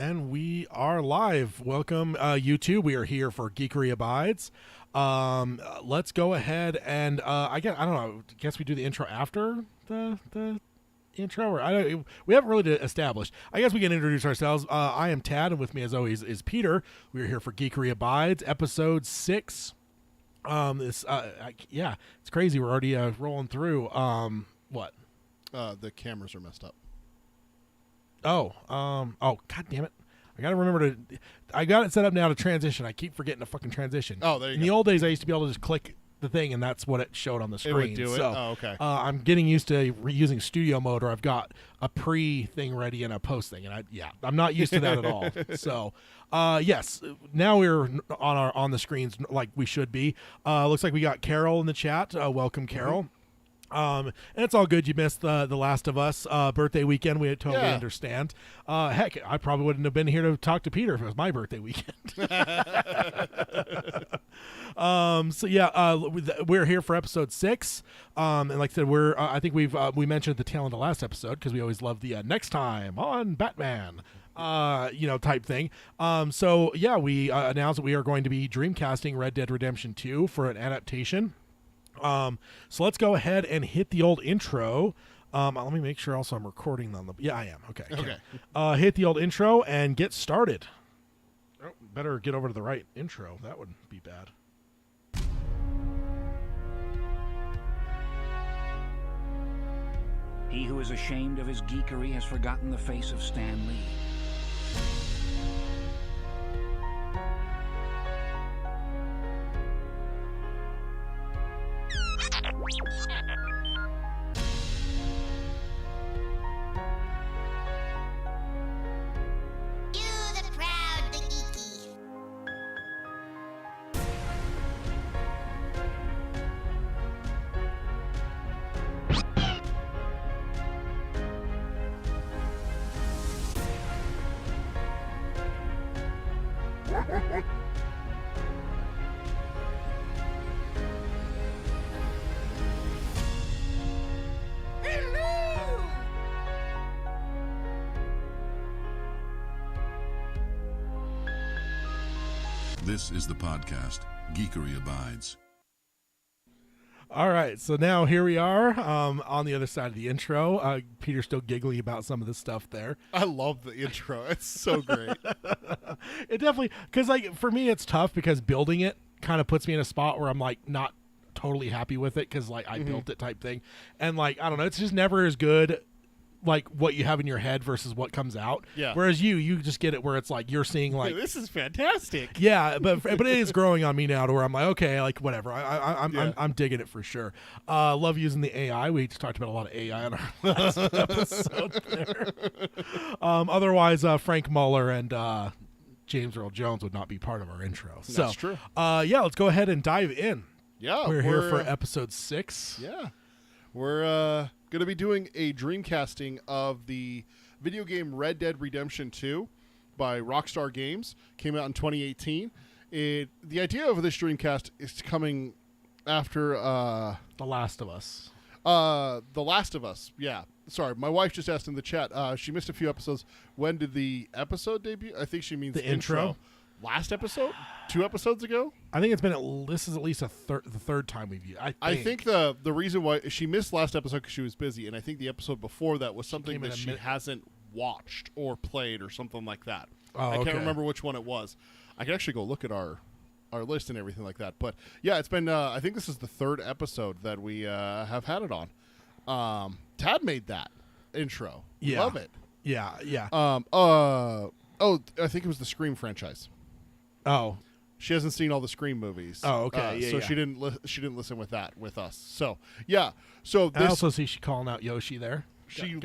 And we are live. Welcome, YouTube. We are here for Geekery Abides. Let's go ahead and I don't know. Guess we do the intro after the intro, or we haven't really established. I guess we can introduce ourselves. I am Tad, and with me, as always, is Peter. We are here for Geekery Abides, episode 6. It's crazy. We're already rolling through. What? The cameras are messed up. God damn it. I got it set up now to transition. I keep forgetting to fucking transition. Oh, there you go. In the old days, I used to be able to just click the thing, and that's what it showed on the screen. It would do it? So, oh, okay. I'm getting used to using studio mode, or I've got a pre-thing ready and a post-thing, and I'm not used to that at all. So, yes, now we're on the screens like we should be. Looks like we got Carol in the chat. Welcome, Carol. Mm-hmm. And it's all good. You missed the Last of Us birthday weekend. We totally understand. Heck, I probably wouldn't have been here to talk to Peter if it was my birthday weekend. We're here for episode 6. And like I said, I think we mentioned at the tail end of the last episode, because we always love the next time on Batman. Type thing. We announced that we are going to be Dreamcasting Red Dead Redemption 2 for an adaptation. So let's go ahead and hit the old intro. Let me make sure also I'm recording on the... Yeah, I am. Okay. Hit the old intro and get started. Oh, better get over to the right intro. That would be bad. He who is ashamed of his geekery has forgotten the face of Stan Lee. This is the podcast, Geekery Abides. All right, so now here we are on the other side of the intro. Peter's still giggling about some of the stuff there. I love the intro. It's so great. It definitely, because for me, it's tough because building it kind of puts me in a spot where I'm not totally happy with it because I built it type thing. And I don't know, it's just never as good what you have in your head versus what comes out. Yeah. Whereas you just get it where it's you're seeing this is fantastic. Yeah, but it is growing on me now to where I'm okay, whatever. I'm digging it for sure. Love using the AI. We just talked about a lot of AI in our last episode there. Otherwise, Frank Muller and James Earl Jones would not be part of our intro. That's true. Let's go ahead and dive in. Yeah, we're here for episode 6. Yeah, we're going to be doing a Dreamcasting of the video game Red Dead Redemption 2 by Rockstar Games. Came out in 2018. The idea of this Dreamcast is coming after The Last of Us. The Last of Us, yeah. Sorry, my wife just asked in the chat. She missed a few episodes. When did the episode debut? I think she means the intro. Last episode? 2 episodes ago? I think it's been this is at least the third time we've used. I think the reason why she missed last episode because she was busy, and I think the episode before that was something that she hasn't watched or played or something like that. I can't remember which one it was. I can actually go look at our list and everything like that. But yeah, it's been I think this is the 3rd episode that we have had it on. Tad made that intro. Yeah. Love it. Yeah. I think it was the Scream franchise. Oh, she hasn't seen all the Scream movies. Oh, okay. So she didn't listen with us. So yeah. So this, I also see she calling out Yoshi there. She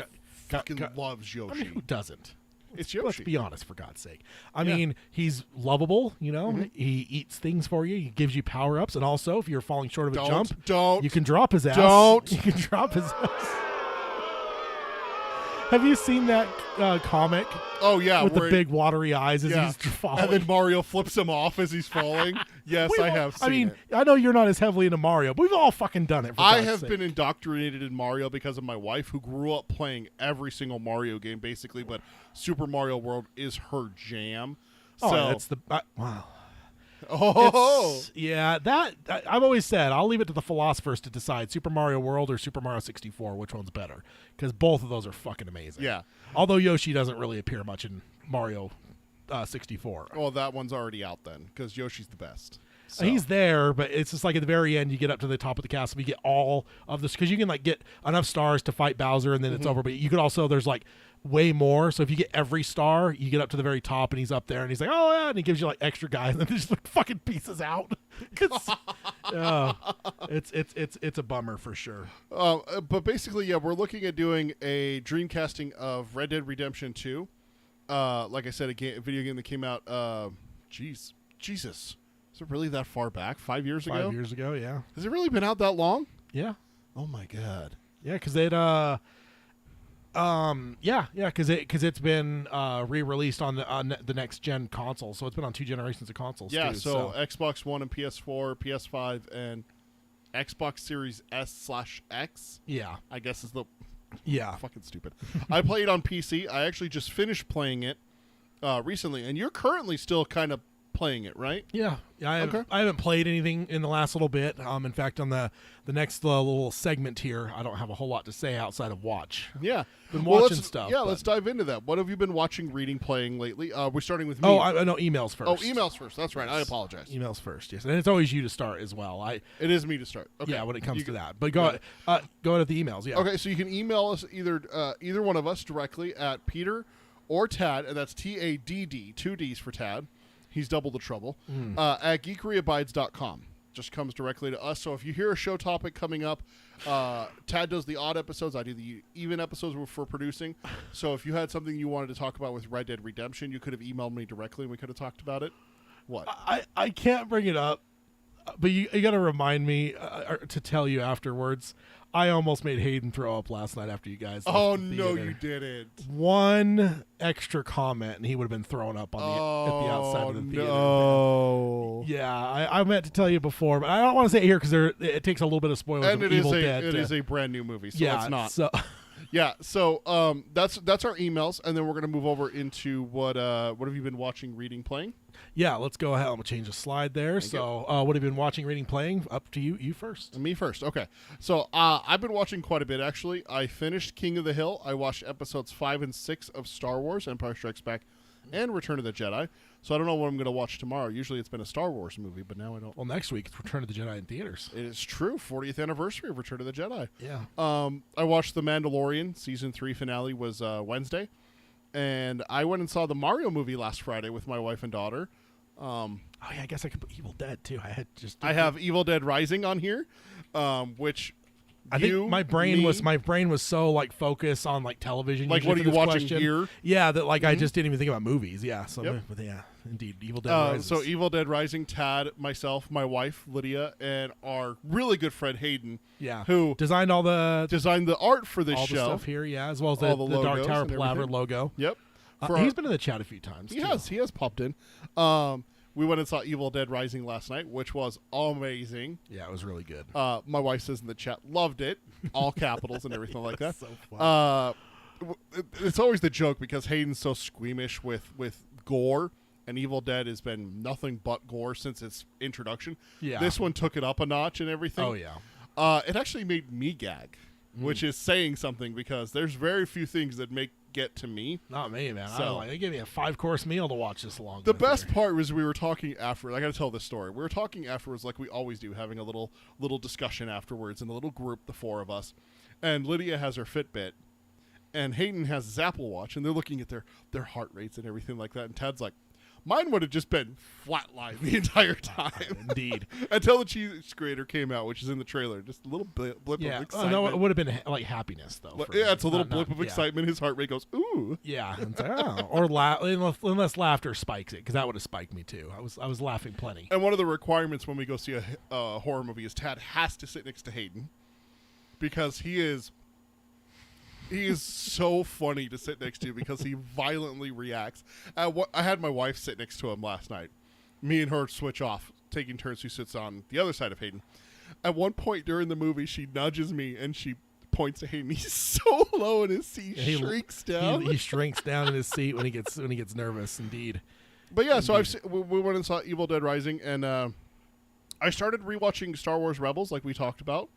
fucking loves Yoshi. I mean, who doesn't? It's Yoshi. Let's be honest, for God's sake. I mean, he's lovable. He eats things for you. He gives you power ups, and also if you're falling short of a jump, you can drop his ass. You can drop his ass. Have you seen that comic? Oh, yeah. With the big watery eyes as he's falling. And then Mario flips him off as he's falling. Yes, I have seen it. I know you're not as heavily into Mario, but we've all fucking done it. I have been indoctrinated in Mario because of my wife, who grew up playing every single Mario game, basically, but Super Mario World is her jam. Oh, so, that's the wow. Oh, yeah. I've always said I'll leave it to the philosophers to decide Super Mario World or Super Mario 64, which one's better, because both of those are fucking amazing. Yeah. Although Yoshi doesn't really appear much in Mario 64. Well, that one's already out then, because Yoshi's the best. So. He's there, but it's just like at the very end, you get up to the top of the castle, you get all of this, because you can like get enough stars to fight Bowser, and then it's over. But you could also, there's like way more. So if you get every star, you get up to the very top, and he's up there, and he's like, oh yeah, and he gives you like extra guys, and then just like fucking pieces out. It's a bummer for sure. But basically, yeah, we're looking at doing a Dreamcasting of Red Dead Redemption 2. Like I said, a video game that came out. Jesus, is it really that far back? 5 years ago? 5 years ago, yeah. Has it really been out that long? Yeah. Oh my god. Yeah, because it because it's been re-released on the next gen console, so it's been on 2 generations of consoles. Yeah, too, so Xbox One and PS4, PS5, and Xbox Series S/X. Yeah, I guess is the fucking stupid. I played on PC. I actually just finished playing it recently, and you're currently still kind of playing it, right? Yeah. I haven't played anything in the last little bit. In fact, on the next little segment here, I don't have a whole lot to say outside of watch. Yeah, been watching stuff. Yeah, let's dive into that. What have you been watching, reading, playing lately? We're starting with me. Oh, I know emails first. Oh, emails first. That's right. I apologize. Emails first. Yes, and it's always you to start as well. It is me to start. Okay. Yeah, when it comes to that, but go ahead at the emails. Yeah. Okay, so you can email us either one of us directly at Peter or Tad, and that's TADD, 2 D's for Tad. He's double the trouble. At geekeryabides.com. Just comes directly to us. So if you hear a show topic coming up, Tad does the odd episodes. I do the even episodes for producing. So if you had something you wanted to talk about with Red Dead Redemption, you could have emailed me directly and we could have talked about it. What? I can't bring it up, but you got to remind me to tell you afterwards. I almost made Hayden throw up last night after you guys. Oh, no, you didn't. One extra comment, and he would have been thrown up on at the outside of the theater. No. Yeah, I meant to tell you before, but I don't want to say it here because it takes a little bit of spoilers. And of it Evil is Dead. It is a brand new movie, so yeah, it's not. So yeah, so that's our emails, and then we're going to move over into what have you been watching, reading, playing? Yeah, let's go ahead. I'm going to change the slide there. What have you been watching, reading, playing? Up to you. You first. Me first. Okay. So I've been watching quite a bit, actually. I finished King of the Hill. I watched episodes 5 and 6 of Star Wars, Empire Strikes Back, and Return of the Jedi. So I don't know what I'm going to watch tomorrow. Usually it's been a Star Wars movie, but now I don't. Well, next week it's Return of the Jedi in theaters. It is true. 40th anniversary of Return of the Jedi. Yeah. I watched The Mandalorian. Season 3 finale was Wednesday. And I went and saw the Mario movie last Friday with my wife and daughter. Oh yeah, I guess I could put Evil Dead too. I have Evil Dead Rising on here, which I think my brain was so like focused on like television. Like what are you watching here? Yeah, that like I just didn't even think about movies. Yeah, so yeah, indeed, Evil Dead Rising. So Evil Dead Rising, Tad, myself, my wife Lydia, and our really good friend Hayden. Yeah, who designed the art for this all show, the stuff here. Yeah, as well as the Dark Tower Palaver logo. Yep. He's been in the chat a few times. He has popped in. We went and saw Evil Dead Rising last night, which was amazing. Yeah, it was really good. My wife says in the chat, loved it, all capitals and everything like that. So fun. It's always the joke because Hayden's so squeamish with gore, and Evil Dead has been nothing but gore since its introduction. Yeah, this one took it up a notch and everything. Oh yeah. It actually made me gag, which is saying something because there's very few things that get to me. Not me, man. So, they gave me a 5-course meal to watch this along. The best part was we were talking afterwards. I got to tell this story. We were talking afterwards like we always do, having a little discussion afterwards in a little group, the 4 of us. And Lydia has her Fitbit, and Hayden has his Apple Watch, and they're looking at their heart rates and everything like that. And Tad's like, mine would have just been flatline the entire time. Indeed. Until the cheese grater came out, which is in the trailer. Just a little blip of excitement. No, it would have been like happiness, though. Yeah, it's a little blip of excitement. His heart rate goes, ooh. Yeah. It's like, or unless laughter spikes it, because that would have spiked me, too. I was laughing plenty. And one of the requirements when we go see a horror movie is Tad has to sit next to Hayden. Because he is so funny to sit next to because he violently reacts. I had my wife sit next to him last night, me and her switch off, taking turns who sits on the other side of Hayden. At one point during the movie, she nudges me and she points to Hayden. He's so low in his seat, he shrinks down. He shrinks down in his seat when he gets nervous. Indeed. But yeah, so we went and saw Evil Dead Rising, and I started rewatching Star Wars Rebels, like we talked about,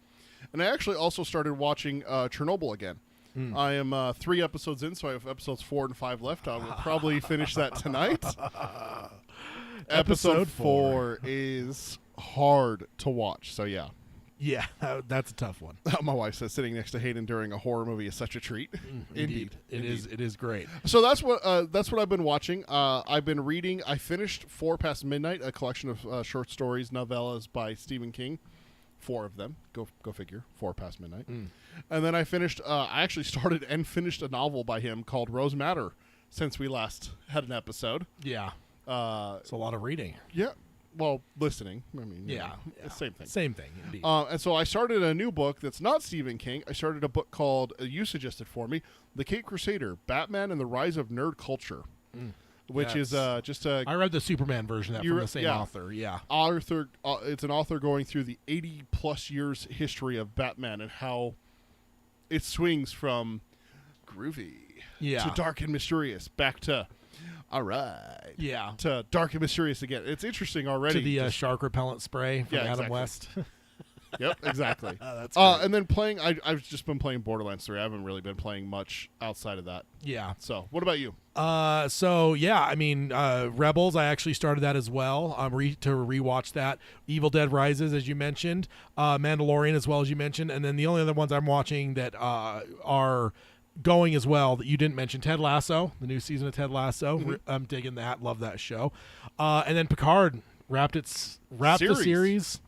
and I actually also started watching Chernobyl again. I am 3 episodes in, so I have episodes 4 and 5 left. I will probably finish that tonight. Episode 4 is hard to watch, so yeah. Yeah, that's a tough one. My wife says sitting next to Hayden during a horror movie is such a treat. Indeed. It is great. So that's what I've been watching. I've been reading. I finished 4 Past Midnight, a collection of short stories, novellas by Stephen King. 4 of them. Go figure. 4 Past Midnight. And then I finished. I actually started and finished a novel by him called Rose Madder. Since we last had an episode. Yeah. It's a lot of reading. Yeah. Well, listening. I mean, yeah. Same thing. Same thing, indeed. And so I started a new book that's not Stephen King. I started a book called, you suggested for me, The Caped Crusader, Batman and the Rise of Nerd Culture, which is just a... I read the Superman version of that from the same author, yeah. It's an author going through the 80-plus years history of Batman and how it swings from groovy to dark and mysterious, back to... All right. Yeah. To dark and mysterious again. It's interesting already. To the shark repellent spray from Adam West. Yep, exactly. That's and then playing, I've just been playing Borderlands 3. I haven't really been playing much outside of that. Yeah. So, what about you? So yeah, I mean, Rebels, I actually started that as well. To rewatch that. Evil Dead Rises, as you mentioned. Mandalorian, as well as you mentioned. And then the only other ones I'm watching that are going as well that you didn't mention, Ted Lasso, the new season of Ted Lasso. I'm digging that. Love that show. And then Picard wrapped the series.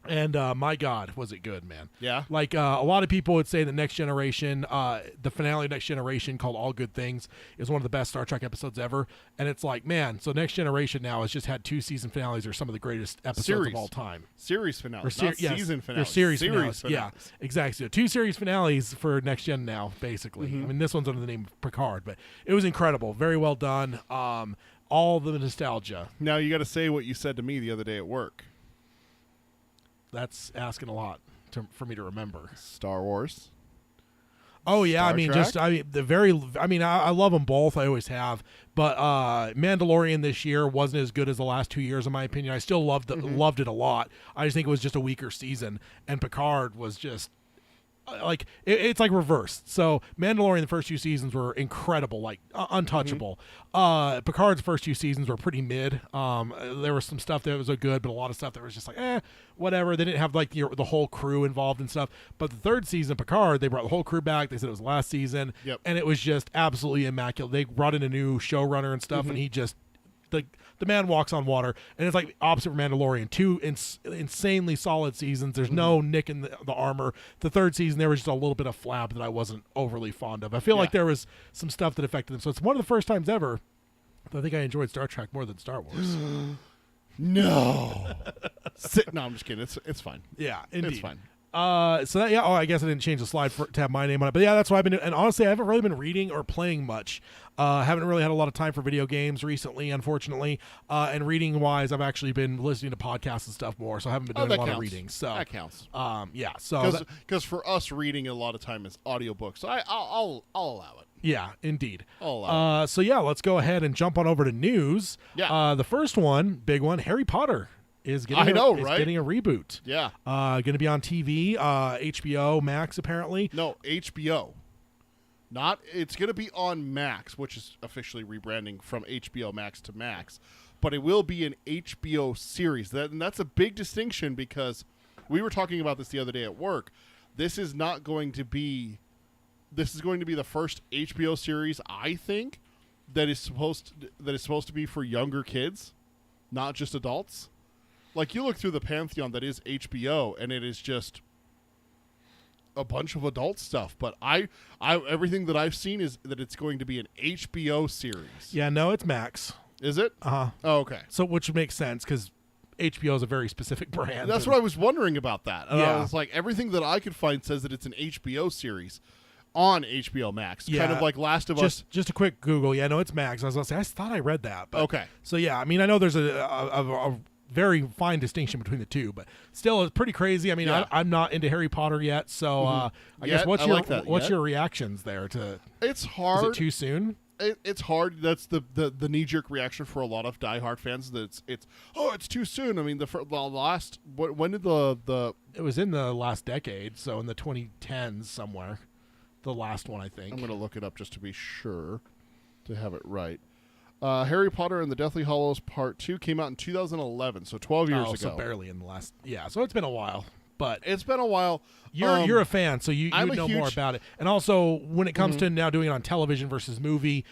And my God, was it good, man? Yeah. Like a lot of people would say the Next Generation, the finale of Next Generation called All Good Things is one of the best Star Trek episodes ever. And it's like, man, so Next Generation now has just had 2 season finales or some of the greatest episodes of all time. Series finales, not season finales. Series finales. Yeah, exactly. So 2 series finales for Next Gen now, basically. I mean, this one's under the name of Picard, but it was incredible. Very well done. All the nostalgia. Now you got to say what you said to me the other day at work. That's asking a lot for me to remember. Star Wars. Oh yeah, Star I mean, Trek? I love them both. I always have, but Mandalorian this year wasn't as good as the last 2 years, in my opinion. I still loved it a lot. I just think it was just a weaker season, and Picard was just like it's like reversed. So Mandalorian, the first 2 seasons were incredible, like untouchable. Picard's first 2 seasons were pretty mid. There was some stuff that was good, but a lot of stuff that was just like whatever. They didn't have like the whole crew involved and stuff. But the 3rd season of Picard, they brought the whole crew back. They said it was last season, and it was just absolutely immaculate. They brought in a new showrunner and stuff, and he just the man walks on water, and it's like opposite for Mandalorian. 2 insanely solid seasons. There's no nick in the armor. The 3rd season, there was just a little bit of flab that I wasn't overly fond of. I feel like there was some stuff that affected them. So it's one of the first times ever that I think I enjoyed Star Trek more than Star Wars. No. No, I'm just kidding. It's fine. Yeah, indeed. It's fine. So that, I guess I didn't change the slide to have my name on it, but yeah, that's what I've been doing. And honestly, I haven't really been reading or playing much. Haven't really had a lot of time for video games recently, unfortunately. And reading wise, I've actually been listening to podcasts and stuff more, so I haven't been doing a lot of reading. So that counts. Yeah. So because for us, reading a lot of time is audiobooks. So I'll allow it. Yeah, indeed. I'll allow it. So yeah, let's go ahead and jump on over to news. Yeah. The first one, big one, Harry Potter. Is getting a reboot. Yeah. Going to be on TV, HBO Max apparently. No, HBO. It's going to be on Max, which is officially rebranding from HBO Max to Max, but it will be an HBO series. And that's a big distinction because we were talking about this the other day at work. This is going to be the first HBO series, I think, that is supposed to be for younger kids, not just adults. Like, you look through the pantheon that is HBO, and it is just a bunch of adult stuff. But everything that I've seen is that it's going to be an HBO series. Yeah, no, it's Max. Is it? Uh-huh. Oh, okay. So, which makes sense, because HBO is a very specific brand. That's what I was wondering about that. And I was like, everything that I could find says that it's an HBO series. on HBO Max, kind of like Last of Us. Just a quick Google. Yeah, no, it's Max. I was going to say, I thought I read that. But, okay. So, yeah, I mean, I know there's a very fine distinction between the two, but still, it's pretty crazy. I mean, I'm not into Harry Potter yet, so I guess what's your reactions there to? It's hard. Is it too soon? It's hard. That's the knee-jerk reaction for a lot of diehard fans. That it's too soon. I mean, the last when did the it was in the last decade, so in the 2010s somewhere, the last one I think. I'm going to look it up just to be sure to have it right. Harry Potter and the Deathly Hallows Part 2 came out in 2011, so 12 years ago. So barely in the last. Yeah, so it's been a while. But it's been a while. You're a fan, so you know more about it. And also, when it comes to now doing it on television versus movie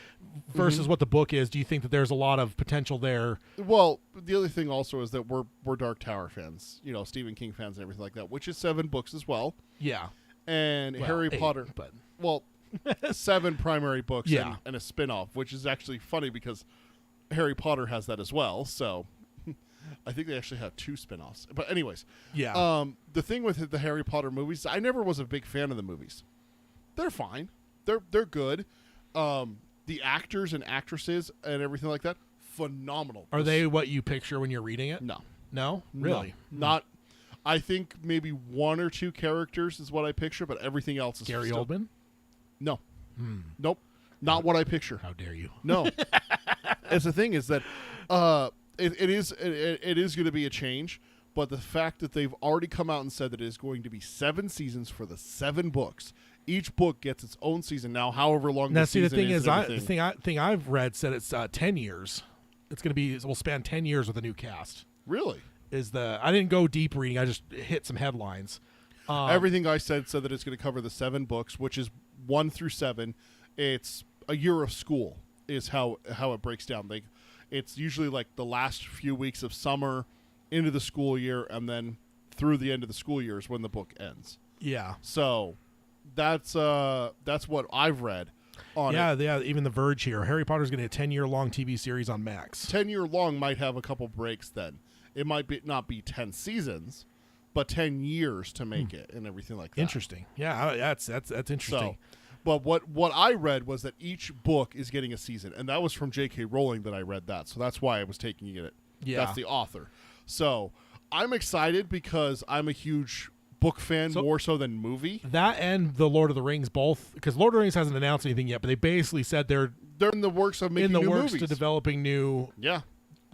versus what the book is, do you think that there's a lot of potential there? Well, the other thing also is that we're Dark Tower fans, Stephen King fans and everything like that, which is 7 books as well. Yeah. And Harry 8, Potter. But 7 primary books yeah. and a spin-off, which is actually funny because Harry Potter has that as well, so I think they actually have 2 spin-offs. But anyways, yeah. The thing with the Harry Potter movies, I never was a big fan of the movies. They're fine. They're good. The actors and actresses and everything like that, phenomenal. Are they what you picture when you're reading it? No. No? Really? No. Not. I think maybe 1 or 2 characters is what I picture, but everything else is Gary Oldman? No. Nope. Not what I picture. How dare you? No. As the thing is that it is going to be a change, but the fact that they've already come out and said that it is going to be 7 seasons for the 7 books. Each book gets its own season now, however long the season is. The thing I've read said it's 10 years. It's going to be will span 10 years with a new cast. Really? I didn't go deep reading. I just hit some headlines. Everything I said that it's going to cover the 7 books, which is 1 through 7. It's a year of school is how it breaks down. It's usually like the last few weeks of summer into the school year, and then through the end of the school year is when the book ends. Yeah. So that's what I've read on it. Yeah, even The Verge here. Harry Potter's going to get a 10-year-long TV series on Max. 10-year-long might have a couple breaks then. It might not be 10 seasons, but 10 years to make it and everything like that. Interesting. Yeah, that's interesting. So, but what I read was that each book is getting a season, and that was from J.K. Rowling that I read that. So that's why I was taking it. Yeah. That's the author. So I'm excited because I'm a huge book fan more so than movie. That and the Lord of the Rings both, because Lord of the Rings hasn't announced anything yet, but they basically said they're in the works of making new movies. to developing new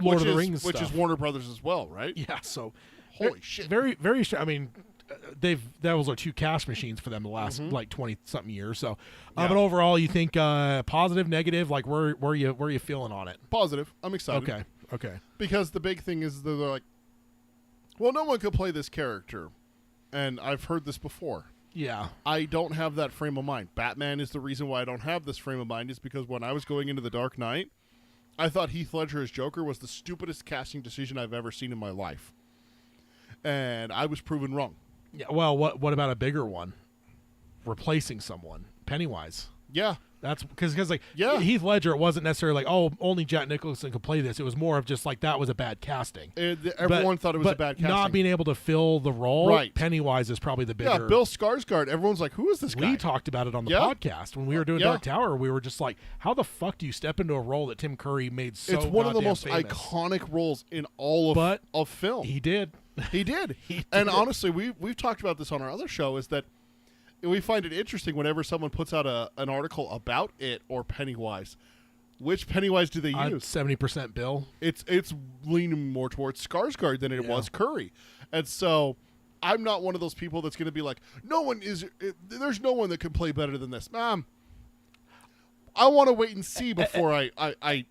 Lord of the Rings which stuff. is Warner Brothers as well, right? Yeah, so holy shit. Very, very. I mean, that was 2 cash machines for them the last 20-something years. So, but overall, you think positive, negative? Like where are you feeling on it? Positive. I'm excited. Okay. Because the big thing is that they're like, well, no one could play this character, and I've heard this before. Yeah. I don't have that frame of mind. Batman is the reason why I don't have this frame of mind, is because when I was going into The Dark Knight, I thought Heath Ledger as Joker was the stupidest casting decision I've ever seen in my life. And I was proven wrong. Yeah. Well, what about a bigger one? Replacing someone. Pennywise. Yeah. That's because Heath Ledger, it wasn't necessarily like, only Jack Nicholson could play this. It was more of just like that was a bad casting. Everyone thought it was a bad casting. Not being able to fill the role, right. Pennywise is probably the bigger. Yeah, Bill Skarsgård. Everyone's like, who is this guy? We talked about it on the podcast when we were doing Dark Tower. We were just like, how the fuck do you step into a role that Tim Curry made so It's one of the most famous? iconic roles in all of film. He did. He did. And honestly, we've talked about this on our other show, is that we find it interesting whenever someone puts out an article about it or Pennywise. Which Pennywise do they use? 70% Bill. It's leaning more towards Skarsgård than it was Curry. And so I'm not one of those people that's going to be like, there's no one that can play better than this. I want to wait and see before I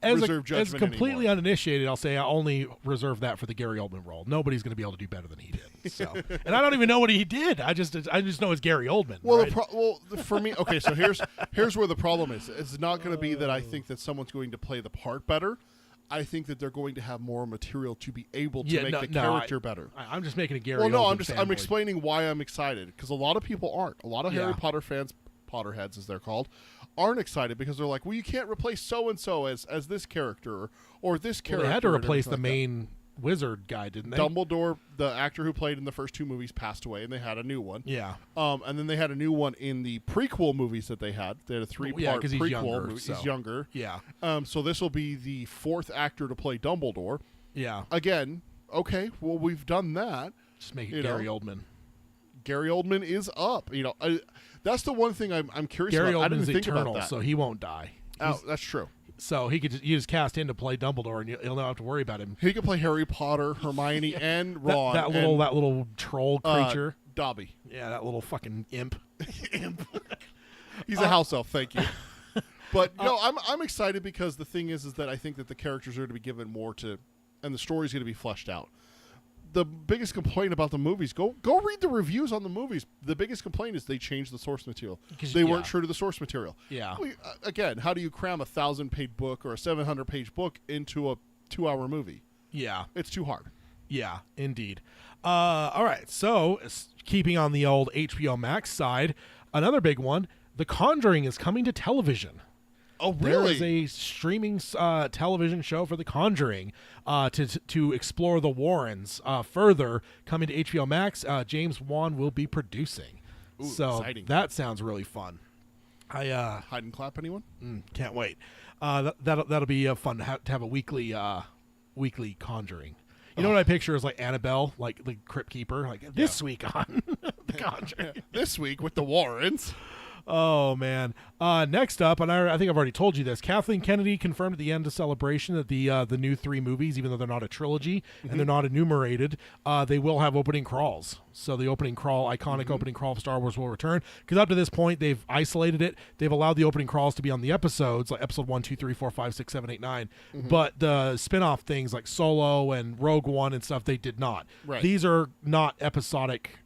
reserve judgment. As completely anymore. uninitiated, I'll say I only reserve that for the Gary Oldman role. Nobody's going to be able to do better than he did. So, and I don't even know what he did. I just know it's Gary Oldman. Well, right? For me, okay. So here's where the problem is. It's not going to be that I think that someone's going to play the part better. I think that they're going to have more material to be able to make the character better. I'm just making a Gary. Well, no, Oldman I'm explaining why I'm excited, because a lot of people aren't. A lot of Harry Potter fans, Potterheads as they're called, aren't excited because they're like, well, you can't replace so and so as this character or this character. They had to replace the main wizard guy, didn't they? Dumbledore, the actor who played in the first 2 movies, passed away, and they had a new one. Yeah. And then they had a new one in the prequel movies that they had. They had a 3-part he's prequel younger, movie. so. He's younger. Yeah. So this will be the 4th actor to play Dumbledore. Yeah. Again, okay, well, we've done that. Just make it Gary Oldman. Gary Oldman is up. That's the one thing I'm curious Gary about. I didn't Oldman's think eternal, about that. so he won't die. That's true. So you just cast him to play Dumbledore, and you'll not have to worry about him. He could play Harry Potter, Hermione, and Ron. That little troll creature. Dobby. Yeah, that little fucking imp. He's a house elf. Thank you. But I'm excited because the thing is that I think that the characters are going to be given more to, and the story's going to be fleshed out. The biggest complaint about the movies, go read the reviews on the movies. The biggest complaint is they changed the source material. They weren't true to the source material. Yeah. Again, how do you cram a 1,000-page book or a 700-page book into a 2-hour movie? Yeah. It's too hard. Yeah, indeed. All right, so keeping on the old HBO Max side, another big one, The Conjuring is coming to television. Oh, really? There is a streaming television show for The Conjuring to explore the Warrens further, coming to HBO Max. James Wan will be producing. Ooh, so exciting. That sounds really fun. Hide and clap, anyone? Can't wait. That'll be fun to have a weekly Conjuring. You know what I picture is like Annabelle, like the Crypt Keeper, like this week on The Conjuring. This week with the Warrens. Oh, man. Next up, and I think I've already told you this, Kathleen Kennedy confirmed at the end of Celebration that the new 3 movies, even though they're not a trilogy and they're not enumerated, they will have opening crawls. So the opening crawl, iconic opening crawl of Star Wars will return. Because up to this point, they've isolated it. They've allowed the opening crawls to be on the episodes, like episode 1, 2, 3, 4, 5, 6, 7, 8, 9. But the spin-off things like Solo and Rogue One and stuff, they did not. Right. These are not episodic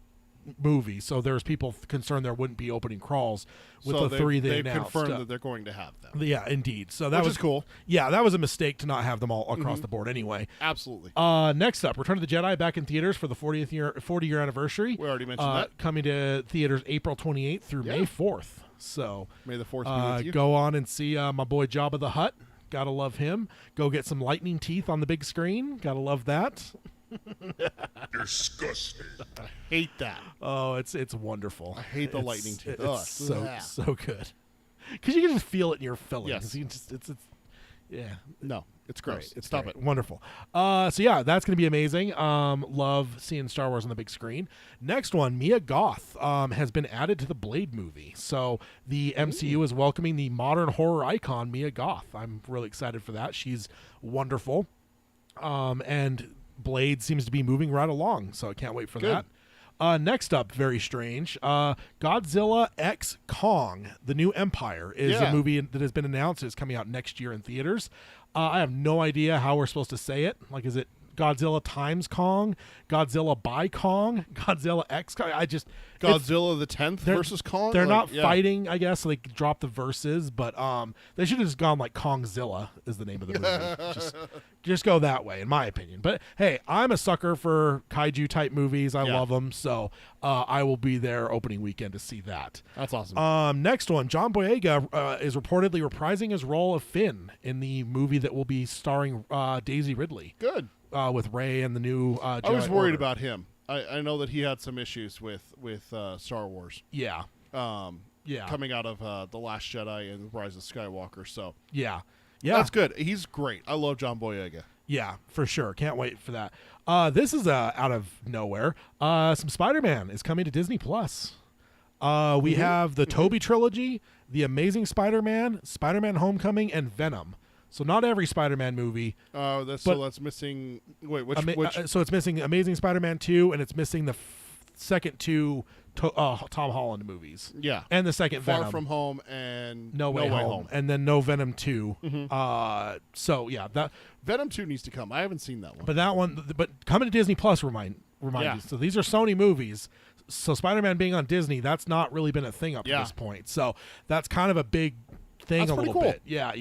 movie, so there's people concerned there wouldn't be opening crawls with the 3 they announced. Confirmed that they're going to have them. Yeah, indeed. So that was cool. Yeah, that was a mistake to not have them all across the board anyway. Absolutely. Next up, Return of the Jedi back in theaters for the 40-year anniversary. We already mentioned that. Coming to theaters April 28th through May 4th. So May the 4th be with you. Go on and see my boy Jabba the Hutt. Gotta love him. Go get some lightning teeth on the big screen. Gotta love that. Disgusting. I hate that. Oh, it's wonderful. I hate the lightning teeth. It's so good. Because you can just feel it in your fillings. Yes. You can just, it's yeah. No, it's gross. Great. Stop great. it. Wonderful. So yeah, that's going to be amazing. Love seeing Star Wars on the big screen. Next one, Mia Goth has been added to the Blade movie. So the MCU is welcoming the modern horror icon Mia Goth. I'm really excited for that. She's wonderful. And Blade seems to be moving right along, so I can't wait for that. Next up, very strange, Godzilla X Kong, The New Empire, is a movie that has been announced. It's coming out next year in theaters. I have no idea how we're supposed to say it. Like, is it Godzilla times Kong, Godzilla by Kong, Godzilla X Kong? Godzilla the 10th versus Kong? They're not fighting, I guess, so they could drop the verses, but they should have just gone like Kongzilla is the name of the movie. just go that way, in my opinion. But hey, I'm a sucker for kaiju type movies. I love them, so I will be there opening weekend to see that. That's awesome. Next one, John Boyega is reportedly reprising his role of Finn in the movie that will be starring Daisy Ridley. Good. With Rey and the new Jedi I was worried Order. about him. I know that he had some issues with Star Wars. Yeah. Coming out of The Last Jedi and Rise of Skywalker. So yeah. That's good. He's great. I love John Boyega. Yeah, for sure. Can't wait for that. This is out of nowhere. Some Spider-Man is coming to Disney Plus. We have the Tobey trilogy, The Amazing Spider-Man, Spider-Man Homecoming, and Venom. So not every Spider-Man movie. That's missing. Wait, which? So it's missing Amazing Spider-Man 2, and it's missing the second 2 Tom Holland movies. Yeah, and the second Far Venom. From Home and No Way Home, and then No Venom 2. So yeah, that Venom 2 needs to come. I haven't seen that one. But that one, but coming to Disney Plus, remind you. So these are Sony movies. So Spider-Man being on Disney, that's not really been a thing up to this point. So that's kind of a big thing. That's a pretty little cool. bit. Yeah.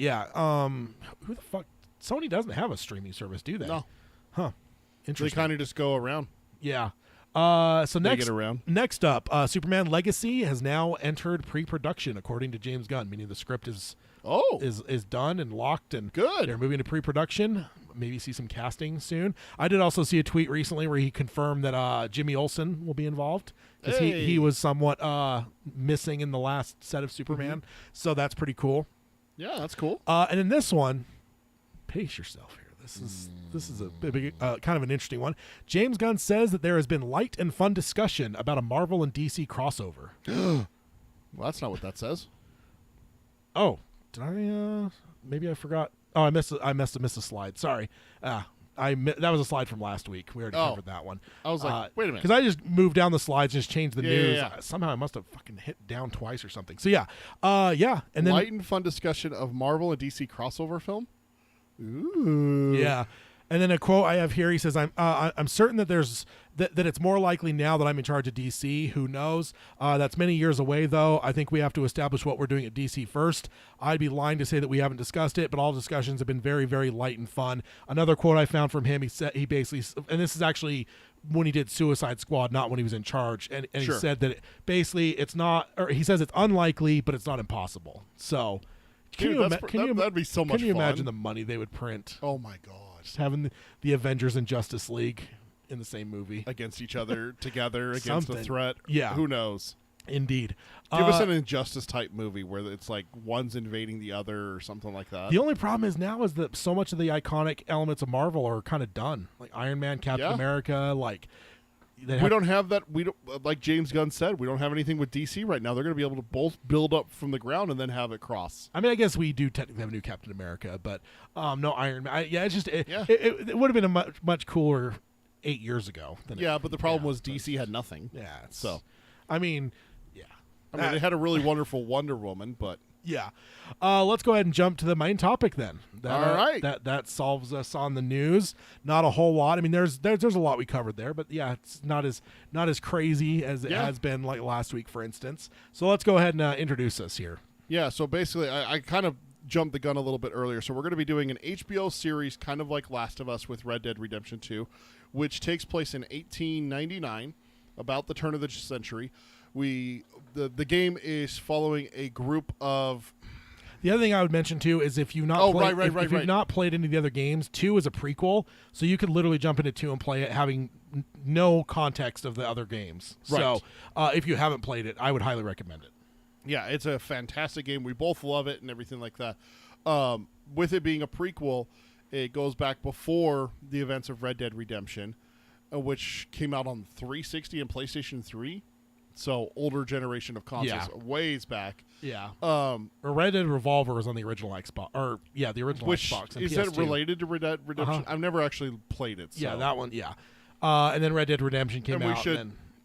Who the fuck? Sony doesn't have a streaming service, do they? No. Huh. Interesting. They kind of just go around. Yeah. So next up, Superman Legacy has now entered pre-production, according to James Gunn, meaning the script is done and locked, and good. They're moving to pre-production. maybe see some casting soon. I did also see a tweet recently where he confirmed that Jimmy Olsen will be involved, because he was somewhat missing in the last set of Superman. So that's pretty cool. Yeah, that's cool. And in this one, pace yourself here. This is a big kind of an interesting one. James Gunn says that there has been light and fun discussion about a Marvel and DC crossover. Well, that's not what that says. Oh, did I? Maybe I forgot. Oh, I missed a slide. Sorry. That was a slide from last week. We already covered that one. I was like, wait a minute, because I just moved down the slides, and just changed the news. Yeah. Somehow I must have fucking hit down twice or something. So yeah, and then light and fun discussion of Marvel and DC crossover film. Ooh. Yeah. And then a quote I have here, he says, I'm certain that that it's more likely now that I'm in charge of DC. Who knows? That's many years away, though. I think we have to establish what we're doing at DC first. I'd be lying to say that we haven't discussed it, but all discussions have been very, very light and fun. Another quote I found from him, he basically, and this is actually when he did Suicide Squad, not when he was in charge, and he said that it's not, or he says it's unlikely, but it's not impossible. So that'd be so much fun. Can you imagine the money they would print? Oh my god. Just having the Avengers and Justice League in the same movie against each other together against a threat. Yeah, who knows? Indeed. Give us an Injustice type movie where it's like one's invading the other or something like that. The only problem is now is that so much of the iconic elements of Marvel are kind of done, like Iron Man, Captain America, like. We don't have that. We don't, like James Gunn said, we don't have anything with DC right now. They're going to be able to both build up from the ground and then have it cross. I mean, I guess we do technically have a new Captain America, but no Iron Man. It's just it would have been a much cooler 8 years ago. But the problem was DC had nothing. Yeah. So, I mean, they had a really wonderful Wonder Woman, but. Yeah. Let's go ahead and jump to the main topic then. All right. That solves us on the news. Not a whole lot. I mean, there's a lot we covered there, but yeah, it's not as crazy as it has been like last week, for instance. So let's go ahead and introduce us here. Yeah. So basically, I kind of jumped the gun a little bit earlier. So we're going to be doing an HBO series, kind of like Last of Us with Red Dead Redemption 2, which takes place in 1899, about the turn of the century. The game is following a group of. The other thing I would mention too is if you've not not played any of the other games, 2 is a prequel, so you could literally jump into 2 and play it having no context of the other games. Right. So if you haven't played it, I would highly recommend it. Yeah, it's a fantastic game. We both love it and everything like that. With it being a prequel, it goes back before the events of Red Dead Redemption, which came out on 360 and PlayStation 3. So older generation of consoles, ways back. Yeah. Red Dead Revolver was on the original Xbox, the original Xbox. And is PS2. that related to Red Dead Redemption? I've never actually played it. So. Yeah, that one. Yeah. And then Red Dead Redemption came out.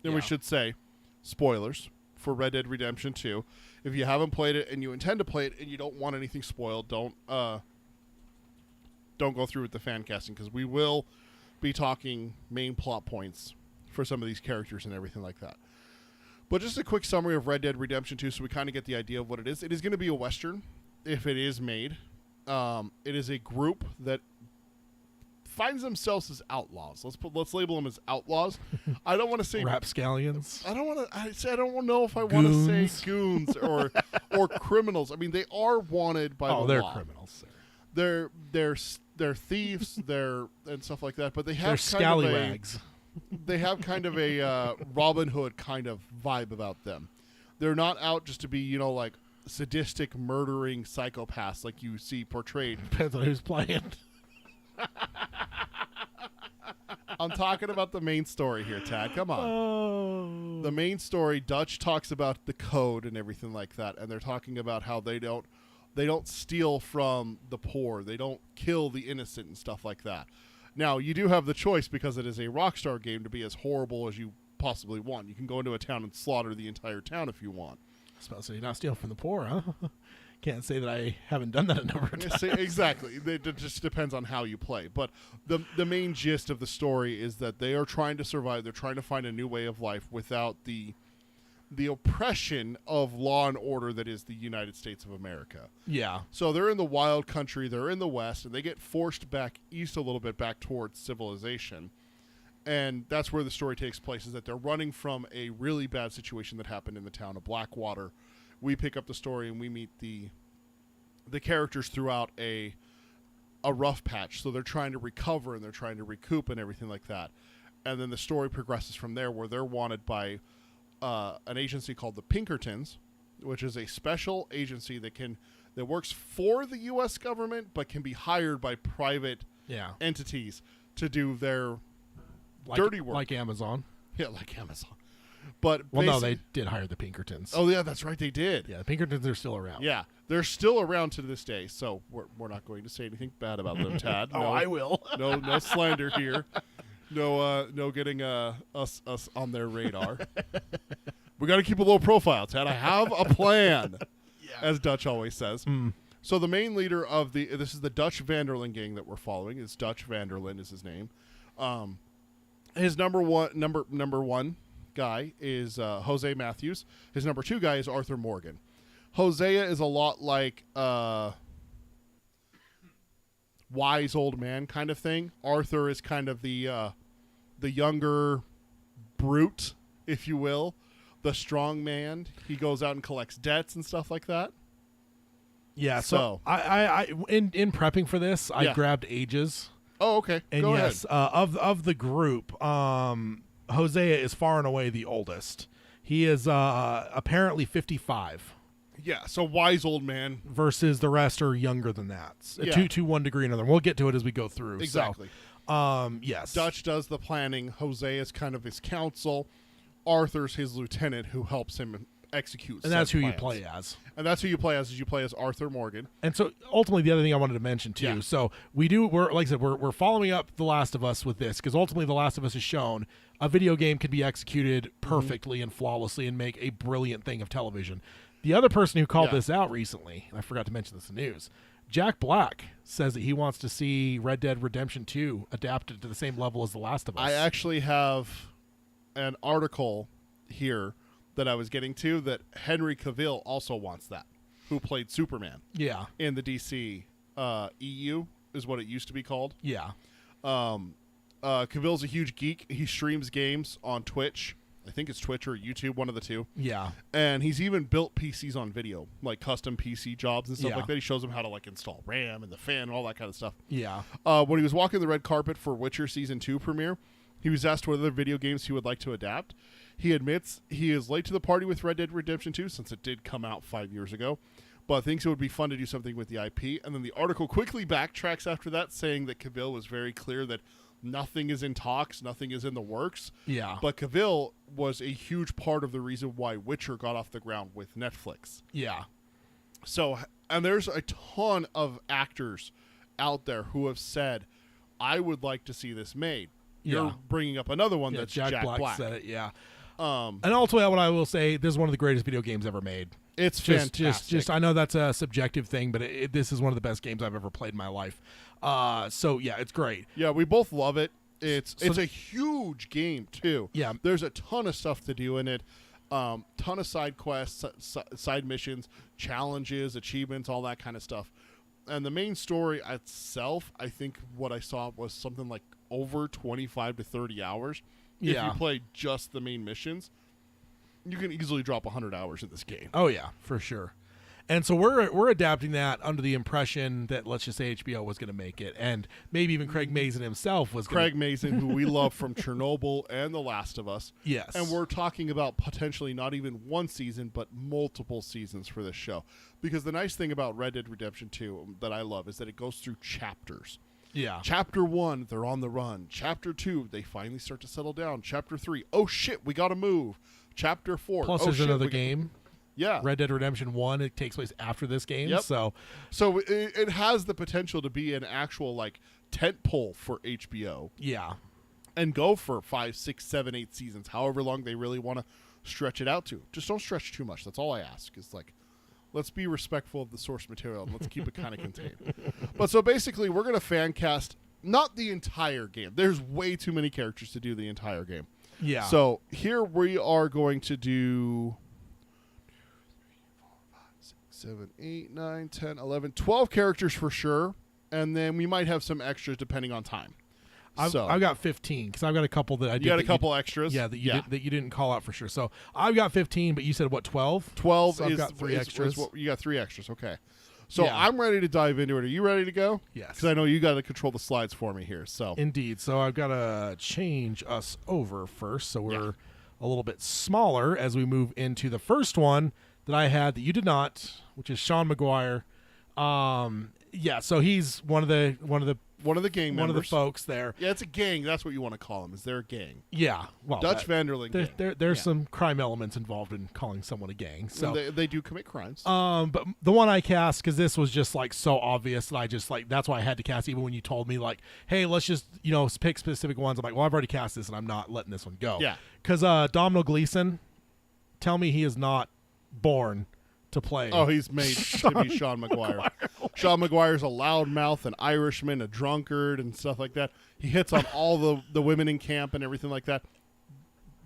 We should say, spoilers for Red Dead Redemption 2. If you haven't played it and you intend to play it and you don't want anything spoiled, don't go through with the fan casting, because we will be talking main plot points for some of these characters and everything like that. But just a quick summary of Red Dead Redemption 2 so we kind of get the idea of what it is. It is going to be a Western, if it is made. It is a group that finds themselves as outlaws. Let's label them as outlaws. I don't want to say... Rapscallions. I don't know if I want to say goons or criminals. I mean, they are wanted by the law. Oh, they're criminals, sir. They're thieves, and stuff like that, but they have they're scallywags. They have kind of a Robin Hood kind of vibe about them. They're not out just to be, like sadistic, murdering psychopaths like you see portrayed. Depends on who's playing. I'm talking about the main story here, Tad. Come on. Oh. The main story, Dutch talks about the code and everything like that, and they're talking about how they don't steal from the poor. They don't kill the innocent and stuff like that. Now, you do have the choice, because it is a Rockstar game, to be as horrible as you possibly want. You can go into a town and slaughter the entire town if you want. I was about to say, you're not stealing from the poor, huh? Can't say that I haven't done that a number of times. Exactly. It just depends on how you play. But the main gist of the story is that they are trying to survive. They're trying to find a new way of life without the oppression of law and order that is the United States of America. Yeah. So they're in the wild country, they're in the West, and they get forced back east a little bit, back towards civilization. And that's where the story takes place, is that they're running from a really bad situation that happened in the town of Blackwater. We pick up the story and we meet the characters throughout a a rough patch, so they're trying to recover and they're trying to recoup and everything like that. And then the story progresses from there, where they're wanted by an agency called the Pinkertons, which is a special agency that works for the U.S. government, but can be hired by private entities to do their dirty work, like Amazon. Yeah, like Amazon. But no, they did hire the Pinkertons. Oh yeah, that's right, they did. Yeah, the Pinkertons are still around. Yeah, they're still around to this day. So we're not going to say anything bad about them, Tad. No, I will. no slander here. No getting us on their radar. We got to keep a low profile, Tad. I have a plan, as Dutch always says. So the main leader of this is the Dutch Vanderlyn gang that we're following. It's Dutch Vanderlyn is his name. His number one guy is Jose Matthews. His number 2 guy is Arthur Morgan. Hosea is a lot like wise old man kind of thing. Arthur is kind of the younger brute, if you will, the strong man. He goes out and collects debts and stuff like that. Yeah. So I in prepping for this, I grabbed ages. Oh, okay. And Go yes, of the group, Hosea is far and away the oldest. He is apparently 55. Yeah, so wise old man. Versus the rest are younger than that. To one degree or another. We'll get to it as we go through. Exactly. So, yes. Dutch does the planning. Hosea is kind of his counsel. Arthur's his lieutenant who helps him execute. And that's who plans. you play as. And that's who you play as. Is you play as Arthur Morgan. And so ultimately, the other thing I wanted to mention too. Yeah. So we're like I said, we're following up The Last of Us with this because ultimately, The Last of Us has shown a video game can be executed perfectly and flawlessly and make a brilliant thing of television. The other person who called this out recently, and I forgot to mention this in the news, Jack Black says that he wants to see Red Dead Redemption 2 adapted to the same level as The Last of Us. I actually have an article here that I was getting to that Henry Cavill also wants that, who played Superman. Yeah. In the DC EU is what it used to be called. Yeah. Cavill's a huge geek. He streams games on Twitch. I think it's Twitch or YouTube, one of the two. Yeah. And he's even built PCs on video, like custom PC jobs and stuff like that. He shows them how to like install RAM and the fan and all that kind of stuff. Yeah. When he was walking the red carpet for Witcher Season 2 premiere, he was asked what other video games he would like to adapt. He admits he is late to the party with Red Dead Redemption 2 since it did come out 5 years ago, but thinks it would be fun to do something with the IP. And then the article quickly backtracks after that, saying that Cavill was very clear that nothing is in talks, nothing is in the works. Yeah. But Cavill was a huge part of the reason why Witcher got off the ground with Netflix. Yeah. So, and there's a ton of actors out there who have said, I would like to see this made. You're bringing up another one that's Jack Black said it, and ultimately, what I will say, this is one of the greatest video games ever made. It's fantastic. Just I know that's a subjective thing, but this is one of the best games I've ever played in my life. So yeah, it's great. Yeah, we both love it. It's a huge game too. Yeah, there's a ton of stuff to do in it. Ton of side quests, side missions, challenges, achievements, all that kind of stuff. And the main story itself, I think what I saw was something like over 25 to 30 hours. If you play just the main missions, you can easily drop 100 hours in this game. Oh yeah, for sure. And so we're adapting that under the impression that, let's just say, HBO was going to make it, and maybe even Craig Mazin himself was Craig Mazin, who we love from Chernobyl and The Last of Us. Yes. And we're talking about potentially not even one season, but multiple seasons for this show. Because the nice thing about Red Dead Redemption 2 that I love is that it goes through chapters. Yeah. Chapter 1, they're on the run. Chapter 2, they finally start to settle down. Chapter 3, oh shit, we got to move. Chapter 4, plus there's another game. Yeah. Red Dead Redemption 1, it takes place after this game. Yep. So it has the potential to be an actual like tent pole for HBO. Yeah. And go for 5, 6, 7, 8 seasons, however long they really want to stretch it out to. Just don't stretch too much. That's all I ask. Is like, let's be respectful of the source material and let's keep it kind of contained. But so basically, we're going to fan cast not the entire game. There's way too many characters to do the entire game. Yeah. So here we are going to do 7, 8, 9, 10, 11, 12 characters for sure. And then we might have some extras depending on time. I've got 15 because I've got a couple that I did. You got a couple extras? Yeah, that you didn't call out for sure. So I've got 15, but you said what, 12? 12 so I've got 3 extras. You got 3 extras, okay. So Yeah. I'm ready to dive into it. Are you ready to go? Yes. Because I know you got to control the slides for me here. So Indeed. So I've got to change us over first, so we're a little bit smaller as we move into the first one that I had that you did not, which is Sean McGuire. So he's one of the gang members. One of the folks there. Yeah, it's a gang. That's what you want to call them. Is they're a gang? Yeah, well, Dutch Vanderlyn gang. There's some crime elements involved in calling someone a gang. So they do commit crimes. but the one I cast, because this was just like so obvious that I just like, that's why I had to cast, even when you told me like, hey, let's just pick specific ones. I'm like, well, I've already cast this and I'm not letting this one go. Yeah, because Domhnall Gleeson, tell me he is not born to play. Oh, he's made to be Sean McGuire. Sean McGuire's a loudmouth, an Irishman, a drunkard, and stuff like that. He hits on all the women in camp and everything like that.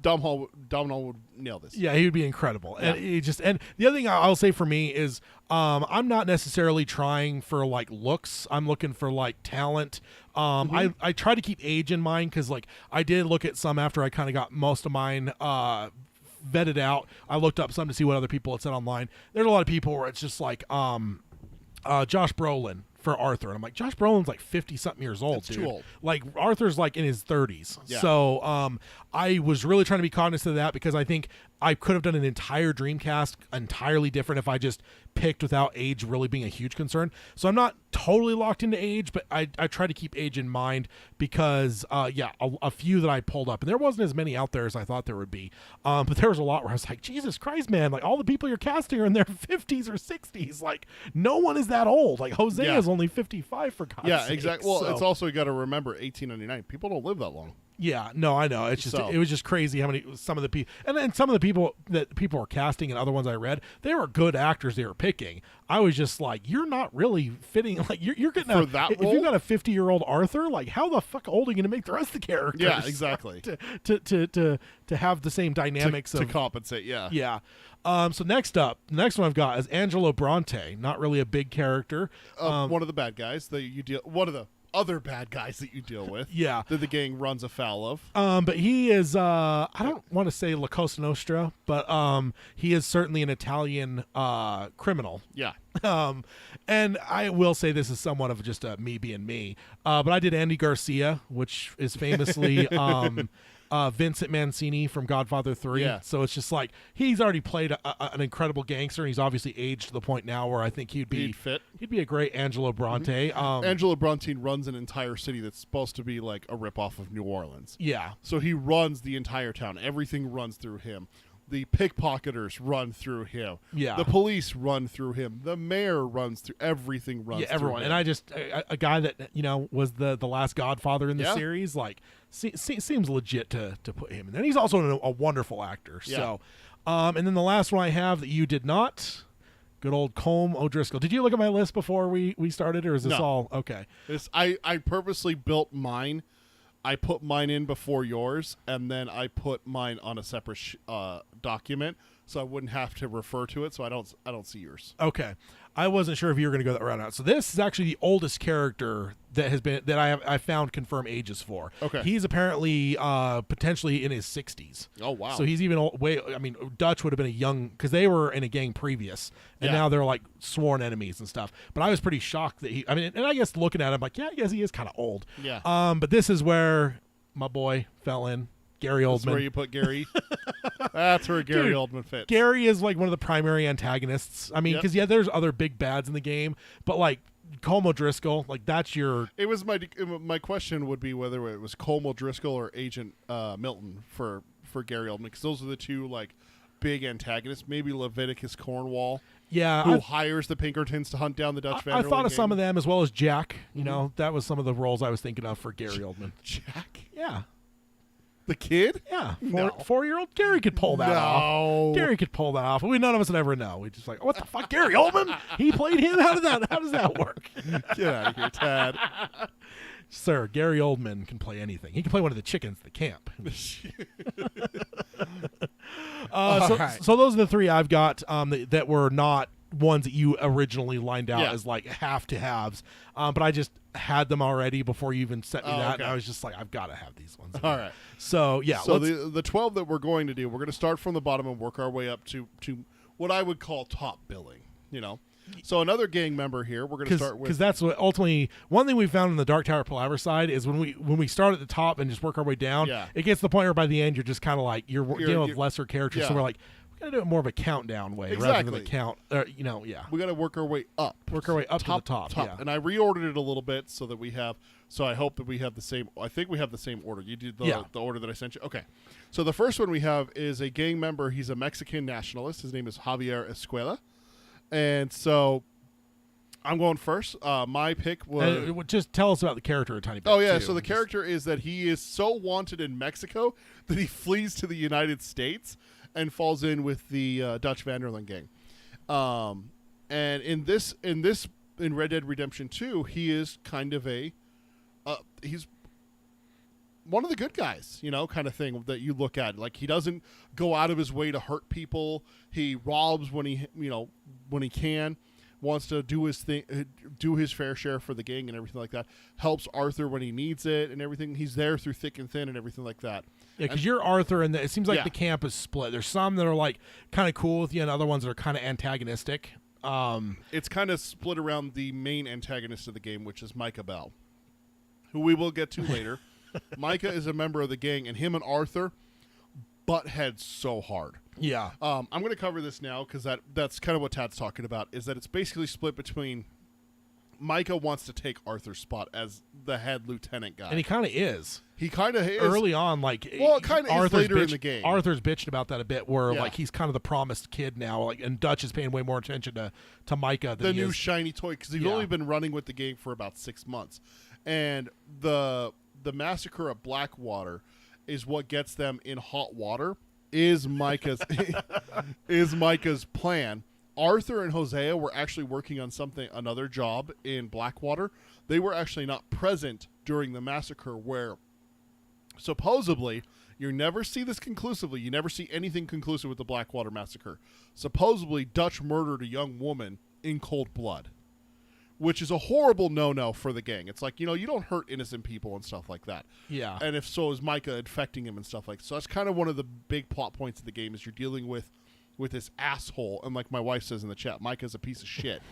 Domhnall would nail this. Yeah, he would be incredible. Yeah. And the other thing I'll say for me is I'm not necessarily trying for like looks. I'm looking for like talent. I try to keep age in mind, because like I did look at some after I kind of got most of mine vetted out. I looked up some to see what other people had said online. There's a lot of people where it's just like Josh Brolin for Arthur, and I'm like, Josh Brolin's like 50-something years old. That's dude. too old. Like Arthur's like in his 30s. Yeah. So I was really trying to be cognizant of that, because I think I could have done an entire Dreamcast entirely different if I just picked without age really being a huge concern. So I'm not totally locked into age, but I try to keep age in mind, because a few that I pulled up, and there wasn't as many out there as I thought there would be, but there was a lot where I was like, Jesus Christ, man, like all the people you're casting are in their 50s or 60s. Like no one is that old. Like Hosea is only 55 for God's sake. Exactly. Well, it's also, you got to remember, 1899. People don't live that long. Yeah, no, I know. It's just it was just crazy how many some of the people, and then some of the people that people were casting and other ones I read, they were good actors they were picking. I was just like, you're not really fitting. Like you're getting for that if role? you got a 50-year-old Arthur, like how the fuck old are you going to make the rest of the characters? Yeah, exactly. to have the same dynamics to compensate. Yeah. Yeah. So next one I've got is Angelo Bronte. Not really a big character. One of the bad guys that you deal. One of the other bad guys that you deal with. Yeah. That the gang runs afoul of. But he is I don't want to say La Cosa Nostra, but he is certainly an Italian criminal. Yeah. And I will say this is somewhat of just me being me. But I did Andy Garcia, which is famously Vincent Mancini from Godfather 3. Yeah. So it's just like he's already played an incredible gangster, and he's obviously aged to the point now where I think he'd be a great Angelo Bronte. Angelo Bronte runs an entire city that's supposed to be like a ripoff of New Orleans. Yeah. So he runs the entire town. Everything runs through him. The pickpocketers run through him. Yeah. The police run through him. The mayor runs through. Everything runs through everyone. him. And I just a guy that was the last Godfather in the series, like seems legit to put him in there. And he's also a wonderful actor. Yeah. So, and then the last one I have that you did not, good old Colm O'Driscoll. Did you look at my list before we started, or is this all okay? I purposely built mine. I put mine in before yours, and then I put mine on a separate document, so I wouldn't have to refer to it. So I don't see yours. Okay, I wasn't sure if you were going to go that route out. So this is actually the oldest character that I found confirmed ages for. Okay, he's apparently potentially in his 60s. Oh wow! So he's even Dutch would have been a young, because they were in a gang previous, and now they're like sworn enemies and stuff. But I was pretty shocked that and I guess looking at him, like, yeah, I guess he is kind of old. Yeah. But this is where my boy fell in. Gary Oldman. That's where you put Gary. That's where Gary Oldman fits. Gary is like one of the primary antagonists. I mean, because there's other big bads in the game, but like Colm O'Driscoll, like that's your. It was my question would be whether it was Colm O'Driscoll or Agent Milton for Gary Oldman, because those are the two like big antagonists. Maybe Leviticus Cornwall. Yeah, who hires the Pinkertons to hunt down the Dutch Vanderlyn? I thought of gang. some of them, as well as Jack. You know, that was some of the roles I was thinking of for Gary Oldman. Jack? Yeah. The kid? Yeah. 4-year-old Gary could pull that off. Gary could pull that off. None of us would ever know. We just like, what the fuck, Gary Oldman? He played him? How does that work? Get out of here, Tad. Sir, Gary Oldman can play anything. He can play one of the chickens at the camp. So those are the three I've got that were not ones that you originally lined out as like have to haves, but I just had them already before you even sent me that, and I was just like, I've got to have these ones. All right. So yeah. So the 12 that we're going to do, we're going to start from the bottom and work our way up to what I would call top billing. You know. So another gang member here. We're going to start with, because that's what ultimately one thing we found in the Dark Tower Palaver side is when we start at the top and just work our way down. Yeah. It gets to the point where by the end you're just kind of like you're dealing with lesser characters. Yeah. So we're like, we got to do it more of a countdown way rather than a count. Yeah. We got to work our way up. Work our way up to the top. Yeah. And I reordered it a little bit so that we have. So I hope that we have the same. I think we have the same order. You did the order that I sent you. Okay. So the first one we have is a gang member. He's a Mexican nationalist. His name is Javier Escuela. And so I'm going first. My pick was. Just tell us about the character a tiny bit. Oh, yeah. Too. So the character is that he is so wanted in Mexico that he flees to the United States and falls in with the Dutch Van der Linde gang. And in Red Dead Redemption 2, he is kind of he's one of the good guys, kind of thing that you look at. Like, he doesn't go out of his way to hurt people. He robs when he can, wants to do his thing, do his fair share for the gang and everything like that. Helps Arthur when he needs it and everything. He's there through thick and thin and everything like that. Yeah, because you're Arthur, and it seems like the camp is split. There's some that are like kind of cool with you, and other ones that are kind of antagonistic. It's kind of split around the main antagonist of the game, which is Micah Bell, who we will get to later. Micah is a member of the gang, and him and Arthur butt heads so hard. Yeah. I'm going to cover this now because that's kind of what Tad's talking about, is that it's basically split between Micah wants to take Arthur's spot as the head lieutenant guy. And he kind of is. He kind of is. Early on, like... Well, it kind of is later in the game. Arthur's bitched about that a bit, where like he's kind of the promised kid now, like, and Dutch is paying way more attention to Micah than the new shiny toy, because he's only been running with the gang for about 6 months. And the massacre at Blackwater is what gets them in hot water, is Micah's plan. Arthur and Hosea were actually working on another job in Blackwater. They were actually not present during the massacre, where supposedly, you never see this conclusively, you never see anything conclusive with the Blackwater massacre. Supposedly, Dutch murdered a young woman in cold blood, which is a horrible no-no for the gang. It's like, you don't hurt innocent people and stuff like that. Yeah. And if so, is Micah infecting him and stuff like that. So that's kind of one of the big plot points of the game, is you're dealing with this asshole, and like my wife says in the chat, Micah's a piece of shit.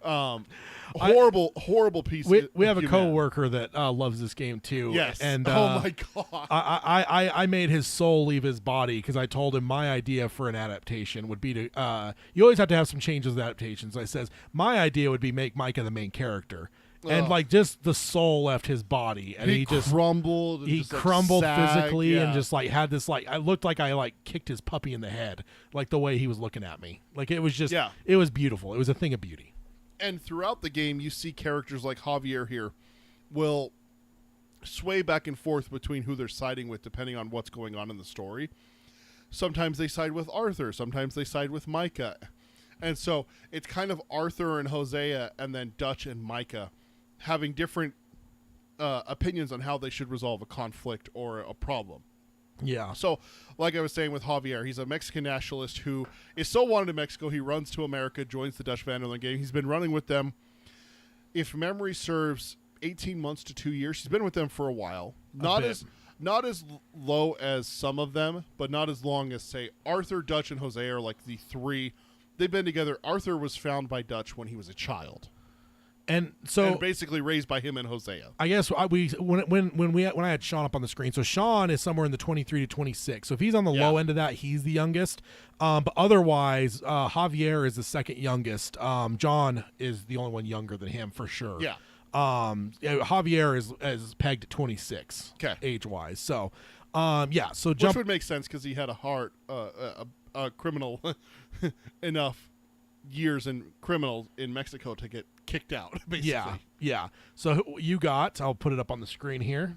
Horrible piece. We have a coworker that loves this game too. Yes. And oh my god. I made his soul leave his body because I told him my idea for an adaptation would be to you always have to have some changes with adaptations. I says my idea would be make Micah the main character. And like just the soul left his body, and he just crumbled. He just crumbled physically, yeah. and just like had this like I looked like I like kicked his puppy in the head, like the way he was looking at me. Like it was just it was beautiful. It was a thing of beauty. And throughout the game, you see characters like Javier here will sway back and forth between who they're siding with depending on what's going on in the story. Sometimes they side with Arthur. Sometimes they side with Micah. And so it's kind of Arthur and Hosea, and then Dutch and Micah having different opinions on how they should resolve a conflict or a problem. Yeah. So, like I was saying with Javier, he's a Mexican nationalist who is so wanted in Mexico, he runs to America, joins the Dutch Van der Linde gang. He's been running with them, if memory serves, 18 months to 2 years. He's been with them for a while. Not as low as some of them, but not as long as, say, Arthur, Dutch, and Jose are like the three. They've been together. Arthur was found by Dutch when he was a child. And basically raised by him and Hosea. I guess when I had Sean up on the screen, so Sean is somewhere in the 23 to 26. So if he's on the low end of that, he's the youngest. But otherwise, Javier is the second youngest. John is the only one younger than him for sure. Yeah. Javier is pegged at 26. Okay. Age wise. So So which would make sense because he had a heart, a criminal enough years in criminal in Mexico to get kicked out, basically. Yeah. So I'll put it up on the screen here.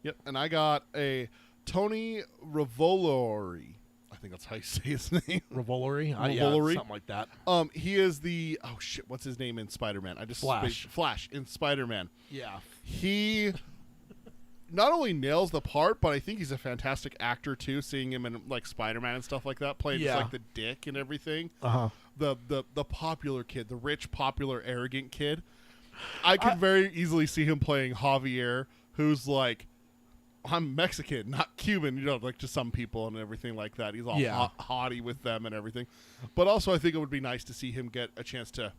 Yep, and I got a Tony Revolori. I think that's how you say his name. Revolori? Yeah, something like that. He is the what's his name in Spider-Man? Flash in Spider-Man. Yeah. He not only nails the part, but I think he's a fantastic actor too, seeing him in like Spider-Man and stuff like that, playing just like the dick and everything. Uh-huh. The popular kid, the rich, popular, arrogant kid. I could very easily see him playing Javier, who's like I'm Mexican, not Cuban, like to some people and everything like that. He's all haughty with them and everything. But also I think it would be nice to see him get a chance to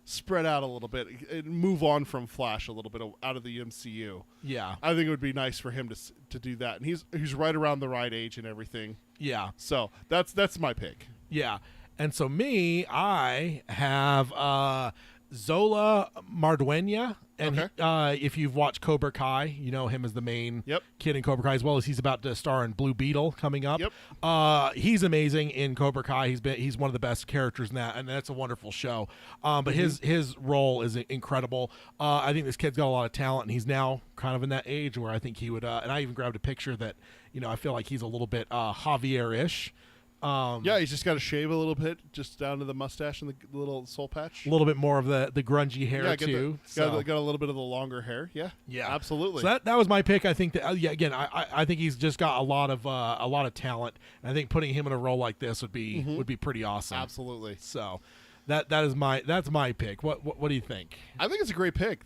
spread out a little bit and move on from Flash a little bit out of the MCU. Yeah. I think it would be nice for him to do that. And he's right around the right age and everything. Yeah. So that's my pick. Yeah. And so I have Zola Marduena. And if you've watched Cobra Kai, you know him as the main kid in Cobra Kai, as well as he's about to star in Blue Beetle coming up. Yep. He's amazing in Cobra Kai. He's one of the best characters in that, and that's a wonderful show. But his role is incredible. I think this kid's got a lot of talent, and he's now kind of in that age where I think he would. And I even grabbed a picture that I feel like he's a little bit Javier-ish. He's just got to shave a little bit, just down to the mustache and the little soul patch. A little bit more of the grungy hair too. Got a little bit of the longer hair. Yeah, absolutely. So that was my pick. I think that again, I think he's just got a lot of talent. And I think putting him in a role like this would be pretty awesome. Absolutely. So that's my pick. What do you think? I think it's a great pick.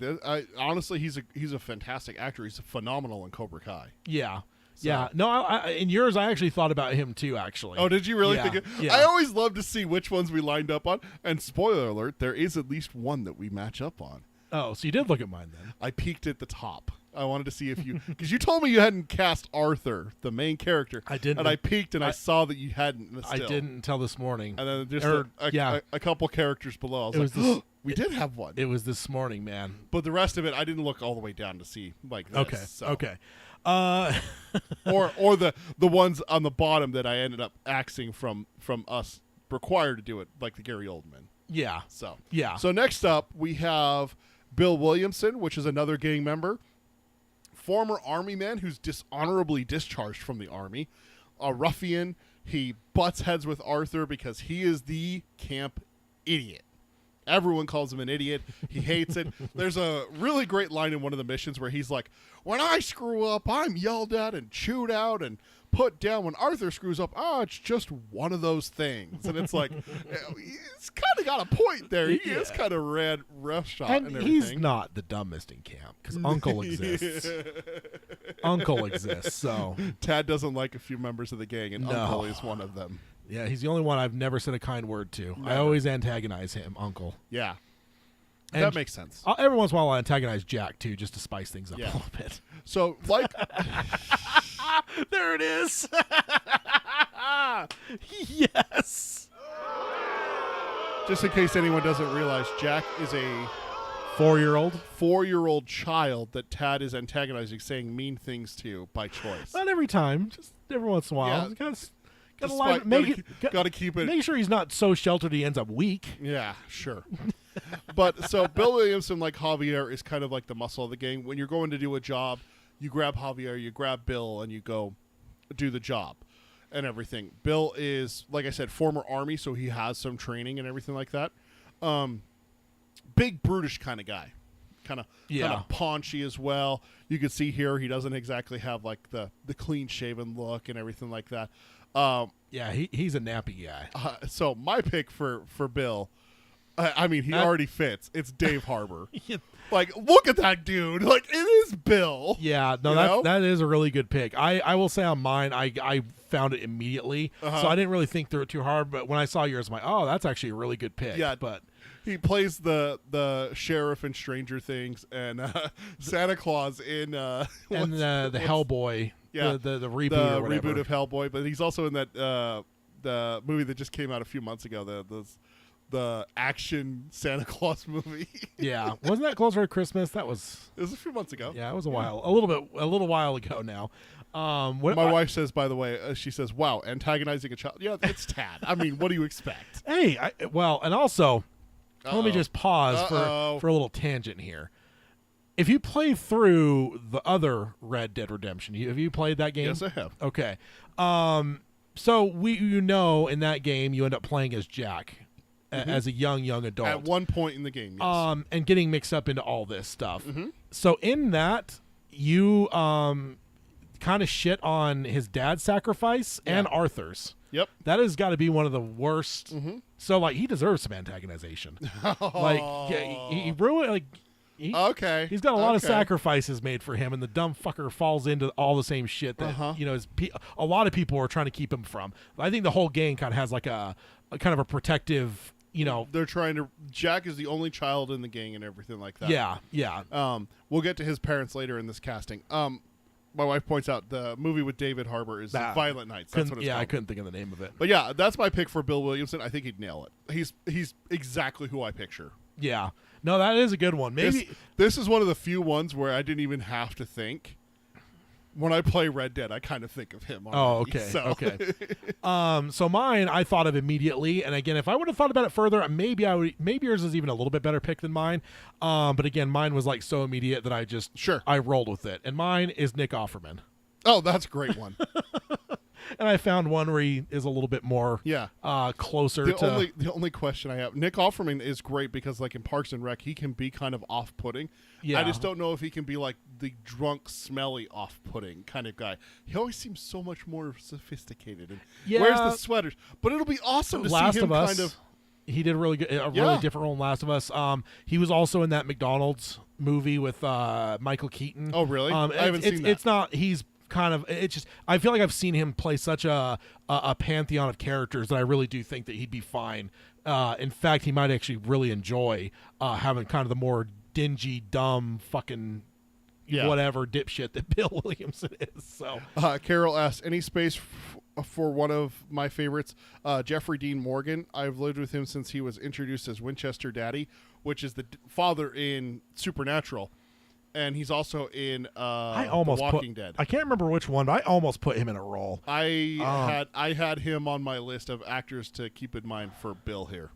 Honestly, he's a fantastic actor. He's phenomenal in Cobra Kai. Yeah. So. Yeah, no. In yours, I actually thought about him too. Actually. Oh, did you really think it? Yeah. I always love to see which ones we lined up on. And spoiler alert: there is at least one that we match up on. Oh, so you did look at mine then? I peeked at the top. I wanted to see if you, because you told me you hadn't cast Arthur, the main character. I didn't. And I peeked and I saw that you hadn't. I didn't until this morning. And then just a couple characters below. I was we did have one. It was this morning, man. But the rest of it, I didn't look all the way down to see like this. Okay. So. Okay. or the ones on the bottom that I ended up axing from us required to do it, like the Gary Oldman. Yeah. So So next up we have Bill Williamson, which is another gang member, former army man who's dishonorably discharged from the army, a ruffian. He butts heads with Arthur because he is the camp idiot. Everyone calls him an idiot. He hates it. There's a really great line in one of the missions where he's like, when I screw up, I'm yelled at and chewed out and put down. When Arthur screws up, it's just one of those things. And it's like, he's kind of got a point there. He is kind of rough shot and everything. He's not the dumbest in camp because Uncle exists. Uncle exists, so. Tad doesn't like a few members of the gang, and Uncle is one of them. Yeah, he's the only one I've never said a kind word to. Never. I always antagonize him, Uncle. Yeah. And that makes sense. Every once in a while, I'll antagonize Jack, too, just to spice things up a little bit. So, like... there it is. Yes. Just in case anyone doesn't realize, Jack is a... 4-year-old child that Tad is antagonizing, saying mean things to by choice. Not every time, just every once in a while. Yeah. Gotta keep it. Make sure he's not so sheltered he ends up weak. Yeah, sure. But so Bill Williamson, like Javier, is kind of like the muscle of the gang. When you're going to do a job, you grab Javier, you grab Bill, and you go do the job and everything. Bill is, like I said, former army, so he has some training and everything like that. Big brutish kind of guy. Kind of paunchy as well. You can see here he doesn't exactly have like the clean shaven look and everything like that. He's a nappy guy. So my pick for Bill, I mean, he already fits. It's Dave Harbour. Like, look at that dude. Like, it is Bill. Yeah, no, that is a really good pick. I will say on mine, I found it immediately, so I didn't really think through it too hard. But when I saw yours, I'm like, oh, that's actually a really good pick. Yeah, but he plays the sheriff in Stranger Things and Santa Claus in the Hellboy. Yeah, the reboot. Reboot of Hellboy, but he's also in that the movie that just came out a few months ago. The action Santa Claus movie. Yeah, wasn't that closer to Christmas? It was a few months ago. Yeah, it was a little while ago now. My wife says, by the way, she says, "Wow, antagonizing a child." Yeah, it's Tad. I mean, what do you expect? Hey, and also, let me just pause for a little tangent here. If you play through the other Red Dead Redemption, have you played that game? Yes, I have. Okay. So in that game you end up playing as Jack as a young adult. At one point in the game, yes. And getting mixed up into all this stuff. So in that, you kind of shit on his dad's sacrifice and Arthur's. Yep. That has got to be one of the worst. So, like, he deserves some antagonization. Like, he ruined, like... Okay. He's got a lot of sacrifices made for him, and the dumb fucker falls into all the same shit that a lot of people are trying to keep him from. I think the whole gang kind of has like a kind of a protective. They're trying to. Jack is the only child in the gang and everything like that. Yeah. We'll get to his parents later in this casting. My wife points out the movie with David Harbour is Violent Nights. That's what it's called. I couldn't think of the name of it. But yeah, that's my pick for Bill Williamson. I think he'd nail it. He's exactly who I picture. Yeah. No, that is a good one. Maybe this is one of the few ones where I didn't even have to think. When I play Red Dead, I kind of think of him already. Oh, okay. So. Okay. So mine, I thought of immediately, and again, if I would have thought about it further, maybe yours is even a little bit better pick than mine. But again, mine was like so immediate that I rolled with it, and mine is Nick Offerman. Oh, that's a great one. And I found one where he is a little bit more closer to... The only question I have... Nick Offerman is great because, like, in Parks and Rec, he can be kind of off-putting. Yeah. I just don't know if he can be, like, the drunk, smelly, off-putting kind of guy. He always seems so much more sophisticated. And wears the sweaters. But it'll be awesome to see him kind of... He did really good, really different role in Last of Us. He was also in that McDonald's movie with Michael Keaton. Oh, really? I haven't seen that. It's not... He's... kind of it's just I feel like I've seen him play such a pantheon of characters that I really do think that he'd be fine. In fact, he might actually really enjoy having kind of the more dingy, dumb, fucking whatever dipshit that Bill Williamson is. So Carol asks, any space for one of my favorites, Jeffrey Dean Morgan. I've lived with him since he was introduced as Winchester Daddy, which is the father in Supernatural. And he's also in The Walking Dead. I can't remember which one, but I almost put him in a role. I had him on my list of actors to keep in mind for Bill here.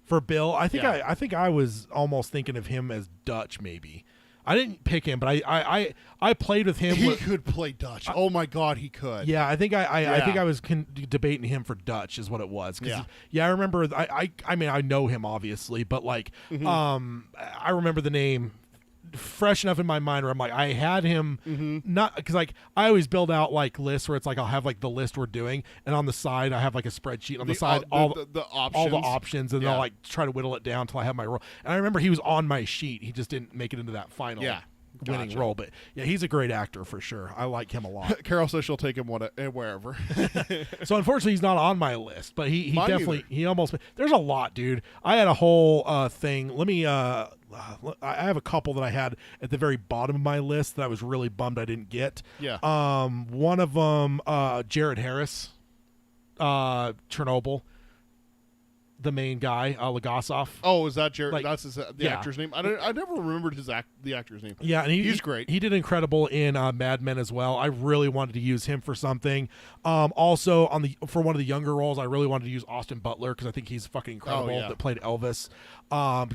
For Bill, I think I was almost thinking of him as Dutch. Maybe I didn't pick him, but I played with him. He could play Dutch. Oh my God, he could. Yeah, I think I was debating him for Dutch is what it was. I remember. I mean I know him obviously, but like I remember the name fresh enough in my mind where I'm like, I had him not because like I always build out like lists where it's like I'll have like the list we're doing, and on the side I have like a spreadsheet on the side all the options, and I'll like try to whittle it down until I have my role. And I remember he was on my sheet, he just didn't make it into that final winning role. But yeah, he's a great actor for sure. I like him a lot. Carol says she'll take him wherever. So unfortunately he's not on my list, but he definitely he almost. There's a lot, dude. I had a whole thing. Let me I have a couple that I had at the very bottom of my list that I was really bummed I didn't get. One of them, Jared Harris, Chernobyl, the main guy, Legasov. Oh, is that Jared? Like, that's the actor's name. I never remembered the actor's name. Yeah, and he's great. He did incredible in Mad Men as well. I really wanted to use him for something. Also for one of the younger roles, I really wanted to use Austin Butler because I think he's fucking incredible. That played Elvis.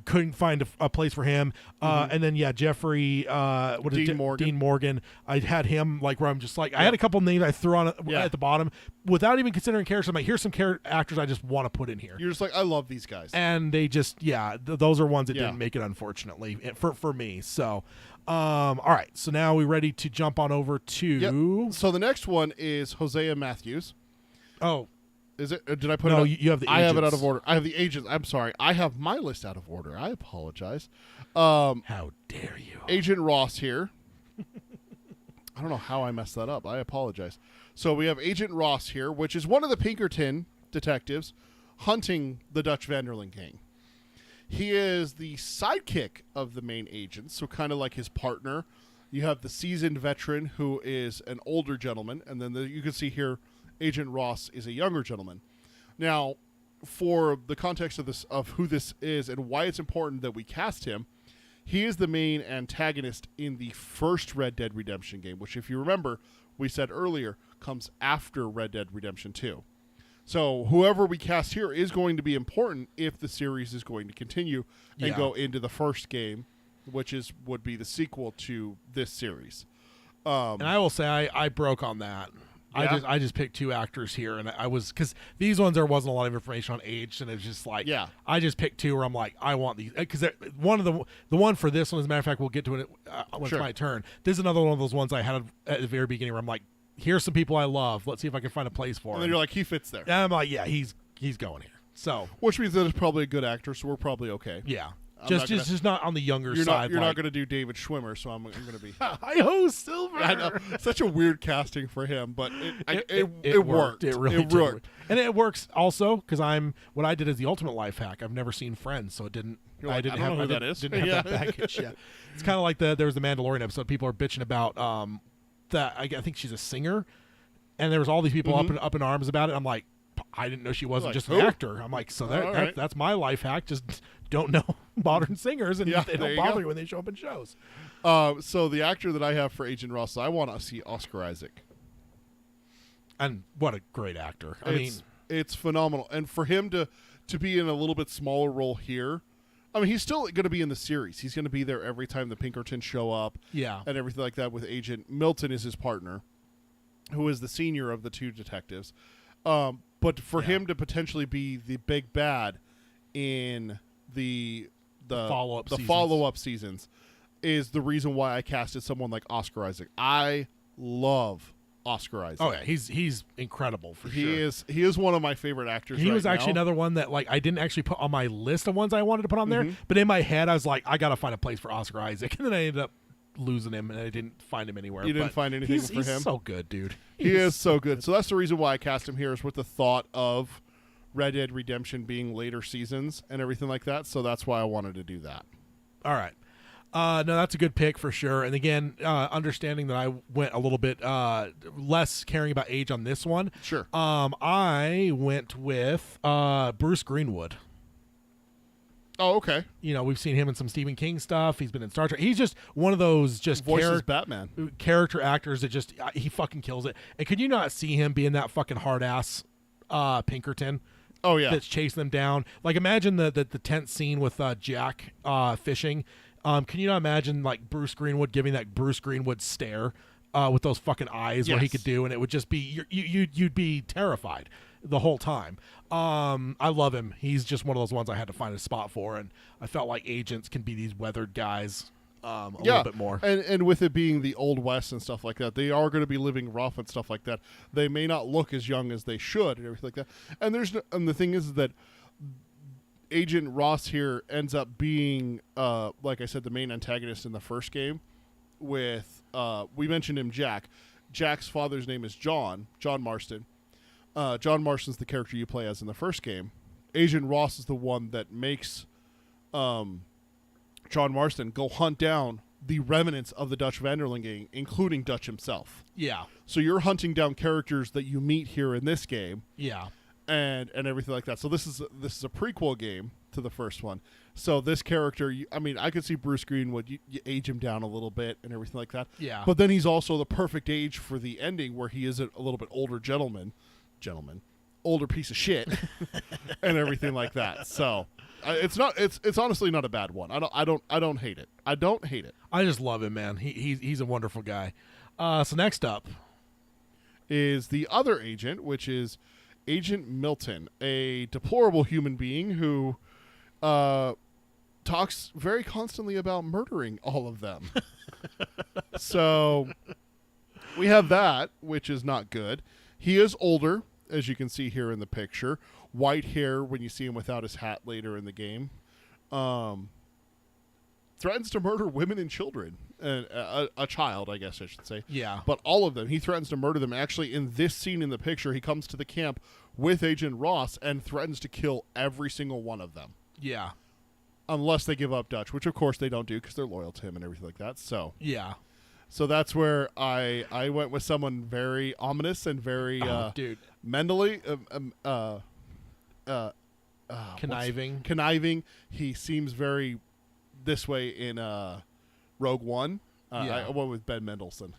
Couldn't find a place for him. And then Jeffrey Dean Morgan. I had him like where I'm just like I had a couple names I threw on at the bottom without even considering characters. I'm like, here's some actors I just want to put in here. You're just like, I love these guys, and they just those are ones that didn't make it, unfortunately, for me. So all right, so now we ready to jump on over to So the next one is Hosea Matthews. Oh, is it? Did I put it? No, you have the agents. I have it out of order. I have the agents. I'm sorry. I have my list out of order. I apologize. How dare you? Agent Ross here. I don't know how I messed that up. I apologize. So we have Agent Ross here, which is one of the Pinkerton detectives hunting the Dutch Vanderlyn gang. He is the sidekick of the main agent, so kind of like his partner. You have the seasoned veteran who is an older gentleman, and then you can see here Agent Ross is a younger gentleman. Now, for the context of who this is and why it's important that we cast him, he is the main antagonist in the first Red Dead Redemption game, which, if you remember, we said earlier, comes after Red Dead Redemption 2. So whoever we cast here is going to be important if the series is going to continue and go into the first game, which would be the sequel to this series. And I will say I broke on that. Yeah. I just picked two actors here, and I was because these ones there wasn't a lot of information on age, and it was just like I just picked two where I'm like I want these because one of the one for this one, as a matter of fact, we'll get to it when it's my turn. This is another one of those ones I had at the very beginning where I'm like, here's some people I love. Let's see if I can find a place for him. And then you're like, he fits there. And I'm like, yeah, he's going here. So which means that it's probably a good actor, so we're probably okay. Yeah. Just not on the younger side. You're not going to do David Schwimmer, so I'm going to be. Hi-ho, Silver. I know, such a weird casting for him, but it worked. It really worked. And it works also because what I did is the ultimate life hack. I've never seen Friends, so it didn't. I don't know who that is. Didn't have that package yet. It's kind of like there was the Mandalorian episode. People are bitching about that. I think she's a singer, and there was all these people up in arms about it. I'm like, I didn't know she wasn't just an actor. I'm like, so that's my life hack. Just don't know modern singers, and they don't bother you when they show up in shows. So the actor that I have for Agent Ross, I want to see Oscar Isaac. And what a great actor. I mean, it's phenomenal. And for him to be in a little bit smaller role here, I mean, he's still going to be in the series. He's going to be there every time the Pinkertons show up. Yeah. And everything like that with Agent Milton is his partner, who is the senior of the two detectives. But for him to potentially be the big bad in the follow-up seasons is the reason why I casted someone like Oscar Isaac. I love Oscar Isaac. Oh yeah, he's incredible for sure. He is one of my favorite actors. He was actually another one that I didn't actually put on my list of ones I wanted to put on there, but in my head I was like, I got to find a place for Oscar Isaac, and then I ended up losing him, and I didn't find him anywhere. You didn't find anything for him? He's so good, dude. He is so good. So that's the reason why I cast him here, is with the thought of Red Dead Redemption being later seasons and everything like that. So that's why I wanted to do that. All right. No, that's a good pick for sure. And again, understanding that I went a little bit less caring about age on this one. Sure. I went with Bruce Greenwood. Oh, okay. You know, we've seen him in some Stephen King stuff. He's been in Star Trek. He's just one of those voices Batman character actors that just he fucking kills it. And could you not see him being that fucking hard ass Pinkerton? Oh yeah, that's chasing them down. Like imagine the tense scene with Jack fishing. Can you not imagine like Bruce Greenwood giving that Bruce Greenwood stare with those fucking eyes, what he could do, and it would just be you'd be terrified the whole time. I love him. He's just one of those ones I had to find a spot for, and I felt like agents can be these weathered guys a little bit more. And with it being the Old West and stuff like that, they are going to be living rough and stuff like that. They may not look as young as they should and everything like that. And the thing is that Agent Ross here ends up being, like I said, the main antagonist in the first game. With we mentioned him, Jack. Jack's father's name is John Marston. John Marston's the character you play as in the first game. Agent Ross is the one that makes John Marston go hunt down the remnants of the Dutch Van der Linde gang, including Dutch himself. Yeah. So you're hunting down characters that you meet here in this game. Yeah. And everything like that. So this is a prequel game to the first one. So this character, I could see Bruce Greenwood, you age him down a little bit and everything like that. Yeah. But then he's also the perfect age for the ending, where he is a little bit older older piece of shit, and everything like that. So it's honestly not a bad one. I don't hate it. I don't hate it. I just love him, man. He's a wonderful guy. So next up is the other agent, which is Agent Milton, a deplorable human being who talks very constantly about murdering all of them. So we have that, which is not good. He is older, as you can see here in the picture. White hair when you see him without his hat later in the game. Threatens to murder women and children. A child, I guess I should say. Yeah. But all of them. He threatens to murder them. Actually, in this scene in the picture, he comes to the camp with Agent Ross and threatens to kill every single one of them. Yeah. Unless they give up Dutch, which of course they don't do because they're loyal to him and everything like that. So yeah. So that's where I went with someone very ominous and very mentally conniving. Conniving. He seems very this way in Rogue One. I went with Ben Mendelsohn.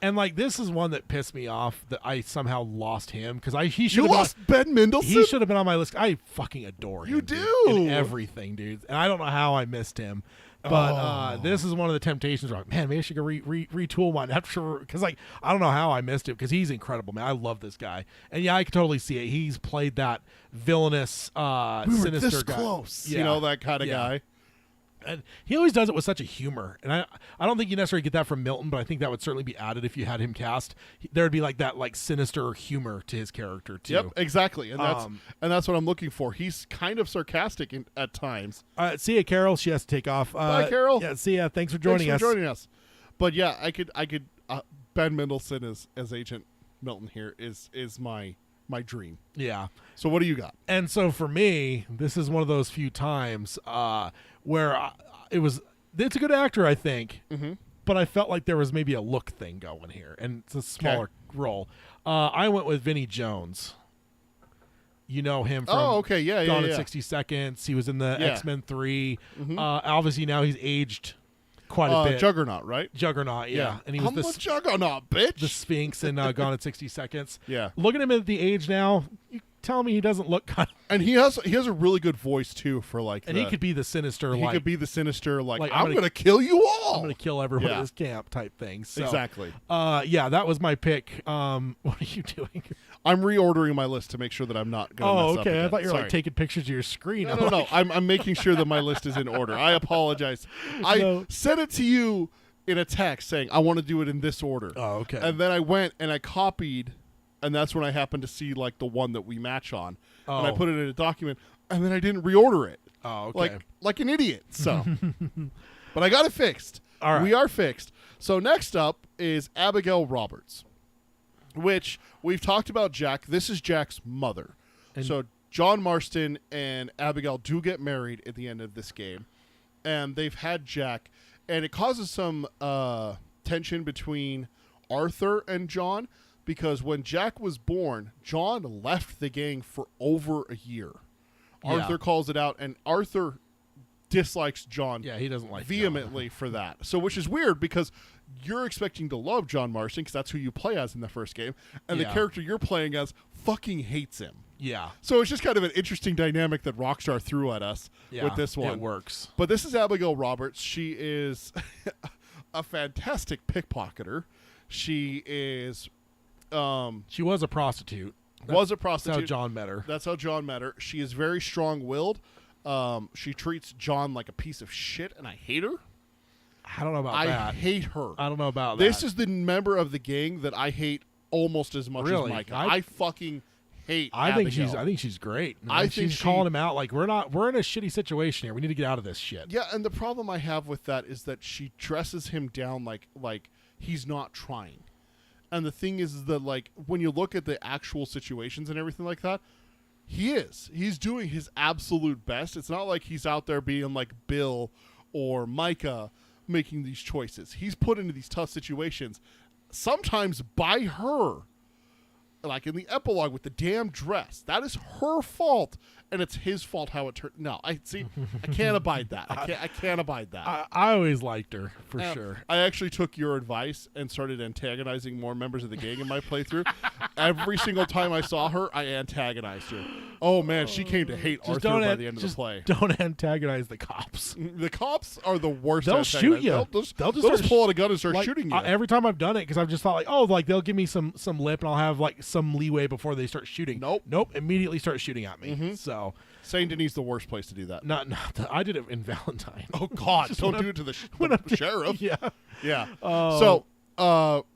And like this is one that pissed me off that I somehow lost him because he should have lost Ben Mendelsohn. He should have been on my list. I fucking adore him. You do in everything, dude. And I don't know how I missed him. But this is one of the temptations where, man, maybe I should go retool mine after, because like I don't know how I missed it because he's incredible, man. I love this guy, and yeah, I can totally see it. He's played that villainous, we were sinister this guy. Close, yeah. that kind of guy. And he always does it with such a humor, and I don't think you necessarily get that from Milton, but I think that would certainly be added if you had him cast. There would be like that like sinister humor to his character too. Yep, exactly, and that's what I'm looking for. He's kind of sarcastic at times. See ya, Carol. She has to take off. Bye, Carol. Yeah, see ya. Thanks for joining us. But yeah, I could Ben Mendelsohn as Agent Milton here is my dream. Yeah. So what do you got? And so for me, this is one of those few times where it's a good actor, I think, but I felt like there was maybe a look thing going here, and it's a smaller role. I went with Vinnie Jones. You know him from Gone in 60 Seconds. He was in the X-Men 3. Obviously now he's aged quite a bit. Juggernaut, right? Juggernaut, yeah. And he was the Juggernaut, bitch. The Sphinx in Gone in 60 Seconds. Yeah. Looking at him at the age now, you tell me he doesn't look kind of... And he has a really good voice too for like. And he could be the sinister. He could be the sinister. Like I'm gonna kill you all. I'm gonna kill everyone at this camp type thing. So, exactly. Yeah, that was my pick. What are you doing? I'm reordering my list to make sure that I'm not going to mess up again. I thought you were like taking pictures of your screen. No. I'm making sure that my list is in order. I apologize. I sent it to you in a text saying I want to do it in this order. Oh, okay. And then I went and I copied, and that's when I happened to see like the one that we match on. Oh. And I put it in a document, and then I didn't reorder it. Oh, okay. Like an idiot. So, but I got it fixed. All right. We are fixed. So next up is Abigail Roberts, which we've talked about Jack. This is Jack's mother. And so John Marston and Abigail do get married at the end of this game, and they've had Jack, and it causes some tension between Arthur and John, because when Jack was born, John left the gang for over a year. Arthur calls it out, and Arthur dislikes John. Yeah, he doesn't like vehemently John. For that. So, which is weird because you're expecting to love John Marston because that's who you play as in the first game, and the character you're playing as fucking hates him. Yeah. So it's just kind of an interesting dynamic that Rockstar threw at us with this one. It works. But this is Abigail Roberts. She is a fantastic pickpocketer. She is. She was a prostitute. That's how John met her. That's how John met her. She is very strong-willed. She treats John like a piece of shit, and I hate her. I don't know about that. I hate her. I don't know about this. This is the member of the gang that I hate almost as much as Micah. I fucking hate Abigail. I think she's great. I think she's calling him out like we're in a shitty situation here. We need to get out of this shit. Yeah, and the problem I have with that is that she dresses him down like he's not trying. And the thing is that like when you look at the actual situations and everything like that, he's doing his absolute best. It's not like he's out there being like Bill or Micah making these choices. He's put into these tough situations, sometimes by her. Like in the epilogue with the damn dress, that is her fault, and it's his fault how it turned. No, I can't abide that. I can't abide that. I always liked her for sure. I actually took your advice and started antagonizing more members of the gang in my playthrough. Every single time I saw her, I antagonized her. Oh man, she came to hate Arthur by the end of the play. Don't antagonize the cops. The cops are the worst. They'll shoot you. They'll just pull out a gun and start shooting you. Every time I've done it, because I've just thought like, they'll give me some lip, and I'll have like some leeway before they start shooting. Nope. Immediately start shooting at me. So Saint Denis the worst place to do that. I did it in Valentine. Oh God! Don't do it to the sheriff. Yeah. So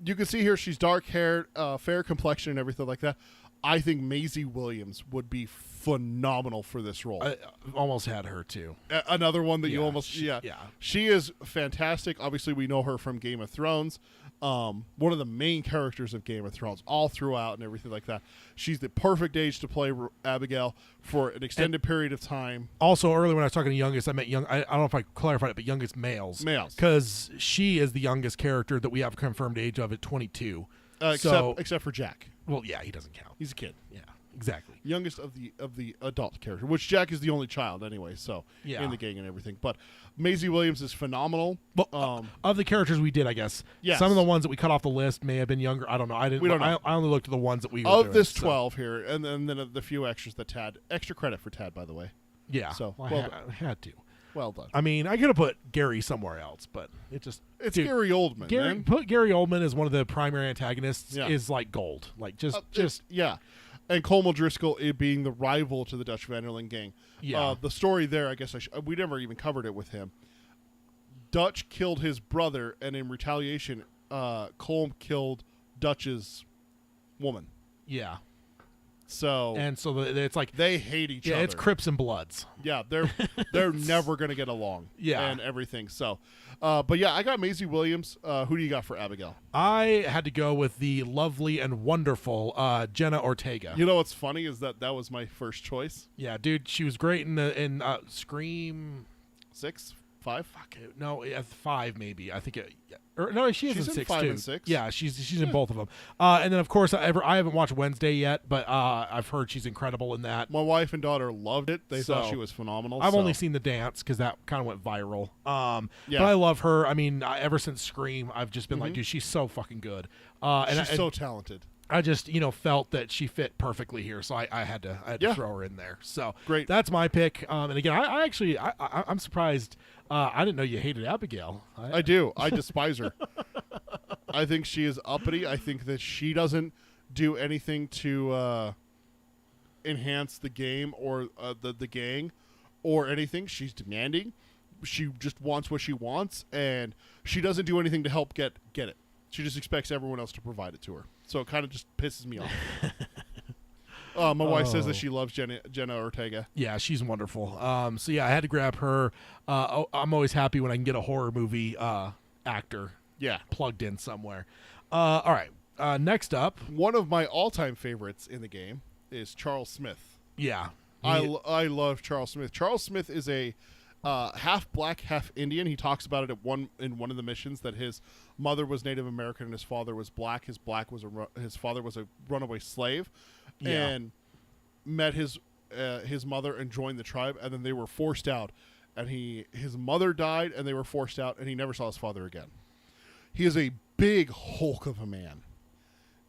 you can see here she's dark haired, fair complexion, and everything like that. I think Maisie Williams would be phenomenal for this role. I almost had her too. Another one that you almost She is fantastic. Obviously, we know her from Game of Thrones. One of the main characters of Game of Thrones, all throughout and everything like that. She's the perfect age to play Abigail for an extended period of time. Also, earlier when I was talking to youngest, I meant young. I don't know if I clarified it, but youngest males. Because she is the youngest character that we have confirmed age of at 22. Except for Jack. Well, yeah, he doesn't count. He's a kid. Yeah, exactly. Youngest of the adult character, which Jack is the only child anyway. So in the gang and everything. But Maisie Williams is phenomenal. Well, of the characters we did, I guess. Yes. Some of the ones that we cut off the list may have been younger. I don't know. We don't know. I only looked at the ones that we were of doing, this 12 here, and then the few extras that Tad. Extra credit for Tad, by the way. Yeah. So I had to. Well done. I mean, I could have put Gary somewhere else, but it's Gary Oldman. Man. Put Gary Oldman as one of the primary antagonists is like gold. Like just And Colm O'Driscoll being the rival to the Dutch Van der Linde gang. Yeah. The story there, I guess we never even covered it with him. Dutch killed his brother, and in retaliation, Colm killed Dutch's woman. Yeah. So it's like they hate each other. Yeah, it's Crips and Bloods. Yeah, they're never gonna get along. Yeah, and everything. So, but yeah, I got Maisie Williams. Who do you got for Abigail? I had to go with the lovely and wonderful Jenna Ortega. You know what's funny is that was my first choice. Yeah, dude, she was great in Scream 6, 5. Fuck it, no, 5 maybe. I think no, she's in 6 5 too. and 6. Yeah, she's in both of them. And then of course I haven't watched Wednesday yet, but I've heard she's incredible in that. My wife and daughter loved it. They thought she was phenomenal. I've only seen the dance because that kind of went viral. Yeah. But I love her. I mean, ever since Scream, I've just been like, dude, she's so fucking good. She's so talented. I just, felt that she fit perfectly here, so I had to throw her in there. So great. That's my pick. And again, I'm surprised. I didn't know you hated Abigail. I do. I despise her. I think she is uppity. I think that she doesn't do anything to enhance the game or the gang or anything. She's demanding. She just wants what she wants, and she doesn't do anything to help get it. She just expects everyone else to provide it to her. So it kind of just pisses me off. My wife says that she loves Jenna Ortega. Yeah, she's wonderful. So yeah, I had to grab her. I'm always happy when I can get a horror movie actor plugged in somewhere. All right, next up. One of my all-time favorites in the game is Charles Smith. Yeah. I love Charles Smith. Charles Smith is a half black, half Indian. He talks about it in one of the missions that his mother was Native American and his father was black. His father was a runaway slave, and met his mother and joined the tribe, and then they were forced out. And his mother died, and they were forced out, and he never saw his father again. He is a big hulk of a man,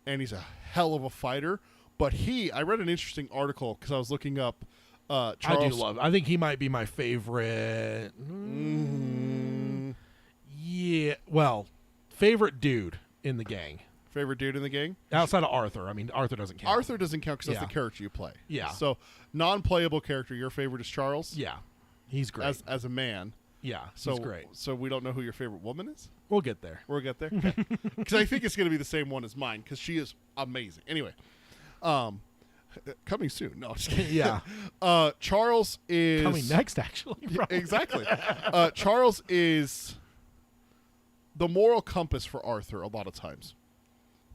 and he's a hell of a fighter. But I read an interesting article because I was looking up. Charles, I think he might be my favorite. Yeah, well, favorite dude in the gang. Favorite dude in the gang? Outside of Arthur. I mean, Arthur doesn't count. Arthur doesn't count because that's the character you play. Yeah. So, non-playable character. Your favorite is Charles? Yeah. He's great. As a man. Yeah, so, he's great. So we don't know who your favorite woman is? We'll get there. We'll get there? Because I think it's going to be the same one as mine because she is amazing. Anyway. Coming soon. No, just kidding. Yeah. Charles is coming next, actually. Exactly. Charles is the moral compass for Arthur a lot of times.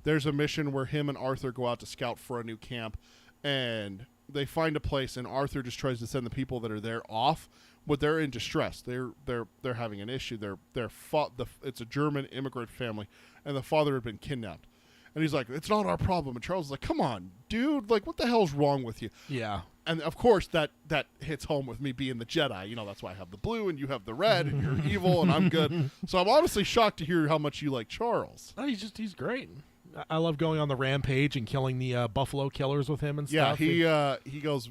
There's a mission where him and Arthur go out to scout for a new camp, and they find a place, and Arthur just tries to send the people that are there off, but they're in distress. They're having an issue. It's a German immigrant family, and the father had been kidnapped. And he's like, it's not our problem. And Charles is like, come on, dude. Like, what the hell's wrong with you? Yeah. And, of course, that hits home with me being the Jedi. That's why I have the blue and you have the red and you're evil and I'm good. So I'm honestly shocked to hear how much you like Charles. Oh, he's great. I love going on the rampage and killing the buffalo killers with him and stuff. Yeah, he goes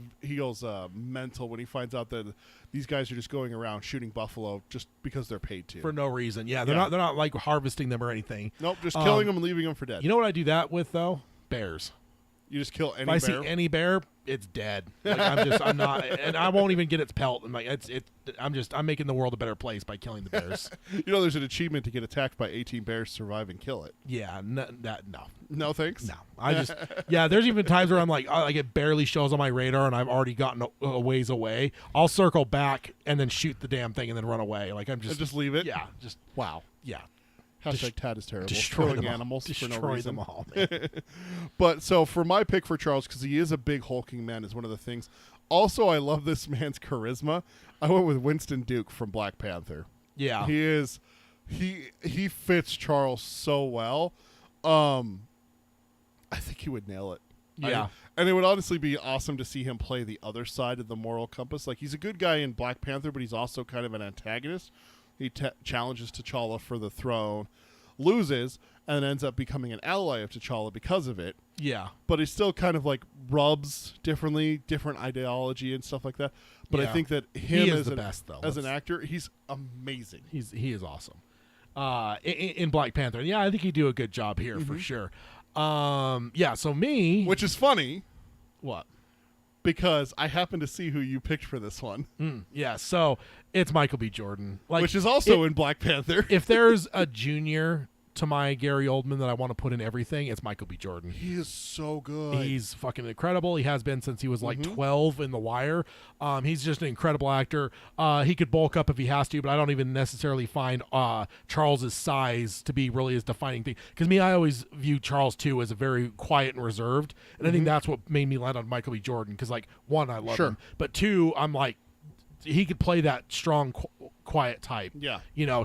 mental when he finds out that these guys are just going around shooting buffalo just because they're paid to for no reason. Yeah, they're not like harvesting them or anything. Nope, just killing them and leaving them for dead. You know what I do that with though? Bears. You just kill any bear? If I see any bear, it's dead. Like, I'm not, and I won't even get its pelt. I'm like, I'm making the world a better place by killing the bears. There's an achievement to get attacked by 18 bears, survive, and kill it. Yeah, no. No thanks. No, there's even times where I'm like, it barely shows on my radar, and I've already gotten a ways away. I'll circle back and then shoot the damn thing and then run away. Like just leave it. Yeah, just wow. Yeah. Hashtag Tad is terrible. Destroying animals for no destroy reason. them all, man. But so for my pick for Charles, because he is a big hulking man, is one of the things. Also, I love this man's charisma. I went with Winston Duke from Black Panther. Yeah, he is. He fits Charles so well. I think he would nail it. Yeah. And it would honestly be awesome to see him play the other side of the moral compass. Like, he's a good guy in Black Panther, but he's also kind of an antagonist. He challenges T'Challa for the throne, loses, and ends up becoming an ally of T'Challa because of it. Yeah. But he still kind of like rubs different ideology and stuff like that. But I think that him as the best, though. As an actor, he's amazing. He is awesome. In Black Panther. Yeah, I think he'd do a good job here for sure. So me. Which is funny. What? because I happen to see who you picked for this one. Yeah, so it's Michael B. Jordan. Which is also in Black Panther. If there's a junior to my Gary Oldman that I want to put in everything, it's Michael B. Jordan. He is so good. He's fucking incredible. He has been since he was like 12 in The Wire. He's just an incredible actor. He could bulk up if he has to, but I don't even necessarily find Charles's size to be really his defining thing. Because I always view Charles too as a very quiet and reserved, and I think that's what made me land on Michael B. Jordan. Because like, one, I love him, but two, I'm like, he could play that strong, quiet type,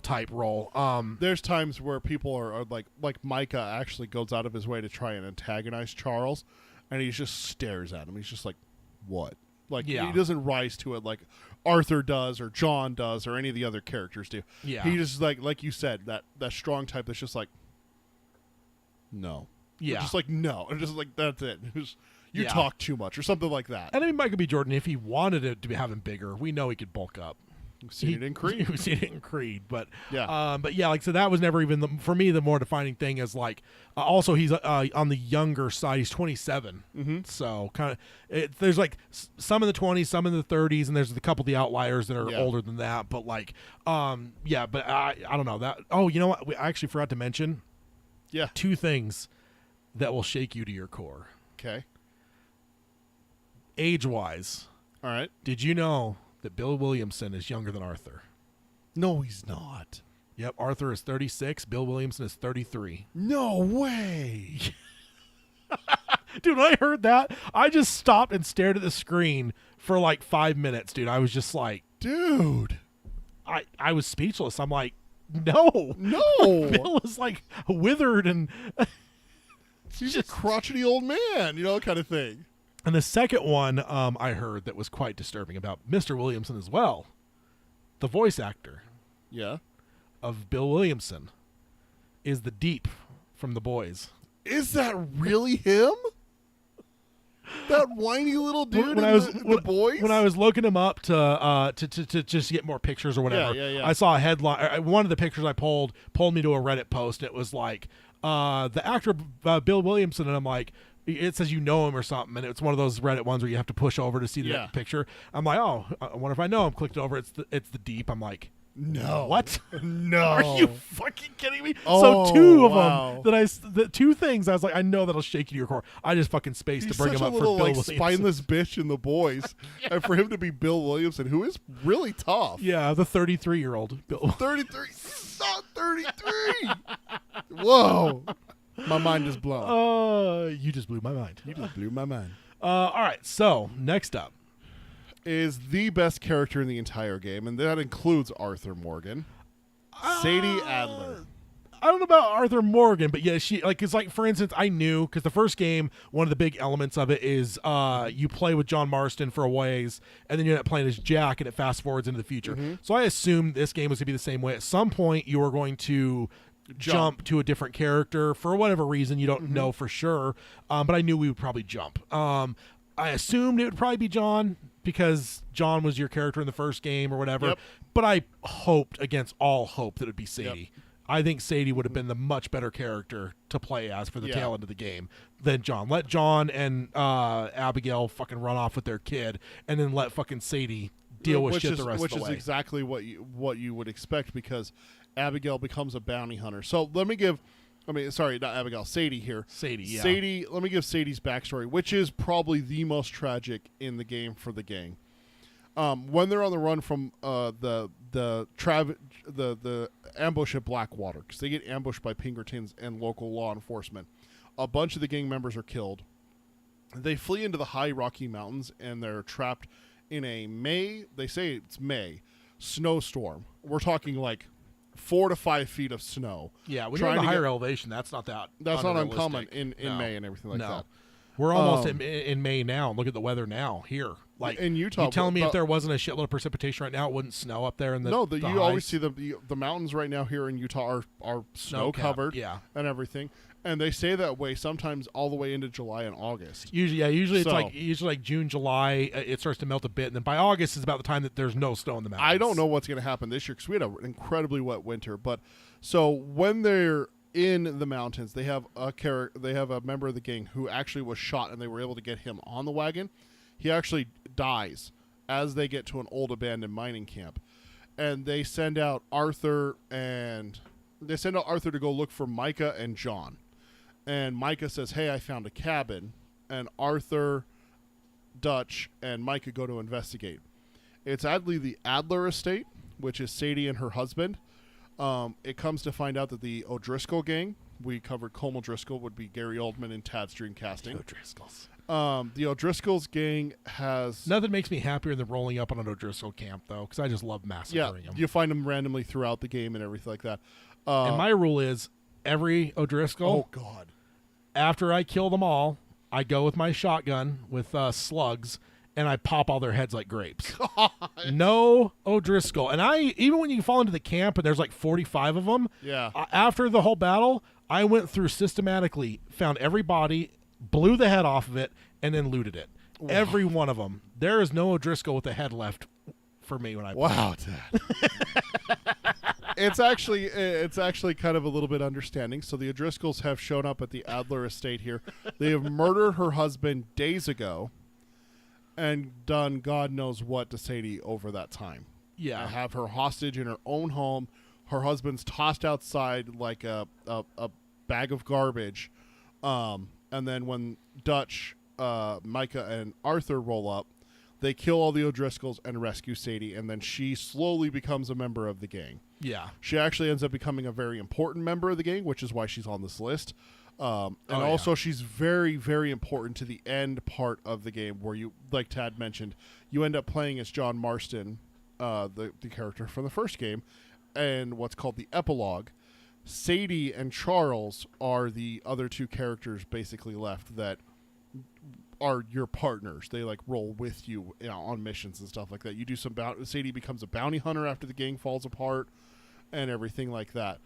type role. There's times where people are like Micah actually goes out of his way to try and antagonize Charles, and he just stares at him. He's just like, what? Like, he doesn't rise to it like Arthur does or John does or any of the other characters do. Yeah. He just, like you said, that strong type that's just like, no. Yeah. Just like, no. And just like, that's it. You talk too much or something like that. And I mean, Michael B. Jordan, if he wanted it to have him bigger, we know he could bulk up. We've seen it in Creed. We've seen it in Creed, but yeah, like, so that was never even for me. The more defining thing is like, also he's on the younger side. He's 27, so kind of there's like some in the 20s, some in the 30s, and there's a couple of the outliers that are older than that. But like, but I don't know that. Oh, you know what? I actually forgot to mention. Yeah, 2 things that will shake you to your core. Okay. Age-wise, all right. Did you know that Bill Williamson is younger than Arthur? No, he's not. Yep, Arthur is 36. Bill Williamson is 33. No way. Dude, when I heard that, I just stopped and stared at the screen for like 5 minutes, dude. I was just like, dude. I was speechless. I'm like, no. Bill is like withered and he's just a crotchety old man, kind of thing. And the second one I heard that was quite disturbing about Mr. Williamson as well, the voice actor of Bill Williamson is the Deep from The Boys. Is that really him? That whiny little dude in the Boys? When I was looking him up to just get more pictures or whatever, I saw a headline. One of the pictures I pulled me to a Reddit post. And it was like, the actor Bill Williamson, and I'm like, it says you know him or something, and it's one of those Reddit ones where you have to push over to see the picture. I'm like, oh, I wonder if I know him. Clicked over, it's the Deep. I'm like, no, what? No, are you fucking kidding me? Oh, so 2 of them the 2 things I was like, I know that'll shake you to your core. I just fucking spaced to bring him up for Bill Williamson. Spineless bitch in The Boys, and for him to be Bill Williamson, who is really tough. Yeah, the 33-year-old Bill. 33, not 33. Whoa. My mind is blown. You just blew my mind. You just blew my mind. All right, so next up is the best character in the entire game, and that includes Arthur Morgan. Sadie Adler. I don't know about Arthur Morgan, but yeah, she it's like, for instance, I knew because the first game, one of the big elements of it is you play with John Marston for a ways, and then you end up playing as Jack, and it fast forwards into the future. So I assumed this game was going to be the same way. At some point, you were going to jump to a different character for whatever reason. You don't know for sure, but I knew we would probably jump. I assumed it would probably be John because John was your character in the first game or whatever, but I hoped against all hope that it would be Sadie. I think Sadie would have been the much better character to play as for the tail end of the game than John. Let John and Abigail fucking run off with their kid, and then let fucking Sadie deal with shit the rest of the way. Which is exactly what you would expect, because Abigail becomes a bounty hunter. So let me give, sorry, not Abigail, Sadie here. Sadie, let me give Sadie's backstory, which is probably the most tragic in the game for the gang. When they're on the run from the ambush at Blackwater, because they get ambushed by Pinkertons and local law enforcement, a bunch of the gang members are killed. They flee into the high Rocky Mountains, and they're trapped in a May snowstorm. We're talking like 4 to 5 feet of snow. Yeah, when you're on the higher elevation, that's not that. That's not uncommon in May and everything like that. We're almost in May now. Look at the weather now here. Like in Utah, you telling me if there wasn't a shitload of precipitation right now, it wouldn't snow up there in the you always see the mountains right now here in Utah are snow covered, and everything. And they stay that way sometimes all the way into July and August. Usually it's like June, July. It starts to melt a bit, and then by August is about the time that there's no snow in the mountains. I don't know what's going to happen this year because we had an incredibly wet winter. But so when they're in the mountains, they have a member of the gang who actually was shot, and they were able to get him on the wagon. He actually dies as they get to an old abandoned mining camp. And they send out Arthur to go look for Micah and John. And Micah says, hey, I found a cabin. And Arthur, Dutch, and Micah go to investigate. It's actually the Adler estate, which is Sadie and her husband. It comes to find out that the O'Driscoll gang, we covered Colm O'Driscoll, would be Gary Oldman in Tad's Dreamcasting. O'Driscolls. The O'Driscoll's gang has... Nothing makes me happier than rolling up on an O'Driscoll camp, though, because I just love massacring them. You find them randomly throughout the game and everything like that. And my rule is, every O'Driscoll, oh God, after I kill them all, I go with my shotgun with slugs, and I pop all their heads like grapes. God. No O'Driscoll. And even when you fall into the camp and there's like 45 of them, after the whole battle, I went through systematically, found every body, blew the head off of it, and then looted it. Wow. Every one of them. There is no O'Driscoll with a head left for me when I play. Wow, Dad. It's actually kind of a little bit understanding. So the O'Driscolls have shown up at the Adler estate here. They have murdered her husband days ago and done God knows what to Sadie over that time. Yeah. Have her hostage in her own home. Her husband's tossed outside like a bag of garbage. And then when Dutch, Micah, and Arthur roll up, they kill all the O'Driscolls and rescue Sadie, and then she slowly becomes a member of the gang. Yeah. She actually ends up becoming a very important member of the gang, which is why she's on this list. Also, she's very, very important to the end part of the game where you, like Tad mentioned, you end up playing as John Marston, the character from the first game, and what's called the epilogue. Sadie and Charles are the other two characters basically left that are your partners. They like roll with you, on missions and stuff like that. You do some Sadie becomes a bounty hunter after the gang falls apart and everything like that.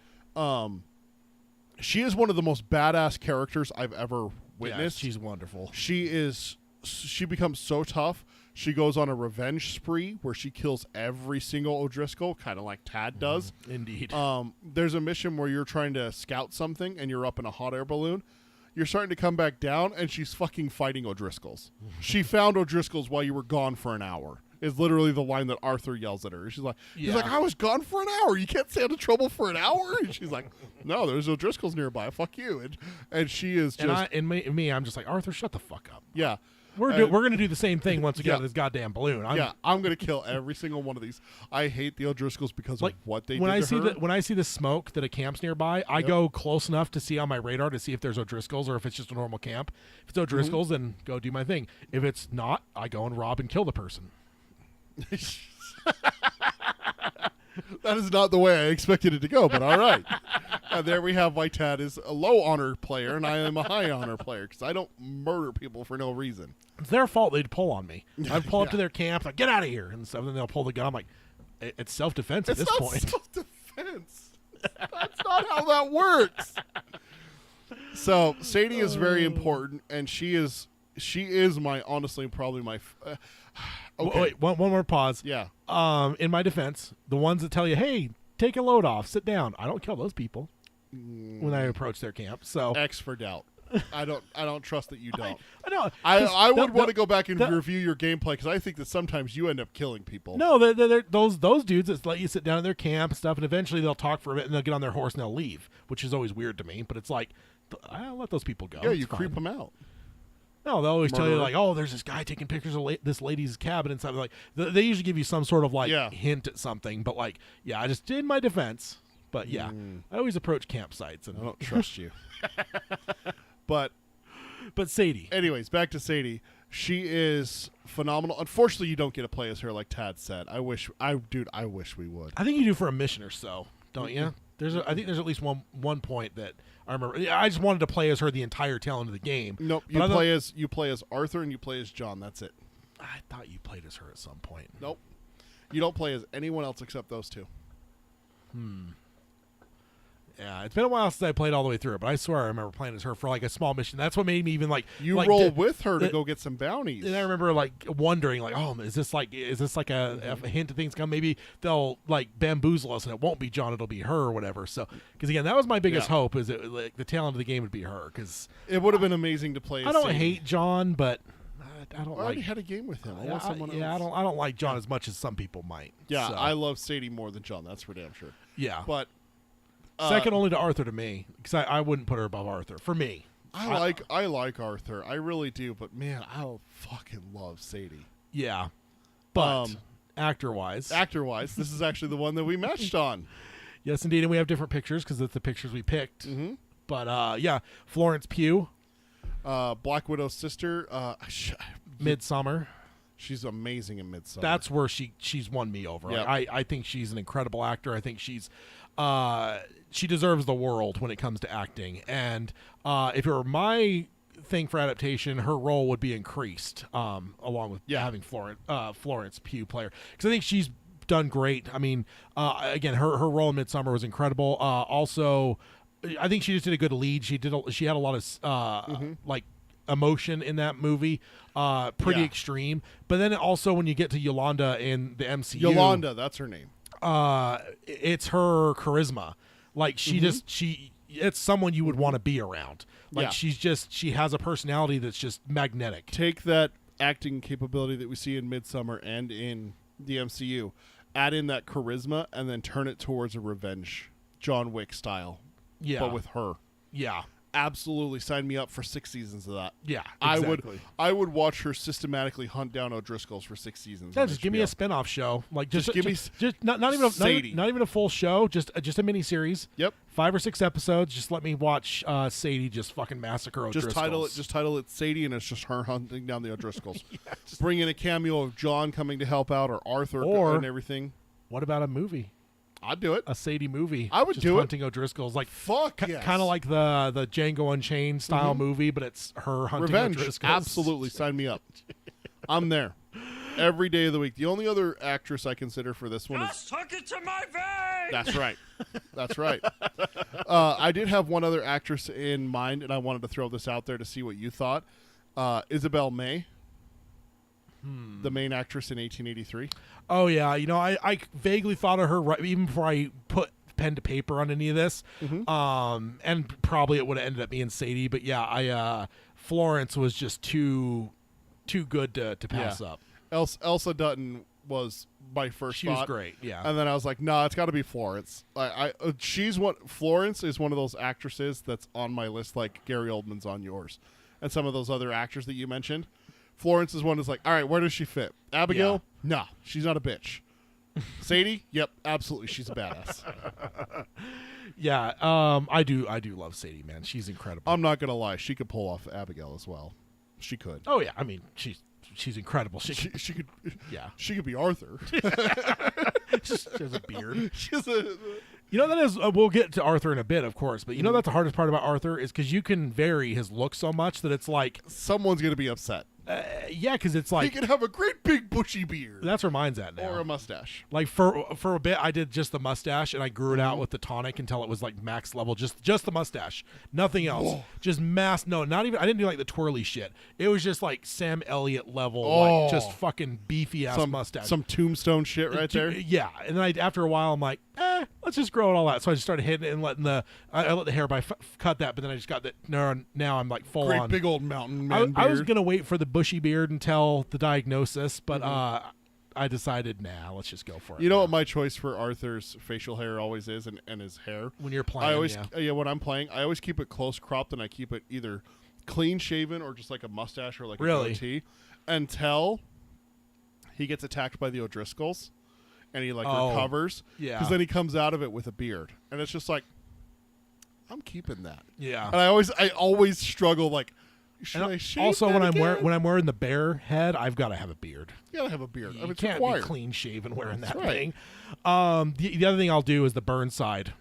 She is one of the most badass characters I've ever witnessed. Yeah, she's wonderful. She becomes so tough. She goes on a revenge spree where she kills every single O'Driscoll, kind of like Tad does. Indeed. There's a mission where you're trying to scout something and you're up in a hot air balloon. You're starting to come back down, and she's fucking fighting O'Driscolls. She found O'Driscolls while you were gone for an hour. Is literally the line that Arthur yells at her. She's like, he's like, I was gone for an hour. You can't stay out of trouble for an hour. And she's like, no, there's O'Driscolls nearby. Fuck you. And she is just. And I'm just like, Arthur, shut the fuck up. Yeah. We're going to do the same thing once we get out of this goddamn balloon. I'm going to kill every single one of these. I hate the O'Driscolls because of what they did to her. When I see the smoke that a camp's nearby, I go close enough to see on my radar to see if there's O'Driscolls or if it's just a normal camp. If it's O'Driscolls, then go do my thing. If it's not, I go and rob and kill the person. That is not the way I expected it to go, but all right. There we have why Tad is a low honor player and I am a high honor player because I don't murder people for no reason. It's their fault they'd pull on me. I'd pull up to their camp, like, get out of here, and stuff, and then they'll pull the gun. I'm like, it's self-defense at this point. It's not self-defense. That's not how that works. So Sadie is very important, and she is my, honestly, probably my... okay. Wait, one more pause. Yeah. In my defense, the ones that tell you, hey, take a load off, sit down, I don't kill those people when I approach their camp. So X for doubt. I don't trust that you don't. I know. I would want to go back and review your gameplay because I think that sometimes you end up killing people. No, they're those dudes that let you sit down in their camp and stuff, and eventually they'll talk for a bit and they'll get on their horse and they'll leave, which is always weird to me. But it's like, I'll let those people go. Yeah, it's you fine. creep them out. No, they'll always tell you like, oh, there's this guy taking pictures of this lady's cabin and stuff. Like they usually give you some sort of hint at something. But like, I just did my defense. But I always approach campsites and I don't trust you. But Sadie. Anyways, back to Sadie. She is phenomenal. Unfortunately, you don't get to play as her like Tad said. I wish we would. I think you do for a mission or so, don't you? I think there's at least one point that I remember. I just wanted to play as her the entire tail end of the game. Nope. You play as Arthur and you play as John. That's it. I thought you played as her at some point. Nope. You don't play as anyone else except those two. Yeah, it's been a while since I played all the way through it, but I swear I remember playing as her for like a small mission. That's what made me even like roll with her to go get some bounties. And I remember like wondering, like, oh, is this like a hint of things come? Maybe they'll like bamboozle us and it won't be John, it'll be her or whatever. So because again, that was my biggest hope is that like the tail end of the game would be her because it would have been amazing to play. I don't hate John, but don't I like. already had a game with him. I want someone else. I don't like John as much as some people might. Yeah, so. I love Sadie more than John. That's for damn sure. Yeah, but second only to Arthur to me, because I wouldn't put her above Arthur for me. I like Arthur. I really do. But man, I fucking love Sadie. Yeah, but actor-wise, this is actually the one that we matched on. Yes, indeed, and we have different pictures because it's the pictures we picked. Mm-hmm. But yeah, Florence Pugh, Black Widow's sister, Midsummer. She's amazing in Midsummer. That's where she's won me over. Yep. I think she's an incredible actor. I think she deserves the world when it comes to acting. And if it were my thing for adaptation, her role would be increased along with having Florence Pugh play her, because I think she's done great. I mean, again, her role in Midsummer was incredible. Also, I think she just did a good lead. She had a lot of like emotion in that movie, pretty extreme. But then also when you get to Yolanda in the MCU, Yolanda, that's her name. It's her charisma. Like it's someone you would want to be around. Like she has a personality that's just magnetic. Take that acting capability that we see in Midsummer and in the MCU, add in that charisma, and then turn it towards a revenge John Wick style. Yeah, but with her. Yeah. Absolutely, sign me up for 6 seasons of that. Yeah, exactly. I would watch her systematically hunt down O'Driscolls for 6 seasons. Yeah, just give me a spin-off show. Like just give me not even a full show, just a mini series. Yep, 5 or 6 episodes. Just let me watch Sadie just fucking massacre O'Driscolls. Just title it Sadie, and it's just her hunting down the O'Driscolls. Bring in a cameo of John coming to help out, or Arthur, and everything. What about a movie? I'd do it. A Sadie movie. I would just do hunting O'Driscolls. Like yes. Kind of like the Django Unchained style movie, but it's her hunting revenge. O'Driscolls. Absolutely, sign me up. I'm there every day of the week. The only other actress I consider for this one is hook it to my vein. That's right. That's right. I did have one other actress in mind, and I wanted to throw this out there to see what you thought. Isabel May. The main actress in 1883. Oh, yeah. You know, I vaguely thought of her even before I put pen to paper on any of this. And probably it would have ended up being Sadie. But, yeah, Florence was just too good to pass up. Elsa Dutton was my first thought. She was great, yeah. And then I was like, no, it's got to be Florence. Florence is one of those actresses that's on my list, like Gary Oldman's on yours. And some of those other actors that you mentioned. Florence is one that's like, all right, where does she fit? Abigail? Yeah. Nah, she's not a bitch. Sadie? Yep, absolutely. She's a badass. Yeah, I do love Sadie, man. She's incredible. I'm not going to lie. She could pull off Abigail as well. She could. Oh, yeah. I mean, she's incredible. She could. Yeah. She could be Arthur. She has a beard. You know, that is, we'll get to Arthur in a bit, of course, but you know that's the hardest part about Arthur is because you can vary his look so much that it's like... Someone's going to be upset. Yeah, because it's like... He can have a great big bushy beard. That's where mine's at now. Or a mustache. Like, for a bit, I did just the mustache, and I grew it out with the tonic until it was, like, max level. Just the mustache. Nothing else. Whoa. Just no, not even... I didn't do, like, the twirly shit. It was just, like, Sam Elliott level, like, just fucking beefy-ass mustache. Some Tombstone shit right there? Yeah. And then after a while, I'm like, let's just grow it all out. So I just started hitting it and letting I let the hair cut that, but then I just got that. Now I'm like full on. Great big old mountain man beard. I was going to wait for the bushy beard until the diagnosis, but I decided, let's just go for it. You know what my choice for Arthur's facial hair always is and his hair? When you're playing, when I'm playing, I always keep it close cropped, and I keep it either clean shaven or just like a mustache or like a goatee until he gets attacked by the O'Driscolls. And he recovers, because then he comes out of it with a beard, and it's just like, I'm keeping that. Yeah. And I always struggle like, should I shave also that when I'm wearing the bear head, I've got to have a beard. You gotta have a beard. You can't be clean shaven wearing that thing. Right. The other thing I'll do is the Burnside.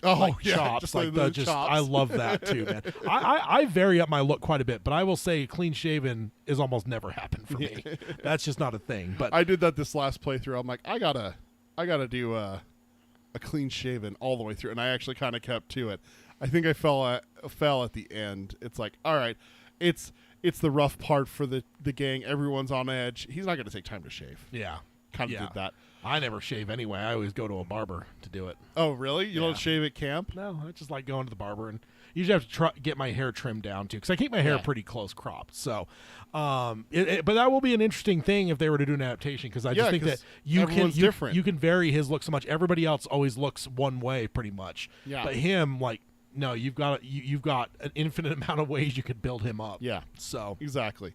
Oh, like chops, just like the chops. chops. I love that too, man. I vary up my look quite a bit, but I will say clean shaven is almost never happened for me. That's just not a thing. But I did that this last playthrough. I'm like, I gotta do a clean shaven all the way through, and I actually kind of kept to it. I think I fell at the end. It's like, all right, it's the rough part for the gang. Everyone's on edge. He's not gonna take time to shave. Yeah, kind of did that. I never shave anyway. I always go to a barber to do it. Oh, really? You don't shave at camp? No, I just like going to the barber, and usually have to get my hair trimmed down too, because I keep my hair pretty close cropped. So, but that will be an interesting thing if they were to do an adaptation, because I just think that you can vary his look so much. Everybody else always looks one way pretty much. Yeah. But him, like, no, you've got an infinite amount of ways you could build him up. Yeah. So exactly.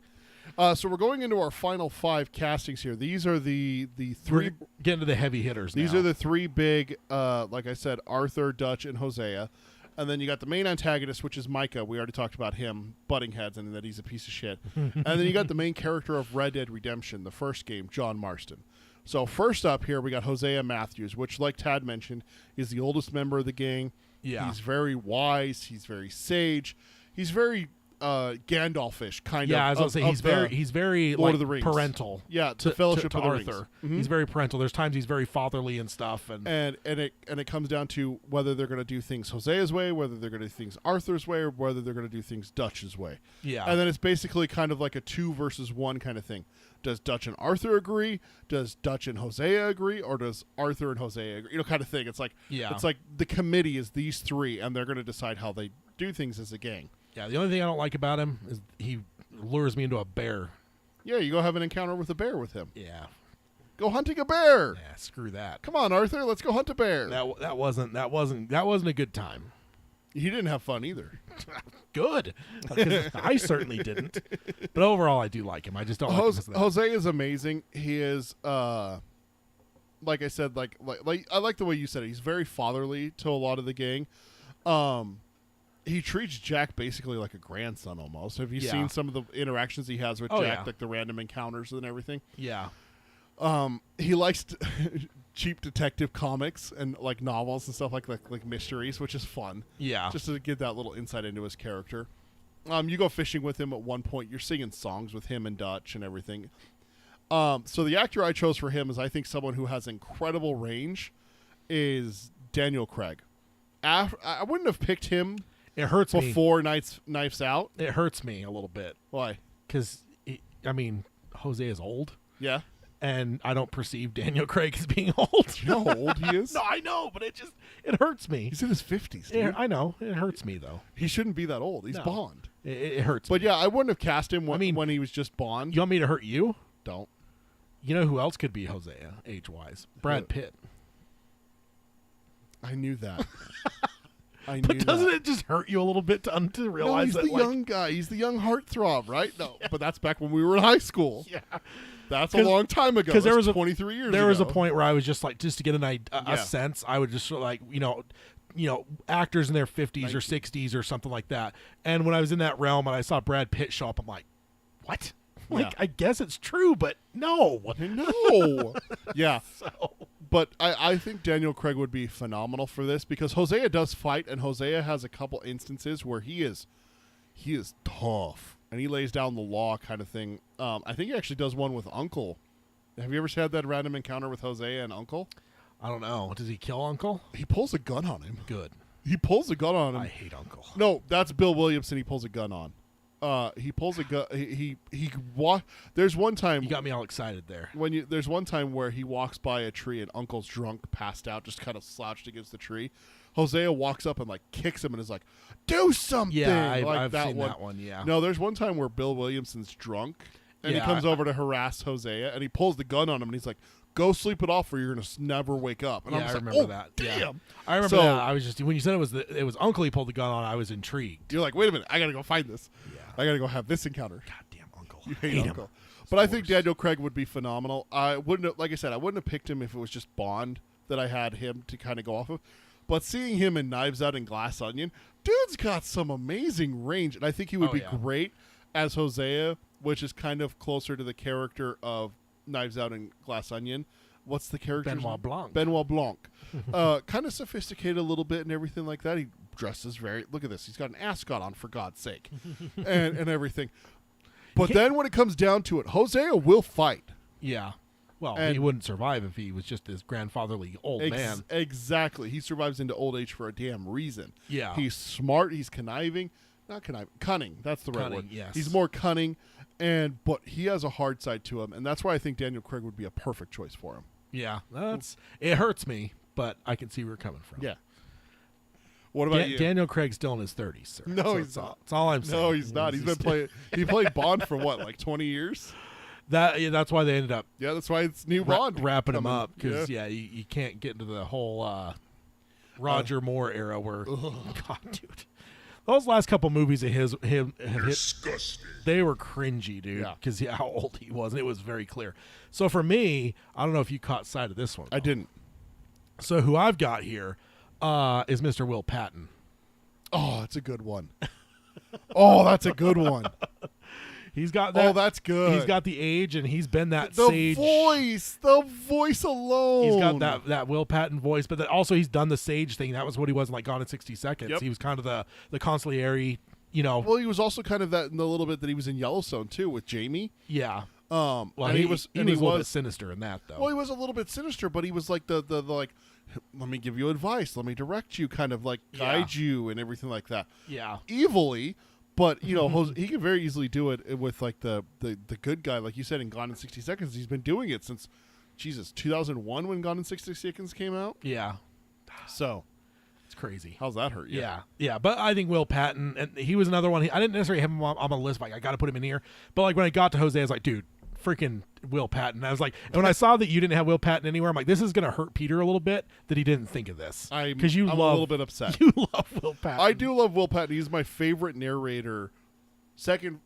So we're going into our final 5 castings here. These are the 3. Get into the heavy hitters. These are the 3 big, like I said, Arthur, Dutch, and Hosea. And then you got the main antagonist, which is Micah. We already talked about him butting heads and that he's a piece of shit. And then you got the main character of Red Dead Redemption, the first game, John Marston. So first up here, we got Hosea Matthews, which, like Tad mentioned, is the oldest member of the gang. Yeah. He's very wise. He's very sage. He's very Gandalf-ish kind of. Yeah, I was going to say he's very Lord like of the Rings. Parental. Yeah, to Fellowship to of the Arthur. Rings. Mm-hmm. He's very parental. There's times he's very fatherly and stuff, and it comes down to whether they're going to do things Hosea's way, whether they're going to do things Arthur's way, or whether they're going to do things Dutch's way. Yeah, and then it's basically kind of like a 2 versus 1 kind of thing. Does Dutch and Arthur agree? Does Dutch and Hosea agree, or does Arthur and Hosea agree? Kind of thing. It's like the committee is these 3, and they're going to decide how they do things as a gang. Yeah, the only thing I don't like about him is he lures me into a bear. Yeah, you go have an encounter with a bear with him. Yeah. Go hunting a bear. Yeah, screw that. Come on, Arthur, let's go hunt a bear. That wasn't a good time. He didn't have fun either. Good. I certainly didn't. But overall, I do like him. I just don't like him. Hosea is amazing. He is, like I said, like I like the way you said it. He's very fatherly to a lot of the gang. He treats Jack basically like a grandson almost. Have you seen some of the interactions he has with Jack, like the random encounters and everything? Yeah. He likes cheap detective comics and like novels and stuff like mysteries, which is fun. Yeah. Just to get that little insight into his character. You go fishing with him at one point. You're singing songs with him and Dutch and everything. So the actor I chose for him is, I think, someone who has incredible range is Daniel Craig. I wouldn't have picked him. It hurts me. Before Knives Out? It hurts me a little bit. Why? Because, Jose is old. Yeah. And I don't perceive Daniel Craig as being old. You know how old he is? No, I know, but it hurts me. He's in his 50s, dude. I know. It hurts me, though. He shouldn't be that old. He's Bond. It hurts me. But yeah, I wouldn't have cast him when he was just Bond. You want me to hurt you? Don't. You know who else could be Hosea, age-wise? Brad Pitt. I knew that. But doesn't it just hurt you a little bit to realize that? He's the young guy. He's the young heartthrob, right? No, but that's back when we were in high school. Yeah, that's a long time ago. Because there was 23 years. There was a point where I was just like, just to get a sense, I would just sort of like, actors in their 50s or 60s or something like that. And when I was in that realm and I saw Brad Pitt show up, I'm like, what? Like, I guess it's true, but no. No. Yeah. But I think Daniel Craig would be phenomenal for this, because Hosea does fight, and Hosea has a couple instances where he is tough, and he lays down the law kind of thing. I think he actually does one with Uncle. Have you ever had that random encounter with Hosea and Uncle? I don't know. Does he kill Uncle? He pulls a gun on him. Good. He pulls a gun on him. I hate Uncle. No, that's Bill Williamson he pulls a gun on. He pulls a gun. There's one time you got me all excited there. There's one time where he walks by a tree and Uncle's drunk, passed out, just kind of slouched against the tree. Hosea walks up and like kicks him and is like, "Do something!" Yeah, I've that seen one. that one. Yeah. No, there's one time where Bill Williamson's drunk and he comes over to harass Hosea, and he pulls the gun on him and he's like, "Go sleep it off, or you're gonna never wake up." And I remember that. Damn. Yeah. I remember that. I was just, when you said it was Uncle he pulled the gun on, I was intrigued. You're like, wait a minute, I gotta go find this. Yeah. I gotta go have this encounter. Goddamn Uncle. You hate Uncle. Him. But I think Daniel Craig would be phenomenal. I wouldn't have, like I said, I wouldn't have picked him if it was just Bond that I had him to kind of go off of. But seeing him in Knives Out and Glass Onion, dude's got some amazing range, and I think he would be great as Hosea, which is kind of closer to the character of Knives Out and Glass Onion. What's the character? Benoit Blanc. Benoit Blanc. Kind of sophisticated a little bit and everything like that. He dresses very... Look at this. He's got an ascot on, for God's sake. and everything. But then when it comes down to it, Hosea will fight. Yeah. Well, he wouldn't survive if he was just this grandfatherly old man. Exactly. He survives into old age for a damn reason. Yeah. He's smart. He's conniving. Not conniving. Cunning. That's the right word. Yes. He's more cunning, but he has a hard side to him, and that's why I think Daniel Craig would be a perfect choice for him. Yeah, it hurts me, but I can see where you're coming from. Yeah. What about you? Daniel Craig's still in his 30s, sir. No, so he's not. That's all I'm saying. No, he's not. He's been playing. He played Bond for what, like 20 years? That's why they ended up. Yeah, that's why it's new Bond wrapping him up because you can't get into the whole Roger Moore era where God, dude, those last couple movies of him Disgusting. they were cringy, dude. Because how old he was, and it was very clear. So for me, I don't know if you caught sight of this one. I didn't. So who I've got here is Mr. Will Patton. Oh, that's a good one. Oh, that's a good one. He's got that. Oh, that's good. He's got the age, and he's been that the sage. The voice alone. He's got that Will Patton voice, but also he's done the sage thing. That was what he was in, like, Gone in 60 Seconds. Yep. He was kind of the consigliere, you know. Well, he was also kind of that in the little bit that he was in Yellowstone too with Jamie. Yeah. Well, he was a little bit sinister in that, though. Well, he was a little bit sinister, but he was like the like, let me give you advice, let me direct you, kind of like guide you and everything like that. Yeah. Evilly. But, you know, he can very easily do it with, like, the good guy. Like you said, in Gone in 60 Seconds, he's been doing it since, 2001 when Gone in 60 Seconds came out? Yeah. So. It's crazy. How's that hurt you? Yeah. But I think Will Patton, and he was another one. I didn't necessarily have him on my list, but I got to put him in here. But, like, when I got to Jose, I was like, dude, freaking Will Patton. I was like, and when I saw that you didn't have Will Patton anywhere, I'm like, this is going to hurt Peter a little bit that he didn't think of this. Because I'm a little bit upset. You love Will Patton. I do love Will Patton. He's my favorite narrator. Second,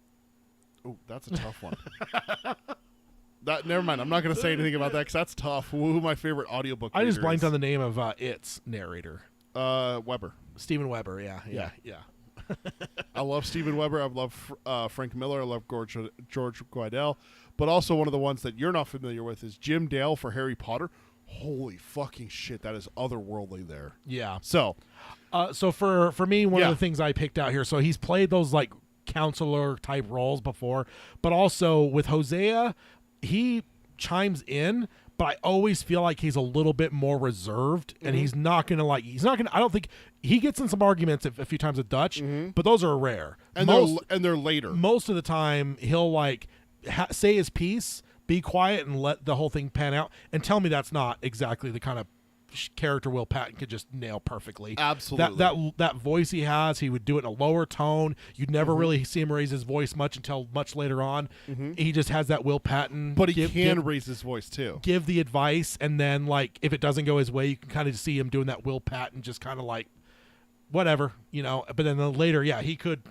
oh, that's a tough one. Never mind. I'm not going to say anything about that because that's tough. Who my favorite audiobook I just blanked is. on the name of It's narrator. Weber. Steven Weber, yeah. I love Steven Weber. I love Frank Miller. I love George Guidel. But also one of the ones that you're not familiar with is Jim Dale for Harry Potter. Holy fucking shit, that is otherworldly there. Yeah. So for me, one of the things I picked out here, so he's played those, like, counselor type roles before, but also with Hosea, he chimes in, but I always feel like he's a little bit more reserved, and he's not gonna I don't think he gets in some arguments a few times with Dutch, but those are rare, and they're later. Most of the time he'll like say his piece, be quiet, and let the whole thing pan out, and tell me that's not exactly the kind of character Will Patton could just nail perfectly. Absolutely. That voice he has, he would do it in a lower tone. You'd never really see him raise his voice much until much later on. He just has that Will Patton. But he can raise his voice too. Give the advice, and then, like, if it doesn't go his way, you can kind of see him doing that Will Patton, just kind of like, whatever, you know. But then later, he could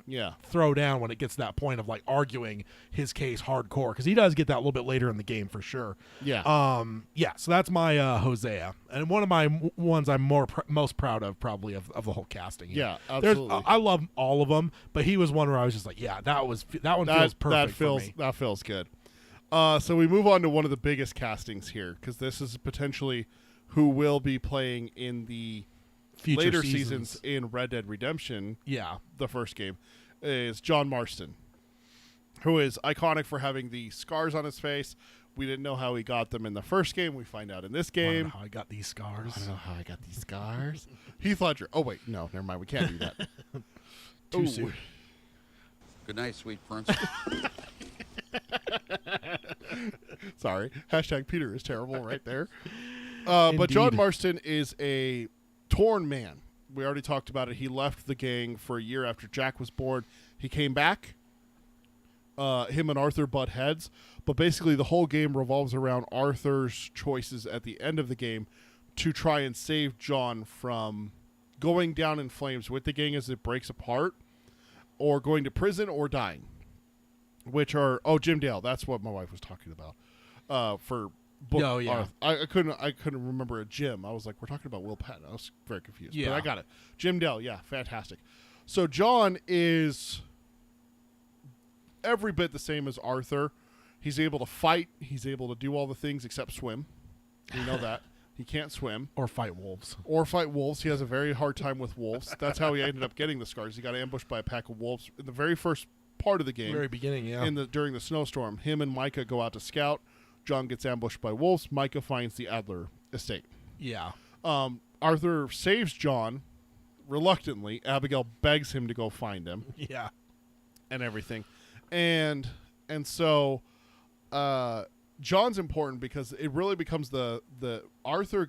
throw down when it gets to that point of, like, arguing his case hardcore, because he does get that a little bit later in the game for sure. So that's my Hosea, and one of my ones I'm most proud of, probably, of the whole casting. Yeah, absolutely. I love all of them, but he was one where I was just like, that one feels perfect for me. That feels good. So we move on to one of the biggest castings here, because this is potentially who will be playing in the future later seasons in Red Dead Redemption, the first game, is John Marston, who is iconic for having the scars on his face. We didn't know how he got them in the first game. We find out in this game. I don't know how I got these scars. I don't know how I got these scars. Heath Ledger. Oh, wait. No, never mind. We can't do that. Too soon. Good night, sweet prince. Sorry. Hashtag Peter is terrible right there. But John Marston is a torn man. We already talked about it. He left the gang for a year after Jack was born. He came back. Him and Arthur butt heads. But basically the whole game revolves around Arthur's choices at the end of the game to try and save John from going down in flames with the gang as it breaks apart, or going to prison, or dying. Which are Jim Dale. That's what my wife was talking about. For book. Oh, yeah. I couldn't remember a Jim. I was like, we're talking about Will Patton. I was very confused. Yeah. But I got it. Jim Dale. Yeah, fantastic. So John is every bit the same as Arthur. He's able to fight. He's able to do all the things except swim. You know that. He can't swim. Or fight wolves. He has a very hard time with wolves. That's how he ended up getting the scars. He got ambushed by a pack of wolves in the very first part of the game. Very beginning, yeah. During the snowstorm. Him and Micah go out to scout. John gets ambushed by wolves. Micah finds the Adler estate. Yeah. Arthur saves John reluctantly. Abigail begs him to go find him. Yeah. And everything. And so John's important because it really becomes the Arthur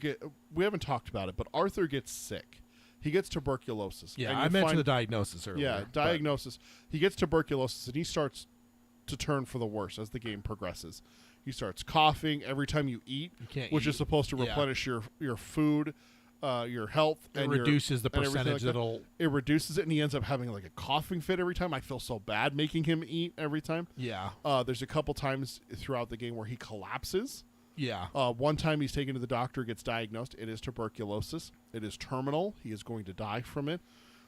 we haven't talked about it, but Arthur gets sick. He gets tuberculosis. Yeah, I mentioned the diagnosis earlier. Yeah, diagnosis. He gets tuberculosis, and he starts to turn for the worse as the game progresses. He starts coughing every time you eat, which is supposed to replenish your food, your health. It reduces the percentage It reduces it, and he ends up having like a coughing fit every time. I feel so bad making him eat every time. Yeah. There's a couple times throughout the game where he collapses. Yeah. One time he's taken to the doctor, gets diagnosed. It is tuberculosis. It is terminal. He is going to die from it.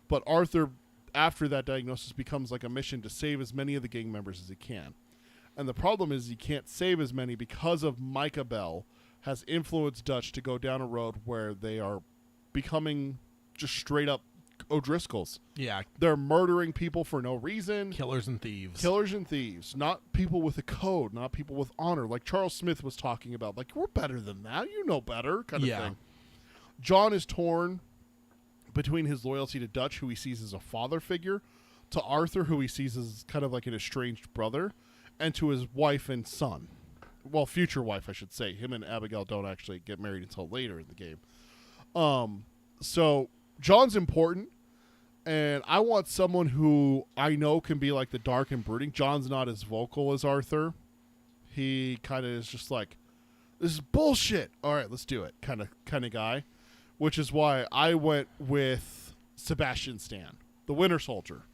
But Arthur, after that diagnosis, becomes like a mission to save as many of the gang members as he can. And the problem is he can't save as many because of Micah Bell has influenced Dutch to go down a road where they are becoming just straight up O'Driscolls. Yeah. They're murdering people for no reason. Killers and thieves. Killers and thieves. Not people with a code, not people with honor. Like Charles Smith was talking about. Like, we're better than that. You know better kind of thing. John is torn between his loyalty to Dutch, who he sees as a father figure, to Arthur, who he sees as kind of like an estranged brother, and to his wife and son. Well, future wife, I should say. Him and Abigail don't actually get married until later in the game. So John's important, and I want someone who I know can be like the dark and brooding. John's not as vocal as Arthur. He kind of is just like, this is bullshit. All right, let's do it kind of guy, which is why I went with Sebastian Stan, the Winter Soldier.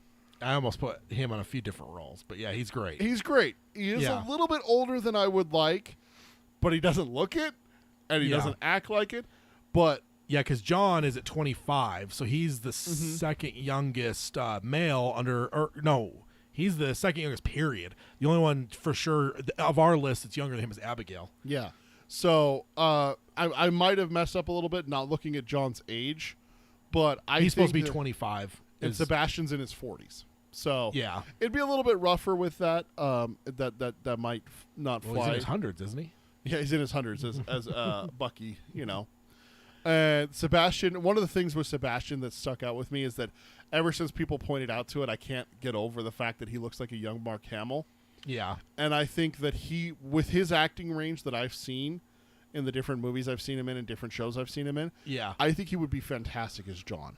I almost put him on a few different roles, but yeah, he's great. He's great. He is a little bit older than I would like, but he doesn't look it, and he doesn't act like it. But yeah, because John is at 25, so he's the second youngest male he's the second youngest, period. The only one for sure of our list that's younger than him is Abigail. Yeah. So I might have messed up a little bit not looking at John's age, but he's supposed to be 25. And Sebastian's in his 40s. So yeah, it'd be a little bit rougher with that. That might not fly. He's in his hundreds, isn't he? Yeah, he's in his hundreds as Bucky, you know. And Sebastian, one of the things with Sebastian that stuck out with me is that ever since people pointed out to it, I can't get over the fact that he looks like a young Mark Hamill. Yeah. And I think that he, with his acting range that I've seen in the different movies I've seen him in and different shows I've seen him in, I think he would be fantastic as John.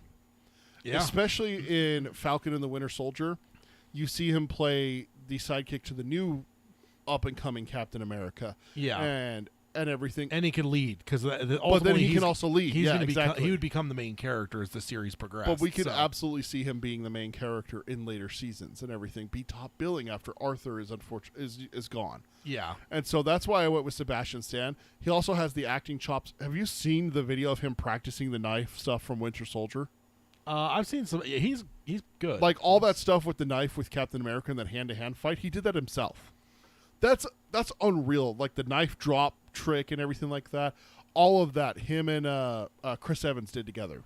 Yeah. Especially in Falcon and the Winter Soldier, you see him play the sidekick to the new up-and-coming Captain America. Yeah. And everything. And he can lead, because but then he can also lead. He's exactly. He would become the main character as the series progressed. But we could absolutely see him being the main character in later seasons and everything. Be top billing after Arthur is gone. Yeah. And so that's why I went with Sebastian Stan. He also has the acting chops. Have you seen the video of him practicing the knife stuff from Winter Soldier? I've seen some. He's good. Like all that stuff with the knife with Captain America and that hand-to-hand fight, he did that himself. That's unreal. Like the knife drop trick and everything like that. All of that, him and Chris Evans did together.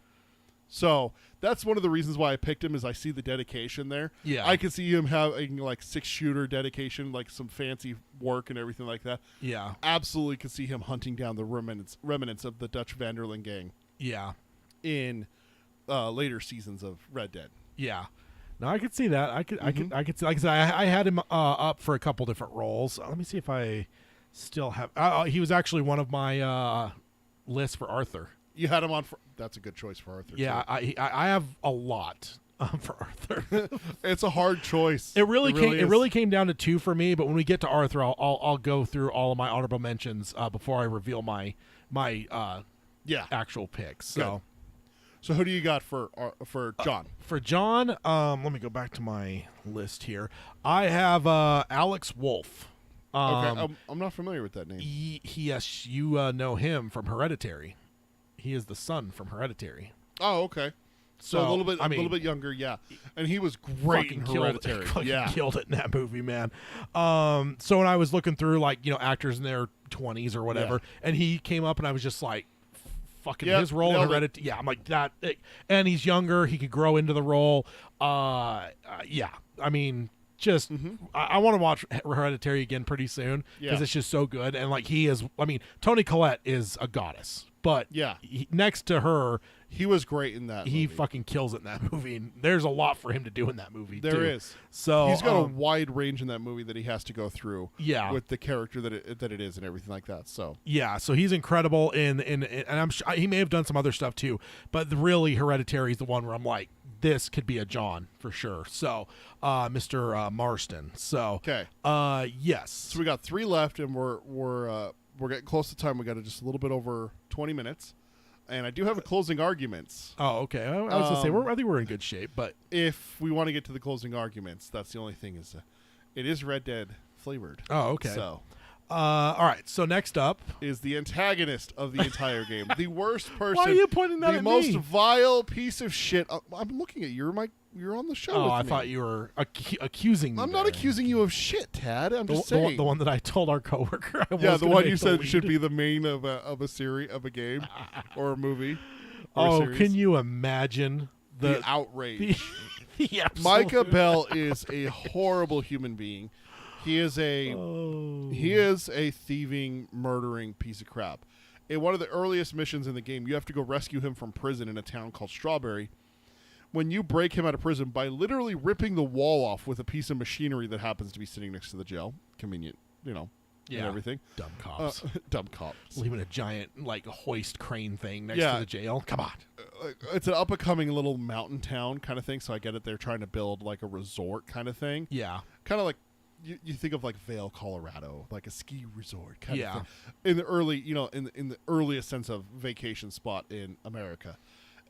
So that's one of the reasons why I picked him, is I see the dedication there. Yeah. I can see him having like 6-shooter dedication, like some fancy work and everything like that. Yeah. Absolutely could see him hunting down the remnants of the Dutch Vanderlyn gang. Yeah. In later seasons of Red Dead. Yeah. No, I could see that. I could see. Like I said, I had him up for a couple different roles. Let me see if I still have. He was actually one of my lists for Arthur. You had him on for. That's a good choice for Arthur. Yeah, too. I have a lot for Arthur. It's a hard choice. It really came down to 2 for me. But when we get to Arthur, I'll go through all of my honorable mentions before I reveal my actual picks. So. Good. So who do you got for John? For John, let me go back to my list here. I have Alex Wolff. Okay, I'm not familiar with that name. Yes, you know him from Hereditary. He is the son from Hereditary. Oh, okay. So a little bit younger, yeah. And he was great in Hereditary. Killed it in that movie, man. So when I was looking through actors in their 20s or whatever, and he came up, and I was just like, fucking his role in Hereditary. Yeah, I'm like that. And he's younger. He could grow into the role. Yeah. I mean, just I want to watch Hereditary again pretty soon because it's just so good. And he is. I mean, Toni Collette is a goddess. but Yeah. next to her, he was great in that he movie. fucking kills it in that movie. And there's a lot for him to do in that movie. There is. So he's got a wide range in that movie that he has to go through. Yeah. With the character that it is and everything like that. So yeah, so he's incredible and I'm sure he may have done some other stuff too, but really Hereditary is the one where I'm like, this could be a John for sure. So Mr. Marston. So okay. Yes. So we got 3 left, and we're getting close to time. We got just a little bit over 20 minutes. And I do have a closing arguments. Oh, okay. I was going to say, I think we're in good shape. But if we want to get to the closing arguments, that's the only thing is it is Red Dead flavored. Oh, okay. So, all right. So next up is the antagonist of the entire game. The worst person. Why are you pointing that at me? The most vile piece of shit. I'm looking at you. You're on the show with I me. thought you were accusing me. I'm not accusing you of shit, Tad. I'm just saying. The one that I told our coworker I was the one you said lead. should be the main of a series, of a game or a movie. Oh, can you imagine the outrage? The Micah Bell is a horrible human being. He is a thieving, murdering piece of crap. In one of the earliest missions in the game, you have to go rescue him from prison in a town called Strawberry. When you break him out of prison by literally ripping the wall off with a piece of machinery that happens to be sitting next to the jail, convenient, and everything. Dumb cops. Dumb cops. Leaving a giant hoist crane thing next to the jail. Come on. It's an up-and-coming little mountain town kind of thing, so I get it. They're trying to build like a resort kind of thing. Yeah. Kind of like you think of like Vail, Colorado, like a ski resort kind of thing. In the earliest sense of vacation spot in America.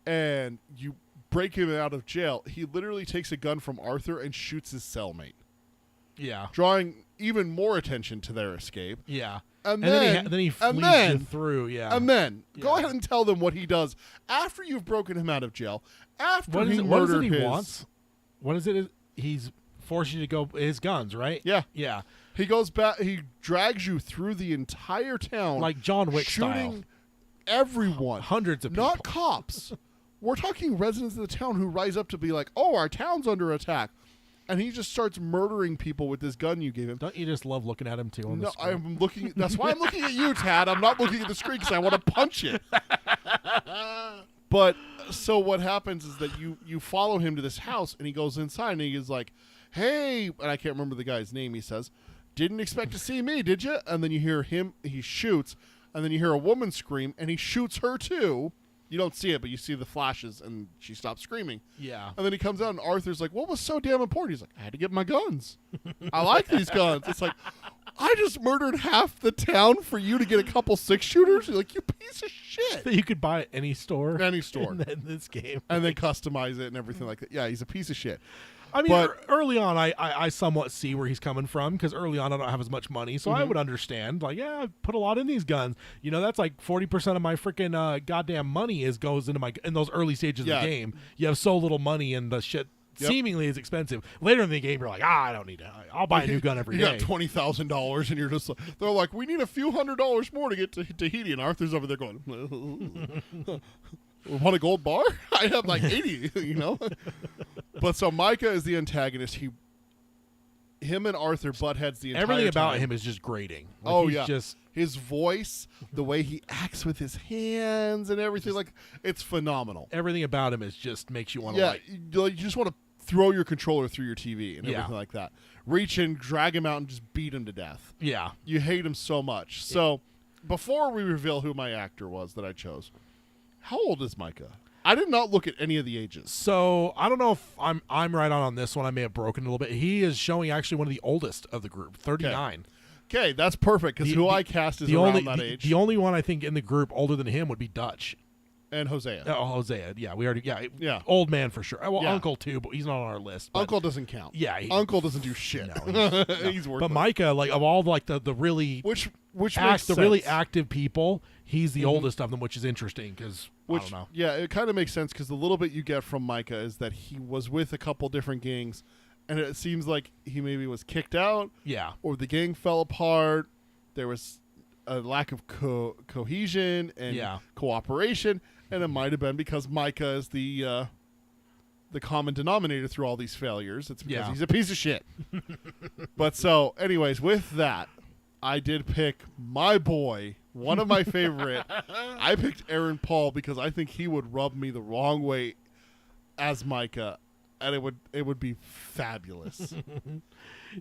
And you break him out of jail. He literally takes a gun from Arthur and shoots his cellmate. Yeah. Drawing even more attention to their escape. Yeah. And then he flees you through. Yeah. And then go ahead and tell them what he does after you've broken him out of jail. After he murdered his... wants? What is it? He's forced you to go his guns, right? Yeah. Yeah. He goes back. He drags you through the entire town. Like John Wick shooting style. Everyone. Hundreds of people. Not cops. We're talking residents of the town who rise up to be like, oh, our town's under attack. And he just starts murdering people with this gun you gave him. Don't you just love looking at him, too, on the screen? I'm looking. That's why I'm looking at you, Tad. I'm not looking at the screen because I want to punch it. But, so what happens is that you follow him to this house, and he goes inside, and he is like, hey, and I can't remember the guy's name, he says, didn't expect to see me, did you? And then you hear him, he shoots, and then you hear a woman scream, and he shoots her, too. You don't see it, but you see the flashes, and she stops screaming. Yeah. And then he comes out, and Arthur's like, what was so damn important? He's like, I had to get my guns. I like these guns. It's like, I just murdered half the town for you to get a couple 6-shooters? You're like, you piece of shit. That you could buy at any store. Any store. In this game. And then customize it and everything like that. Yeah, he's a piece of shit. I mean, early on, I somewhat see where he's coming from, because early on I don't have as much money, so I would understand. Like, yeah, I put a lot in these guns. That's like 40% of my freaking goddamn money goes into in those early stages of the game. You have so little money, and the shit seemingly is expensive. Later in the game, you're like, I don't need it. I'll buy a new gun every day. You got $20,000, and you're just like, they're like, we need a few $100s more to get to Tahiti, and Arthur's over there going, want a gold bar? I have like 80, But so Micah is the antagonist. Him and Arthur butt heads the entire Everything about time. him is just grating. Like, he's just his voice, the way he acts with his hands and everything, like it's phenomenal. Everything about him is just makes you want to you just want to throw your controller through your TV and everything like that. Reach in, drag him out, and just beat him to death. Yeah, you hate him so much. So before we reveal who my actor was that I chose, how old is Micah? I did not look at any of the ages. So I don't know if I'm right on this one. I may have broken a little bit. He is showing actually one of the oldest of the group, 39. Okay, that's perfect, because who I cast is around that age. The only one I think in the group older than him would be Dutch. And Hosea. Oh, Hosea. Yeah, we already. Yeah. Old man for sure. Well, Uncle too, but he's not on our list. But Uncle doesn't count. Yeah, Uncle doesn't do shit. No, he's worthless. But Micah, like of all the really which makes the sense. really active people, he's the oldest of them, which is interesting because I don't know. Yeah, it kind of makes sense because the little bit you get from Micah is that he was with a couple different gangs, and it seems like he maybe was kicked out. Yeah. Or the gang fell apart. There was a lack of cohesion and cooperation. And it might have been because Micah is the common denominator through all these failures. It's because he's a piece of shit. But so, anyways, with that, I did pick my boy, One of my favorite. I picked Aaron Paul because I think he would rub me the wrong way as Micah, and it would be fabulous.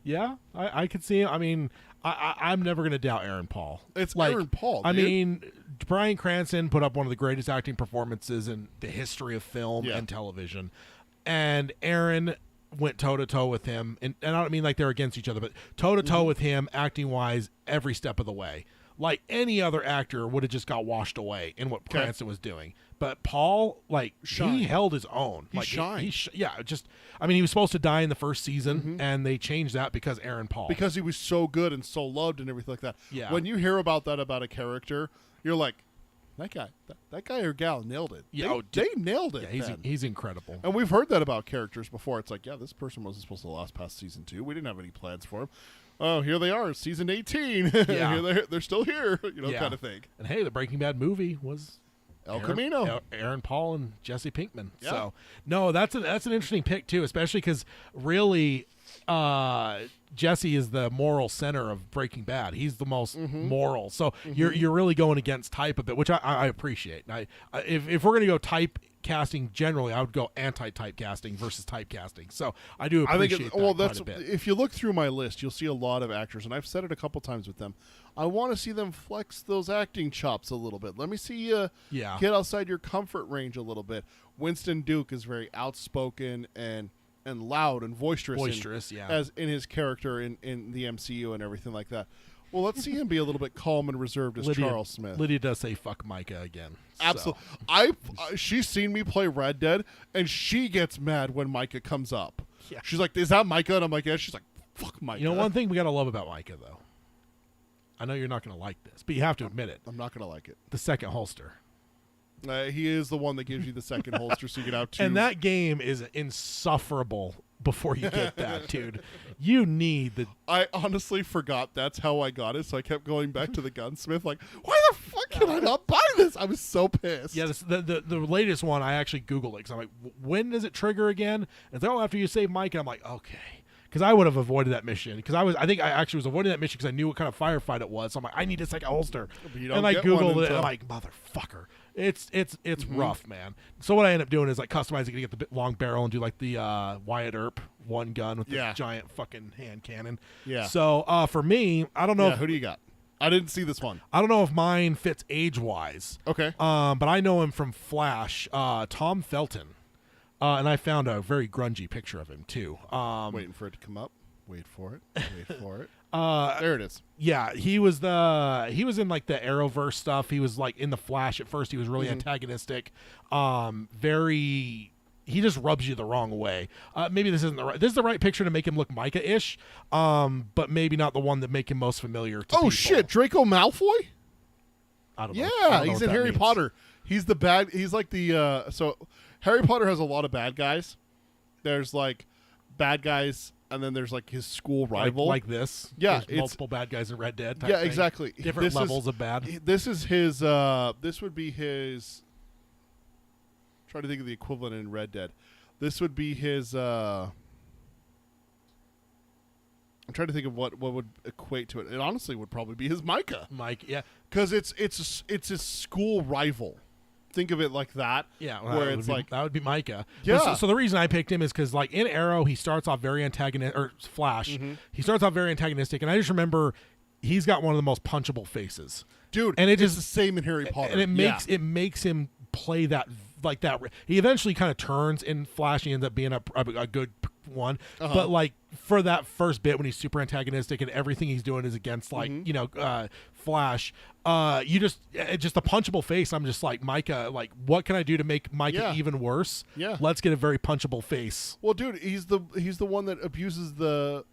Yeah, I could see him. I mean, I'm never going to doubt Aaron Paul. It's like, Aaron Paul, dude. I mean, Bryan Cranston put up one of the greatest acting performances in the history of film and television. And Aaron went toe-to-toe with him. And I don't mean like they're against each other, but toe-to-toe with him acting-wise every step of the way. Like any other actor would have just got washed away in what Cranston was doing. But Paul, like, he held his own. He shined. I mean, he was supposed to die in the first season, and they changed that because Aaron Paul. Because he was so good and so loved and everything like that. Yeah. When you hear about that about a character, you're like, that guy or gal nailed it. Yeah, they nailed it. Yeah, he's incredible. And we've heard that about characters before. It's like, yeah, this person wasn't supposed to last past season 2. We didn't have any plans for him. Oh, here they are, season 18. Yeah. they're still here, kind of thing. And hey, the Breaking Bad movie was Camino. Aaron Paul and Jesse Pinkman. Yeah. So, no, that's an interesting pick too, especially because really Jesse is the moral center of Breaking Bad. He's the most moral. So you're really going against type a bit, which I appreciate. If we're going to go type casting generally, I would go anti-typecasting versus typecasting. So I do appreciate that quite a bit. If you look through my list, you'll see a lot of actors, and I've said it a couple times with them. I want to see them flex those acting chops a little bit. Let me see you get outside your comfort range a little bit. Winston Duke is very outspoken and loud and boisterous as in his character in the MCU and everything like that. Well, let's see him be a little bit calm and reserved as Charles Smith. Lydia does say "fuck Micah" again. Absolutely. So. She's seen me play Red Dead, and she gets mad when Micah comes up. Yeah. She's like, "Is that Micah?" And I'm like, "Yeah." She's like, "Fuck Micah." You know, one thing we gotta love about Micah, though. I know you're not gonna like this, but you have to admit it. I'm not gonna like it. The second holster. He is the one that gives you the second holster, so you get out two. And that game is insufferable before you get that, dude. You need the... I honestly forgot that's how I got it, so I kept going back to the gunsmith like, why the fuck can I not buy this? I was so pissed. Yeah, the latest one, I actually Googled it, because I'm like, when does it trigger again? And it's after you save Mike, and I'm like, okay. Because I would have avoided that mission. Because I think I actually was avoiding that mission because I knew what kind of firefight it was. So I'm like, I need a second holster. And I Googled it, and I'm like, motherfucker. It's rough, man. So what I end up doing is like customizing it to get the long barrel and do like the Wyatt Earp one gun with the giant fucking hand cannon. Yeah. So for me, I don't know. Who do you got? I didn't see this one. I don't know if mine fits age wise. Okay. But I know him from Flash. Tom Felton. And I found a very grungy picture of him too. Waiting for it to come up. Wait for it. Wait for it. There it is. Yeah, he was in like the Arrowverse stuff. He was like in the Flash at first. He was really antagonistic. He just rubs you the wrong way. Maybe this is the right picture to make him look Micah-ish, but maybe not the one that make him most familiar to people. Shit, Draco Malfoy? I don't know. Yeah, he's in Harry Potter. He's the bad. He's like the so Harry Potter has a lot of bad guys. There's like bad guys, and then there's like his school rival, like this. Yeah, there's multiple bad guys in Red Dead. Yeah, exactly. Different levels of bad. This is his. This would be his. Try to think of the equivalent in Red Dead. This would be his. I'm trying to think of what would equate to it. It honestly would probably be his Micah. Yeah, because it's his school rival. Think of it like that. Yeah, where it's like that would be Micah. Yeah. So the reason I picked him is because like in Arrow, he starts off very antagonistic, or Flash, he starts off very antagonistic, and I just remember he's got one of the most punchable faces, dude. And it's the same in Harry Potter, and it makes him play that like that. He eventually kind of turns in Flash. He ends up being a good one, but like for that first bit when he's super antagonistic and everything he's doing is against like Flash, just a punchable face. I'm just like, Micah, like what can I do to make Micah even worse? Yeah, let's get a very punchable face. Well, dude, he's the one that abuses the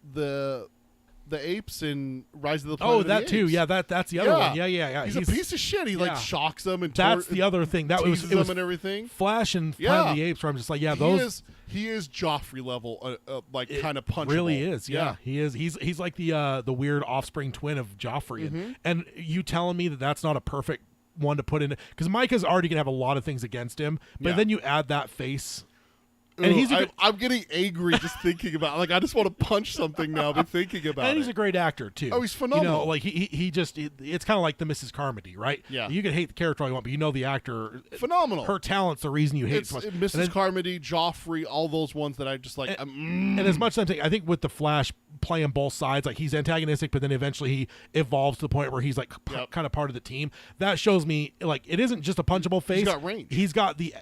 apes in Rise of the Planet of the Apes. Too. Yeah, that's the other one. Yeah. He's a piece of shit. He like shocks them and that's the other thing. That was them and everything. Flash and Planet of the Apes, where I'm just like, he is Joffrey level, like kind of punchable. Really is. Yeah, he is. He's like the weird offspring twin of Joffrey. And you telling me that that's not a perfect one to put in, because Micah's already gonna have a lot of things against him, but then you add that face. And I'm getting angry just thinking about. Like, I just want to punch something now. But thinking about it. And he's a great actor too. Oh, he's phenomenal. You know, like it's kind of like the Mrs. Carmody, right? Yeah. You can hate the character all you want, but you know the actor. Phenomenal. Her talent's the reason you hate so much. Mrs. Carmody, Joffrey, all those ones that I just like. And as much as I think with the Flash playing both sides, like he's antagonistic, but then eventually he evolves to the point where he's like kind of part of the team. That shows me like it isn't just a punchable face. He's got range. He's got the.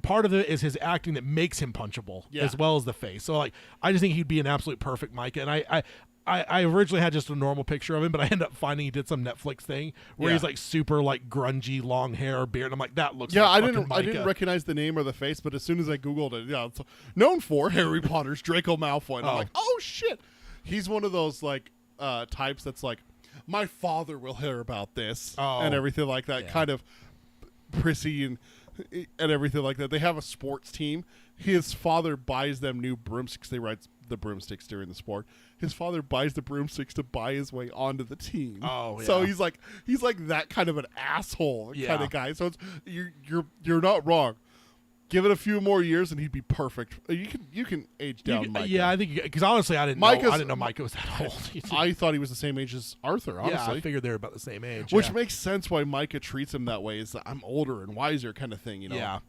Part of it is his acting that makes him punchable as well as the face. So like I just think he'd be an absolute perfect Micah. And I originally had just a normal picture of him, but I ended up finding he did some Netflix thing where he's like super like grungy, long hair, beard. And I'm like, that looks like I didn't recognize the name or the face, but as soon as I Googled it, it's known for Harry Potter's Draco Malfoy. And I'm like, oh shit. He's one of those like types that's like, my father will hear about this and everything like that, kind of prissy and everything like that. They have a sports team. His father buys them new broomsticks. They ride the broomsticks during the sport. His father buys the broomsticks to buy his way onto the team. Oh, yeah. So he's like that kind of an asshole kind of guy. So it's, you're not wrong. Give it a few more years and he'd be perfect. You can age down Micah. Yeah, I think because honestly I didn't know Micah was that old. I thought he was the same age as Arthur, honestly. Yeah, I figured they were about the same age. Which makes sense why Micah treats him that way, is that I'm older and wiser kind of thing, you know.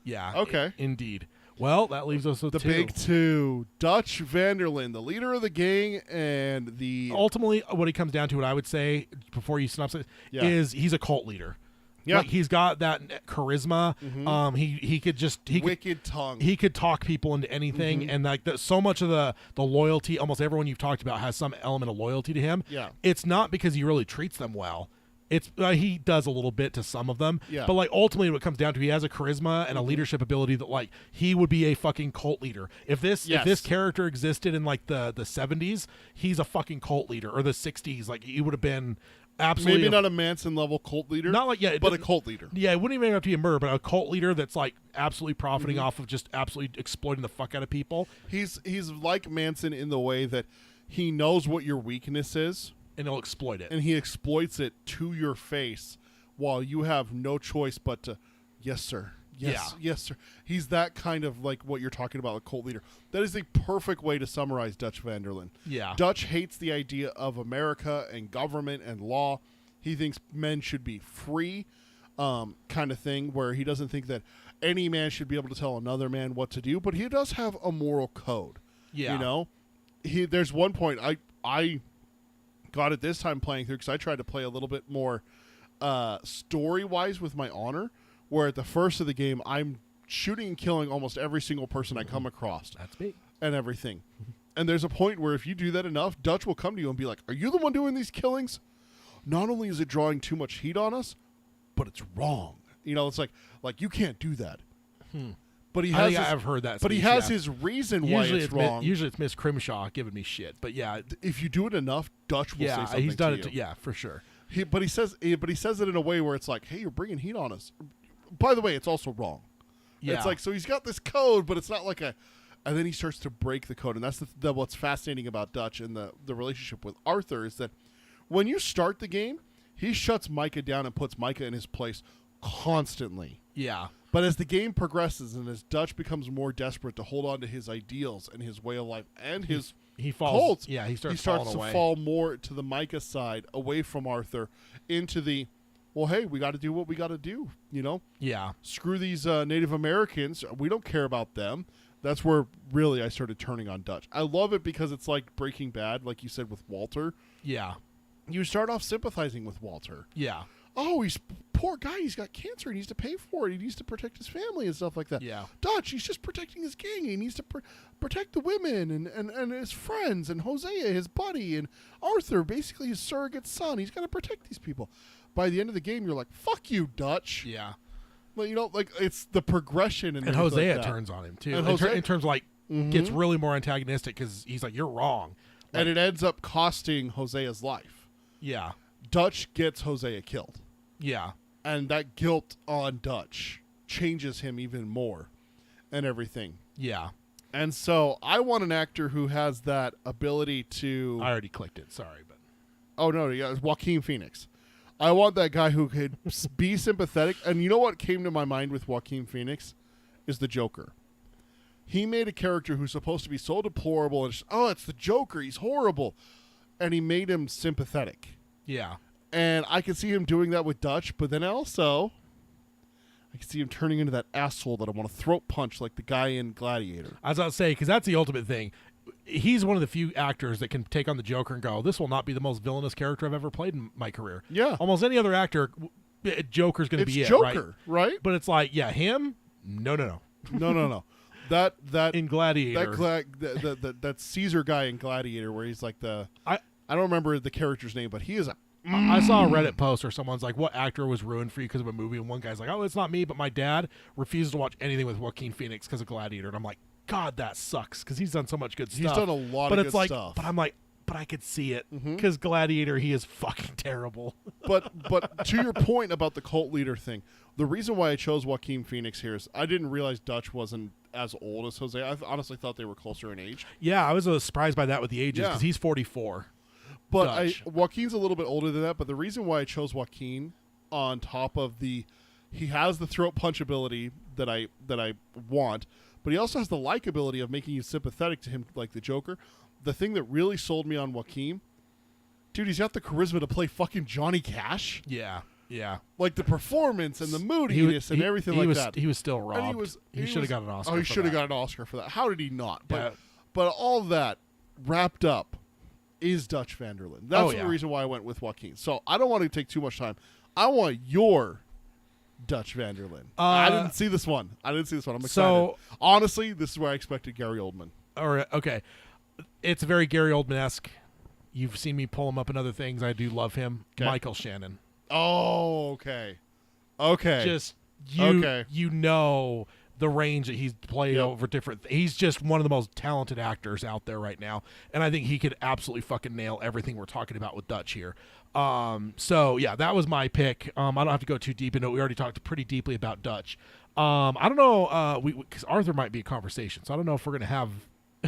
Yeah. Okay. Indeed. Well, that leaves us with the big two. Dutch Vanderlyn, the leader of the gang, and the ultimately what he comes down to, what I would say before you synopsis is he's a cult leader. Yeah, like he's got that charisma. Mm-hmm. He wicked tongue. He could talk people into anything, and like so much of the loyalty. Almost everyone you've talked about has some element of loyalty to him. Yeah, it's not because he really treats them well. It's he does a little bit to some of them. Yeah, but like ultimately, what it comes down to, he has a charisma and a leadership ability that like he would be a fucking cult leader. If this character existed in like the 70s, he's a fucking cult leader, or the 60s. Like he would have been. Absolutely, maybe not a Manson level cult leader, not like but a cult leader. Yeah, it wouldn't even have to be a murder, but a cult leader that's like absolutely profiting off of just absolutely exploiting the fuck out of people. He's like Manson in the way that he knows what your weakness is, and he'll exploit it, and he exploits it to your face, while you have no choice but to, yes sir. Yes, sir. He's that kind of like what you're talking about, a cult leader. That is the perfect way to summarize Dutch Vanderlyn. Yeah. Dutch hates the idea of America and government and law. He thinks men should be free, kind of thing, where he doesn't think that any man should be able to tell another man what to do, but he does have a moral code. Yeah. You know? There's one point I got it this time playing through because I tried to play a little bit more story-wise with my honor, where at the first of the game, I'm shooting and killing almost every single person I come across. That's me. And everything. And there's a point where if you do that enough, Dutch will come to you and be like, are you the one doing these killings? Not only is it drawing too much heat on us, but it's wrong. You know, it's like you can't do that. But he has I've heard that. But he has his reason why it's wrong. Usually it's Miss Crimshaw giving me shit. But yeah. If you do it enough, Dutch will say something he's done to it. you. Yeah, for sure. But he says it in a way where it's like, hey, you're bringing heat on us. By the way, it's also wrong. Yeah. It's like, so he's got this code, but it's not like a... And then he starts to break the code. And that's what's fascinating about Dutch and the relationship with Arthur is that when you start the game, he shuts Micah down and puts Micah in his place constantly. Yeah. But as the game progresses and as Dutch becomes more desperate to hold on to his ideals and his way of life and his falls. cult, Yeah, he starts to fall more to the Micah side, away from Arthur, into the... Well, hey, we got to do what we got to do, you know? Yeah. Screw these Native Americans. We don't care about them. That's where, really, I started turning on Dutch. I love it because it's like Breaking Bad, like you said, with Walter. Yeah. You start off sympathizing with Walter. Yeah. Oh, he's poor guy. He's got cancer. He needs to pay for it. He needs to protect his family and stuff like that. Yeah. Dutch, he's just protecting his gang. He needs to protect the women and his friends and Hosea, his buddy, and Arthur, basically his surrogate son. He's got to protect these people. By the end of the game, you're like, fuck you, Dutch. Yeah. Well, you know, like, it's the progression. And Hosea turns on him, too. In terms of, like, gets really more antagonistic because he's like, you're wrong. Like, and it ends up costing Hosea's life. Yeah. Dutch gets Hosea killed. Yeah. And that guilt on Dutch changes him even more and everything. Yeah. And so I want an actor who has that ability to... I already clicked it. Sorry, but... Oh, no. Yeah, it's Joaquin Phoenix. I want that guy who could be sympathetic. And you know what came to my mind with Joaquin Phoenix? Is the Joker. He made a character who's supposed to be so deplorable, and it's the Joker, he's horrible, and he made him sympathetic. Yeah. And I can see him doing that with Dutch, but then also I can see him turning into that asshole that I want to throat punch like the guy in Gladiator. I was about to say, because that's the ultimate thing. He's one of the few actors that can take on the Joker and go, this will not be the most villainous character I've ever played in my career. Yeah. Almost any other actor, Joker's going to be it, Joker, right? But it's like, yeah, him? No. No. That in Gladiator. That Caesar guy in Gladiator where he's like I don't remember the character's name, but he is I saw a Reddit post where someone's like, what actor was ruined for you because of a movie? And one guy's like, oh, it's not me, but my dad refuses to watch anything with Joaquin Phoenix because of Gladiator. And I'm like, God, that sucks because he's done so much good stuff. He's done a lot of good stuff. But I'm like, but I could see it because Gladiator, he is fucking terrible. But to your point about the cult leader thing, the reason why I chose Joaquin Phoenix here is I didn't realize Dutch wasn't as old as Jose. I honestly thought they were closer in age. Yeah, I was surprised by that with the ages because he's 44. But Joaquin's a little bit older than that. But the reason why I chose Joaquin on top of he has the throat punch ability that I want, but he also has the likability of making you sympathetic to him like the Joker. The thing that really sold me on Joaquin, dude, he's got the charisma to play fucking Johnny Cash. Yeah. Like the performance and the moodiness and everything like that. He was still robbed. He should have got an Oscar. Oh, he should have got an Oscar for that. How did he not? But all of that wrapped up is Dutch van der Linde. That's the reason why I went with Joaquin. So I don't want to take too much time. I want your Dutch van der Linde. I didn't see this one. I'm excited. So, honestly, this is where I expected Gary Oldman. All right. Okay. It's very Gary Oldman-esque. You've seen me pull him up in other things. I do love him. Okay. Michael Shannon. Oh, okay. Just you know the range that he's played over different. He's just one of the most talented actors out there right now, and I think he could absolutely fucking nail everything we're talking about with Dutch here. So yeah, that was my pick. I don't have to go too deep into it. We already talked pretty deeply about Dutch. I don't know. Because Arthur might be a conversation, so I don't know if we're gonna have.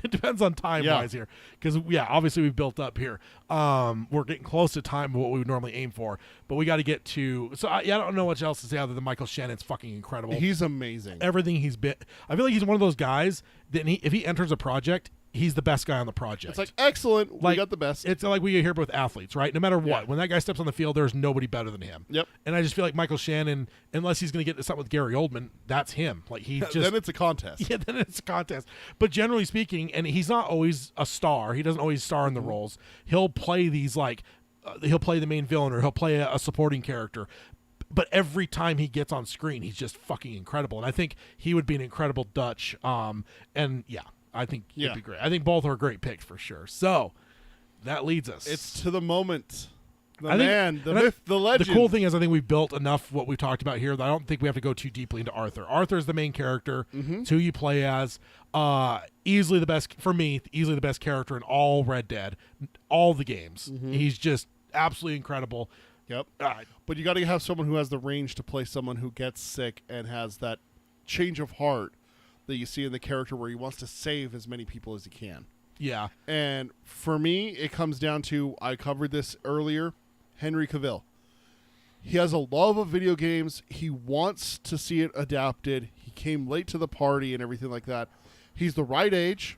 It depends on time-wise here. Because, obviously we've built up here. We're getting close to time of what we would normally aim for. But we got to get to... So, I don't know what else to say other than Michael Shannon's fucking incredible. He's amazing. Everything he's been... I feel like he's one of those guys that if he enters a project... He's the best guy on the project. It's like, excellent. We got the best. It's like we hear with athletes, right? No matter what. When that guy steps on the field, there's nobody better than him. Yep. And I just feel like Michael Shannon, unless he's going to get into something with Gary Oldman, that's him. Like he just then it's a contest. Yeah, then it's a contest. But generally speaking, and he's not always a star. He doesn't always star in the roles. He'll play these he'll play the main villain or he'll play a supporting character. But every time he gets on screen, he's just fucking incredible. And I think he would be an incredible Dutch. I think it'd be great. I think both are great picks for sure. So that leads us. It's to the moment. The myth, the legend. The cool thing is I think we've built enough what we've talked about here that I don't think we have to go too deeply into Arthur. Arthur's the main character. It's who you play as. Easily the best, for me, easily the best character in all Red Dead. All the games. He's just absolutely incredible. Yep. But you got to have someone who has the range to play someone who gets sick and has that change of heart that you see in the character where he wants to save as many people as he can. Yeah. And for me, it comes down to, I covered this earlier, Henry Cavill. He has a love of video games. He wants to see it adapted. He came late to the party and everything like that. He's the right age.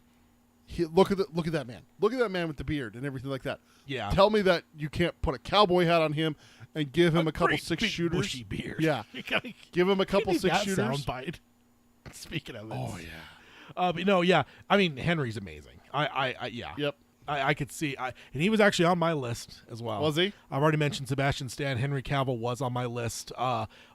Look at that man. Look at that man with the beard and everything like that. Yeah. Tell me that you can't put a cowboy hat on him and give him a couple six-shooters. Bushy beard. Yeah. Give him a couple six-shooters. Soundbite. Speaking of this. Oh, yeah. I mean, Henry's amazing. Yeah. Yep. I could see. And he was actually on my list as well. Was he? I've already mentioned Sebastian Stan. Henry Cavill was on my list.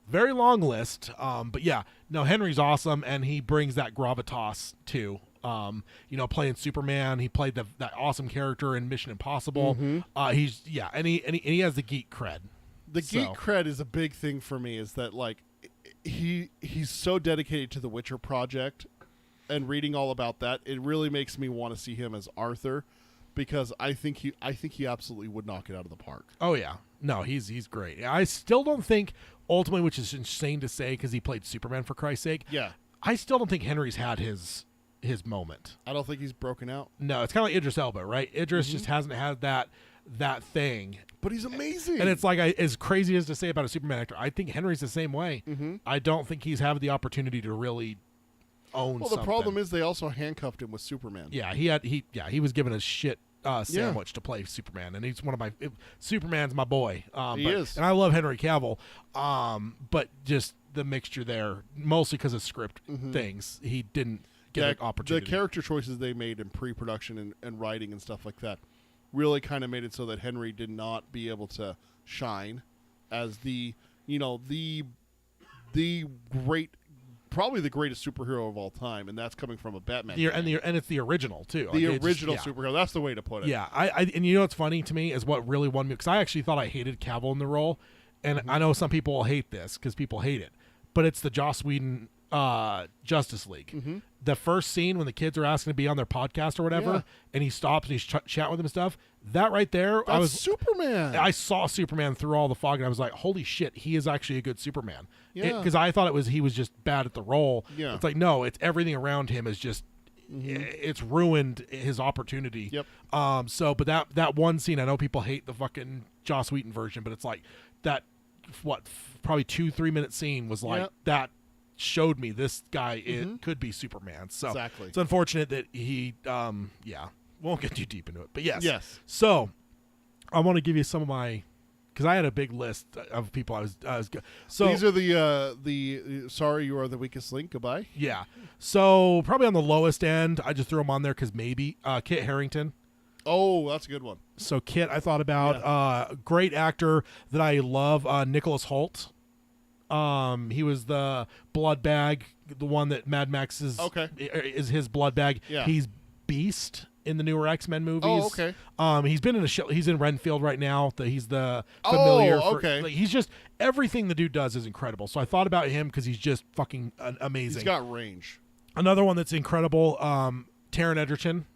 Very long list. But yeah, no, Henry's awesome, and he brings that gravitas too. Playing Superman, he played that awesome character in Mission Impossible. And he has the geek cred. The geek cred is a big thing for me. Is that like he's so dedicated to the Witcher project, and reading all about that, it really makes me want to see him as Arthur, because I think he absolutely would knock it out of the park. Oh yeah, no, he's great. I still don't think ultimately, which is insane to say because he played Superman for Christ's sake. Yeah, I still don't think Henry's had his moment. I don't think he's broken out. No, it's kind of like Idris Elba, right? Idris just hasn't had that thing. But he's amazing. And it's like, as crazy as to say about a Superman actor, I think Henry's the same way. I don't think he's had the opportunity to really own. Well, the problem is they also handcuffed him with Superman. Yeah, he was given a shit sandwich to play Superman, and he's one of my Superman's my boy. He is, and I love Henry Cavill. But just the mixture there, mostly because of script things, he didn't get an opportunity. The character choices they made in pre-production and writing and stuff like that really kind of made it so that Henry did not be able to shine as the great. Probably the greatest superhero of all time, and that's coming from a Batman. And it's the original too. The original superhero. That's the way to put it. Yeah, and you know what's funny to me is what really won me, because I actually thought I hated Cavill in the role, and I know some people will hate this because people hate it, but it's the Joss Whedon Justice League. The first scene when the kids are asking to be on their podcast or whatever, and he stops and he's chatting with them and stuff. That right there, that's Superman. I saw Superman through all the fog, and I was like, "Holy shit, he is actually a good Superman." Yeah, because I thought he was just bad at the role. Yeah, it's like no, it's everything around him is just it's ruined his opportunity. Yep. But that one scene, I know people hate the fucking Joss Whedon version, but it's like that. Probably 2-3 minute scene was like that. Showed me this guy could be Superman. So exactly. It's unfortunate that he won't get too deep into it, but yes. So I want to give you some of my, because I had a big list of people I was so these are the sorry you are the weakest link, goodbye. Yeah, so probably on the lowest end I just threw him on there because maybe Kit Harington. Oh, that's a good one. So Kit I thought about great actor that I love, Nicholas Hoult. He was the blood bag, the one that Mad Max is his blood bag. Yeah. He's Beast in the newer X-Men movies. Oh, okay. He's been in he's in Renfield right now. He's the familiar. Oh, okay. He's just, everything the dude does is incredible. So I thought about him because he's just fucking amazing. He's got range. Another one that's incredible, Taron Egerton.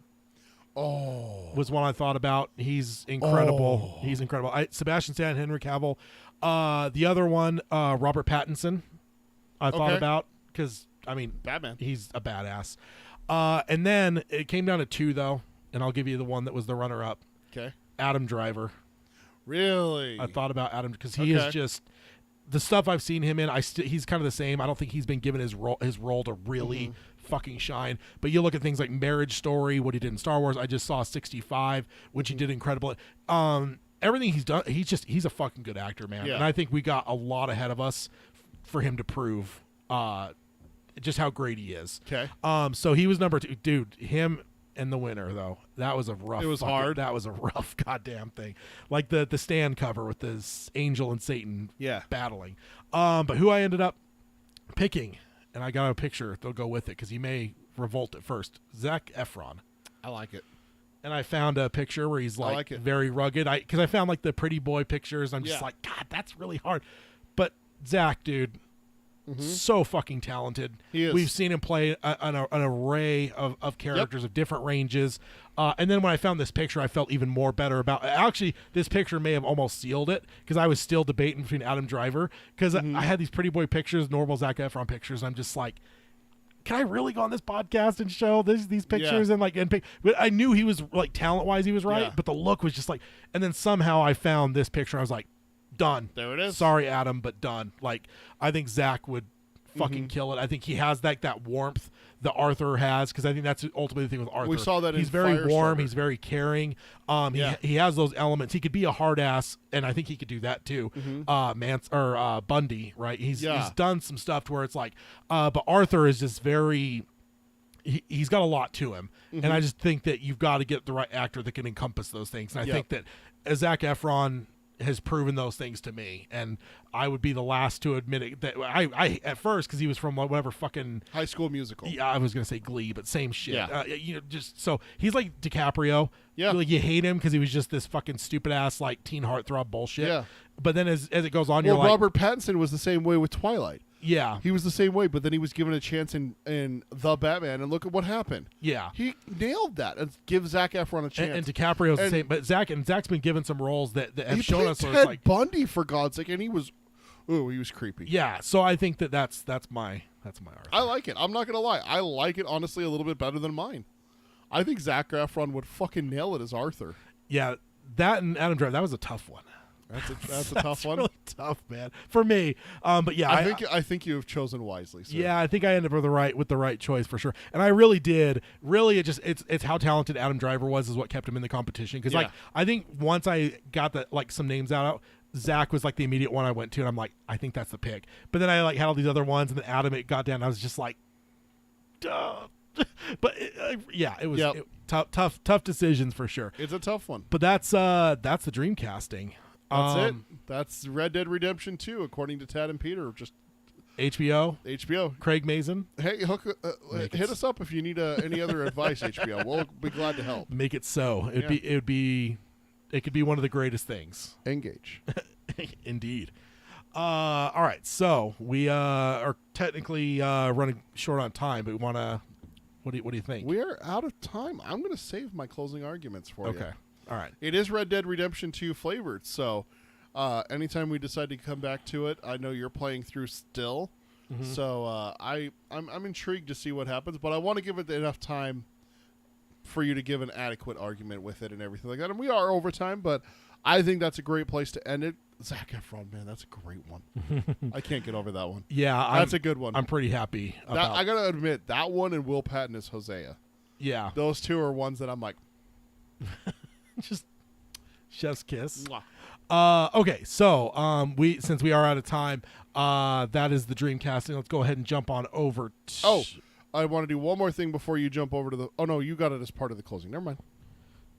Oh, was one I thought about. He's incredible. He's incredible. Sebastian Stan, Henry Cavill. The other one, Robert Pattinson, I thought about because Batman. He's a badass. And then it came down to two though, and I'll give you the one that was the runner-up. Okay. Adam Driver. Really? I thought about Adam because he is just the stuff I've seen him in. He's kind of the same. I don't think he's been given his role to really fucking shine. But you look at things like Marriage Story, what he did in Star Wars. I just saw 65, which he did incredible. Everything he's done, he's a fucking good actor, man. Yeah. And I think we got a lot ahead of us for him to prove just how great he is. Okay. So he was number 2. Dude, him and the winner, though, that was a rough. It was hard. That was a rough goddamn thing. Like the stand cover with this angel and Satan battling. But who I ended up picking, and I got a picture that'll go with it because he may revolt at first. Zac Efron. I like it. And I found a picture where he's like very rugged. Because I found like the pretty boy pictures. I'm just like, God, that's really hard. But Zach, dude, so fucking talented. He is. We've seen him play an array of characters of different ranges. And then when I found this picture, I felt even more better about. Actually, this picture may have almost sealed it because I was still debating between Adam Driver because I had these pretty boy pictures, normal Zac Efron pictures. And I'm just like, can I really go on this podcast and show these pictures and pick? But I knew he was like talent wise, he was right, but the look was just like. And then somehow I found this picture. I was like, done. There it is. Sorry, Adam, but done. Like I think Zach would fucking kill it. I think he has that warmth that Arthur has because I think that's ultimately the thing with Arthur. We saw that he's in very warm. Firestarter. He's very caring. He has those elements. He could be a hard ass, and I think he could do that too. Bundy, right? He's done some stuff to where it's like, but Arthur is just very. He's got a lot to him, and I just think that you've got to get the right actor that can encompass those things. And I think that Zac Efron has proven those things to me, and I would be the last to admit it. That I at first because he was from whatever fucking High School Musical. Yeah, I was gonna say Glee, but same shit. Yeah. Just so he's like DiCaprio. Yeah, like you hate him because he was just this fucking stupid ass like teen heartthrob bullshit. Yeah, but then as it goes on, you're like Robert Pattinson was the same way with Twilight. Yeah, he was the same way, but then he was given a chance in The Batman, and look at what happened. Yeah, he nailed that. And give Zac Efron a chance. And DiCaprio's the same, but Zach's been given some roles that have shown us. Ted like Bundy, for God's sake, and he was creepy. Yeah, so I think that's my Arthur. I like it. I'm not gonna lie, I like it honestly a little bit better than mine. I think Zac Efron would fucking nail it as Arthur. Yeah, that and Adam Driver, that was a tough one. That's a tough one. Really tough, man, for me. But yeah, I think you have chosen wisely, sir. Yeah, I think I ended up with the right choice for sure. And I really did. Really, it's how talented Adam Driver was is what kept him in the competition. Because like I think once I got some names out, Zach was like the immediate one I went to, and I'm like, I think that's the pick. But then I like had all these other ones, and then Adam it got down. And I was just like, duh. But it was tough decisions for sure. It's a tough one. But that's the Dreamcasting. That's it. That's Red Dead Redemption 2, according to Tad and Peter. Just HBO. Craig Mazin. Hey, hit us up if you need any other advice. HBO, we'll be glad to help. Make it so. It could be one of the greatest things. Engage. Indeed. All right, so we are technically running short on time, but we want to. What do you think? We are out of time. I'm going to save my closing arguments for you. Okay. All right. It is Red Dead Redemption 2 flavored, so anytime we decide to come back to it, I know you're playing through still, so I'm intrigued to see what happens, but I want to give it enough time for you to give an adequate argument with it and everything like that. And we are over time, but I think that's a great place to end it. Zac Efron, man, that's a great one. I can't get over that one. Yeah, that's a good one. I'm pretty happy about I gotta admit, that one and Will Patton as Hosea. Yeah, those two are ones that I'm like, just chef's kiss. Okay, so since we are out of time, that is the Dreamcasting. Let's go ahead and jump on over. I want to do one more thing before you jump over to the. Oh no, you got it as part of the closing. Never mind.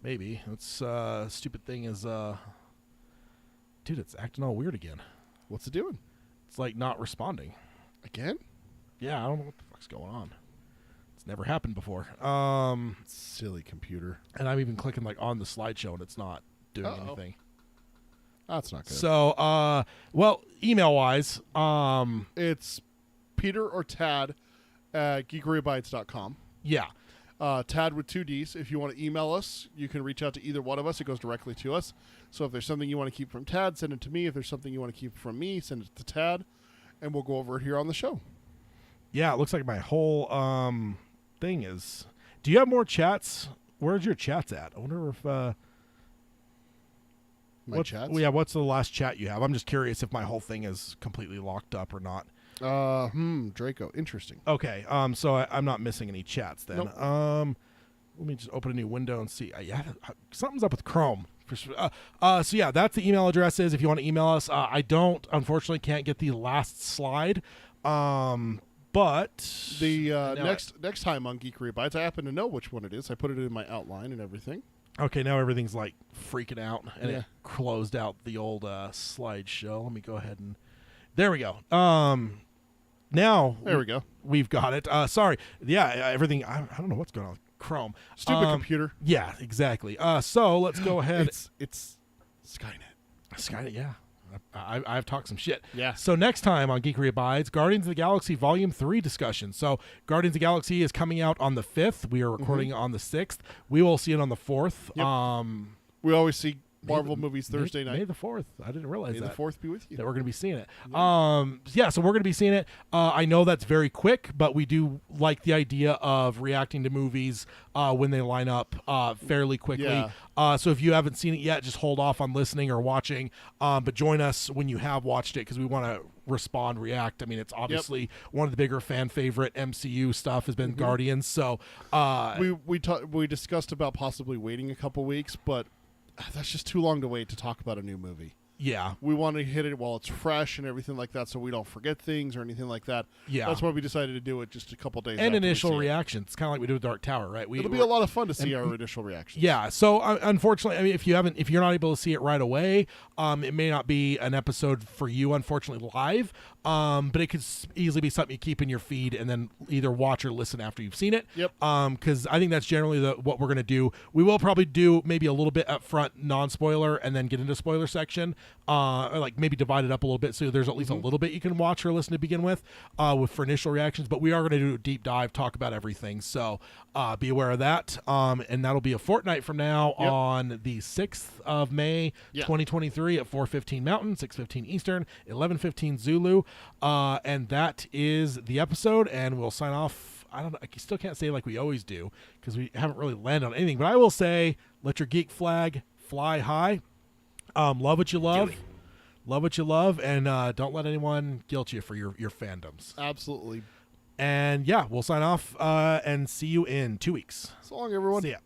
Maybe that's stupid thing is. Dude, it's acting all weird again. What's it doing? It's like not responding. Again? Yeah, I don't know what the fuck's going on. It's never happened before. Silly computer. And I'm even clicking like on the slideshow and it's not doing anything. That's not good. So, well, email wise, it's Peter or Tad at geekerybytes.com. Yeah. Tad with 2 Ds. If you want to email us, you can reach out to either one of us. It goes directly to us. So if there's something you want to keep from Tad, send it to me. If there's something you want to keep from me, send it to Tad, and we'll go over it here on the show. Yeah, it looks like my whole thing is... Do you have more chats? Where's your chats at? I wonder if... My chats? Yeah, what's the last chat you have? I'm just curious if my whole thing is completely locked up or not. Draco. Interesting. Okay, so I'm not missing any chats then. Nope. Let me just open a new window and see. Yeah, something's up with Chrome. So yeah, that's the email addresses if you want to email us. I unfortunately can't get the last slide. But the next time on Geekery Bytes, I happen to know which one it is. I put it in my outline and everything. Okay, now everything's like freaking out, and it closed out the old slideshow. Let me go ahead and there we go. Now there we go. We've got it. Sorry, yeah, everything. I don't know what's going on with Chrome. Stupid computer. Yeah, exactly. So let's go ahead. It's Skynet. Skynet, yeah. I've talked some shit. Yeah. So next time on Geekery Abides, Guardians of the Galaxy Volume 3 discussion. So Guardians of the Galaxy is coming out on the 5th. We are recording on the 6th. We will see it on the 4th. Yep. We always see Marvel movies Thursday night. May the 4th. I didn't realize that. May the 4th be with you. That we're going to be seeing it. Yeah, so we're going to be seeing it. I know that's very quick, but we do like the idea of reacting to movies when they line up fairly quickly. Yeah. So if you haven't seen it yet, just hold off on listening or watching. But join us when you have watched it because we want to respond, react. I mean, it's obviously one of the bigger fan favorite MCU stuff has been Guardians. So we discussed about possibly waiting a couple weeks, but that's just too long to wait to talk about a new movie. Yeah. We want to hit it while it's fresh and everything like that so we don't forget things or anything like that. Yeah. That's why we decided to do it just a couple days and after initial reactions. It's kind of like we do with Dark Tower, right? It'll be a lot of fun to see our initial reactions. Yeah. So unfortunately, I mean, if you're not able to see it right away, it may not be an episode for you, unfortunately, live. But it could easily be something you keep in your feed and then either watch or listen after you've seen it. Yep. Because I think that's generally what we're going to do. We will probably do maybe a little bit up front, non-spoiler, and then get into spoiler section. Or like maybe divide it up a little bit so there's at least a little bit you can watch or listen to begin with for initial reactions. But we are going to do a deep dive, talk about everything. So be aware of that. And that'll be a fortnight from now on the 6th of May, 2023 at 4:15 Mountain, 6:15 Eastern, 11:15 Zulu. And that is the episode, and we'll sign off. I still can't say like we always do because we haven't really landed on anything, but I will say, let your geek flag fly high. Love what you love. Love what you love, and don't let anyone guilt you for your fandoms. Absolutely. And yeah, we'll sign off and see you in 2 weeks. So long, everyone. See ya.